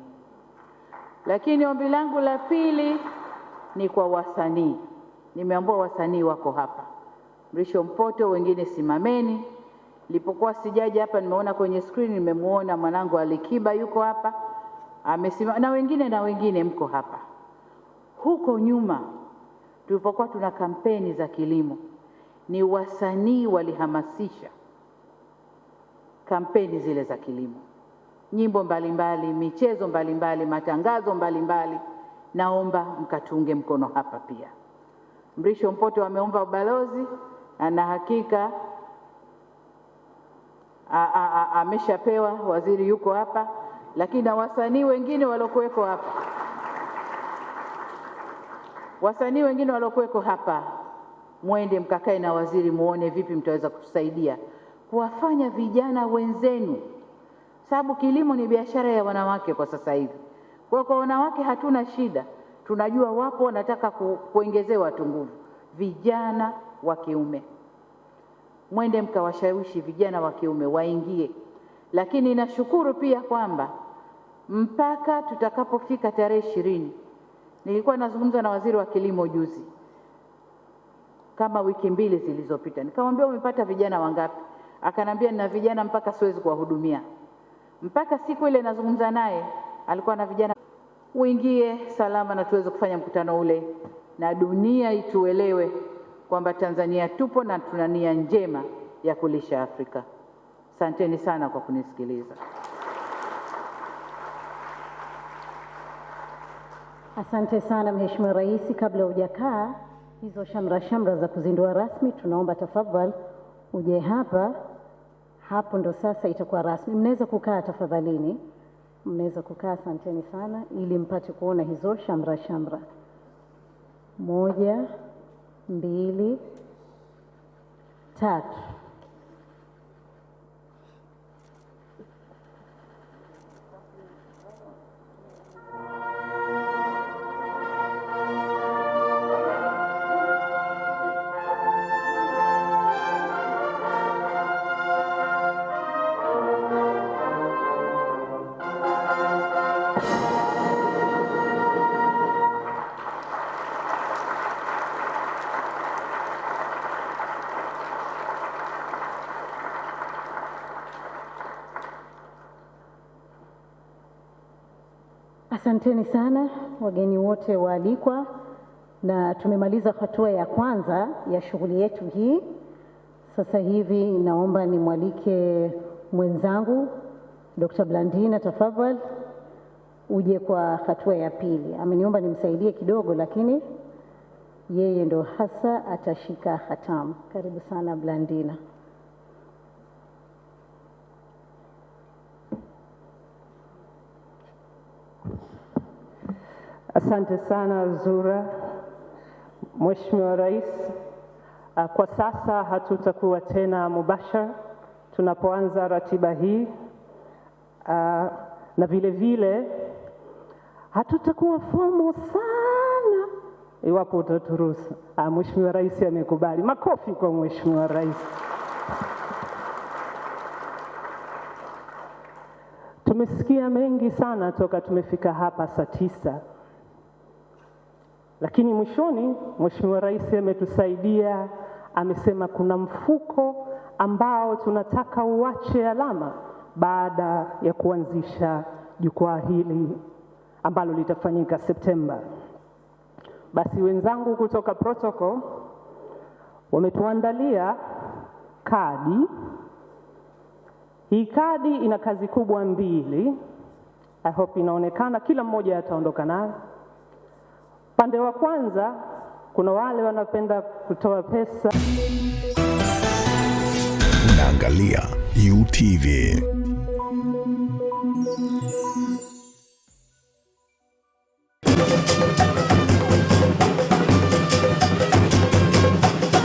Lakini ombi langu la pili ni kwa wasanii. Nimeambiwa wasanii wako hapa. Mrisho Mpoto, wengine simameni. Nilipokuwa sijaja hapa nimeona kwenye screen, nimemuona mwanangu Alikiba yuko hapa. Amesimama na wengine mko hapa. Huko nyuma tulipokuwa tuna kampeni za kilimo, ni wasanii walihamasisha kampeni zile za kilimo. Nyimbo mbalimbali, michezo mbalimbali, matangazo mbalimbali. Naomba mkatunge mkono hapa pia. Mrisho Mpoto ameomba ubalozi na hakika ameshapewa, waziri yuko hapa, lakini na wasanii wengine walokuweko hapa. Wasanii wengine walokuweko hapa, mwende mkakae na waziri muone vipi mtaweza kutusaidia kuwafanya vijana wenzenu, sababu kilimo ni biashara ya wanawake kwa sasa hivi. Kwa wanawake hatuna shida, tunajua wapo wanataka kuongezewa tu nguvu, vijana wa kiume mwende mkawashawishi vijana wa kiume waingie. Lakini nashukuru pia kwamba mpaka tutakapofika tarehe 20, nilikuwa nazungumza na waziri wa kilimo juzi kama wiki 2 zilizopita, nikamwambia umepata vijana wangapi? Akanambia nina vijana mpaka siwezi kuwahudumia. Mpaka siku ile nazungumza naye alikuwa na vijana. Uingie salama na tuweze kufanya mkutano ule na dunia ituelewe kwamba Tanzania tupo na tuna nia njema ya kulisha Afrika. Asanteni sana kwa kunisikiliza. Asante sana Mheshimiwa Rais. Kabla hujakaa hizo shamra za kuzindua rasmi, tunaomba tafadhali uje hapa. Hapo ndo sasa itakuwa rasmi. Mnaweza kukaa tafadhalini. Mnaweza kukaa, asanteni sana, ili mpate kuona hizo shamra. 1, 2, 3. Asanteni sana wageni wote waalikwa, na tumemaliza hatua ya kwanza ya shughuli yetu hii. Sasa hivi naomba nimwalike mwenzangu Dr. Blandina, tafadhali uje kwa hatua ya pili. Ameniomba nimsaidie kidogo, lakini yeye ndo hasa atashika hatamu. Karibu sana Blandina. Asante sana Zura. Mheshimiwa Rais, kwa sasa hatutakuwa tena mubashara tunapoanza ratiba hii, na vile vile hatutakuwa fomo sana iwapo utaturuhusu. Mheshimiwa Rais amekubali. Makofi kwa Mheshimiwa Rais. Tumesikia mengi sana toka tumefika hapa saa 9. Lakini mwishoni Mheshimiwa Rais ametusaidia, amesema kuna mfuko ambao tunataka uache alama baada ya kuanzisha jukwaa hili ambalo litafanyika Septemba. Basi wenzangu kutoka protocol wametuandalia kadi. Hii kadi ina kazi kubwa 2. I hope inaonekana, kila mmoja ataondoka nayo. Upande wa kwanza kuna wale wanapenda kutoa pesa. Unaangalia UTV.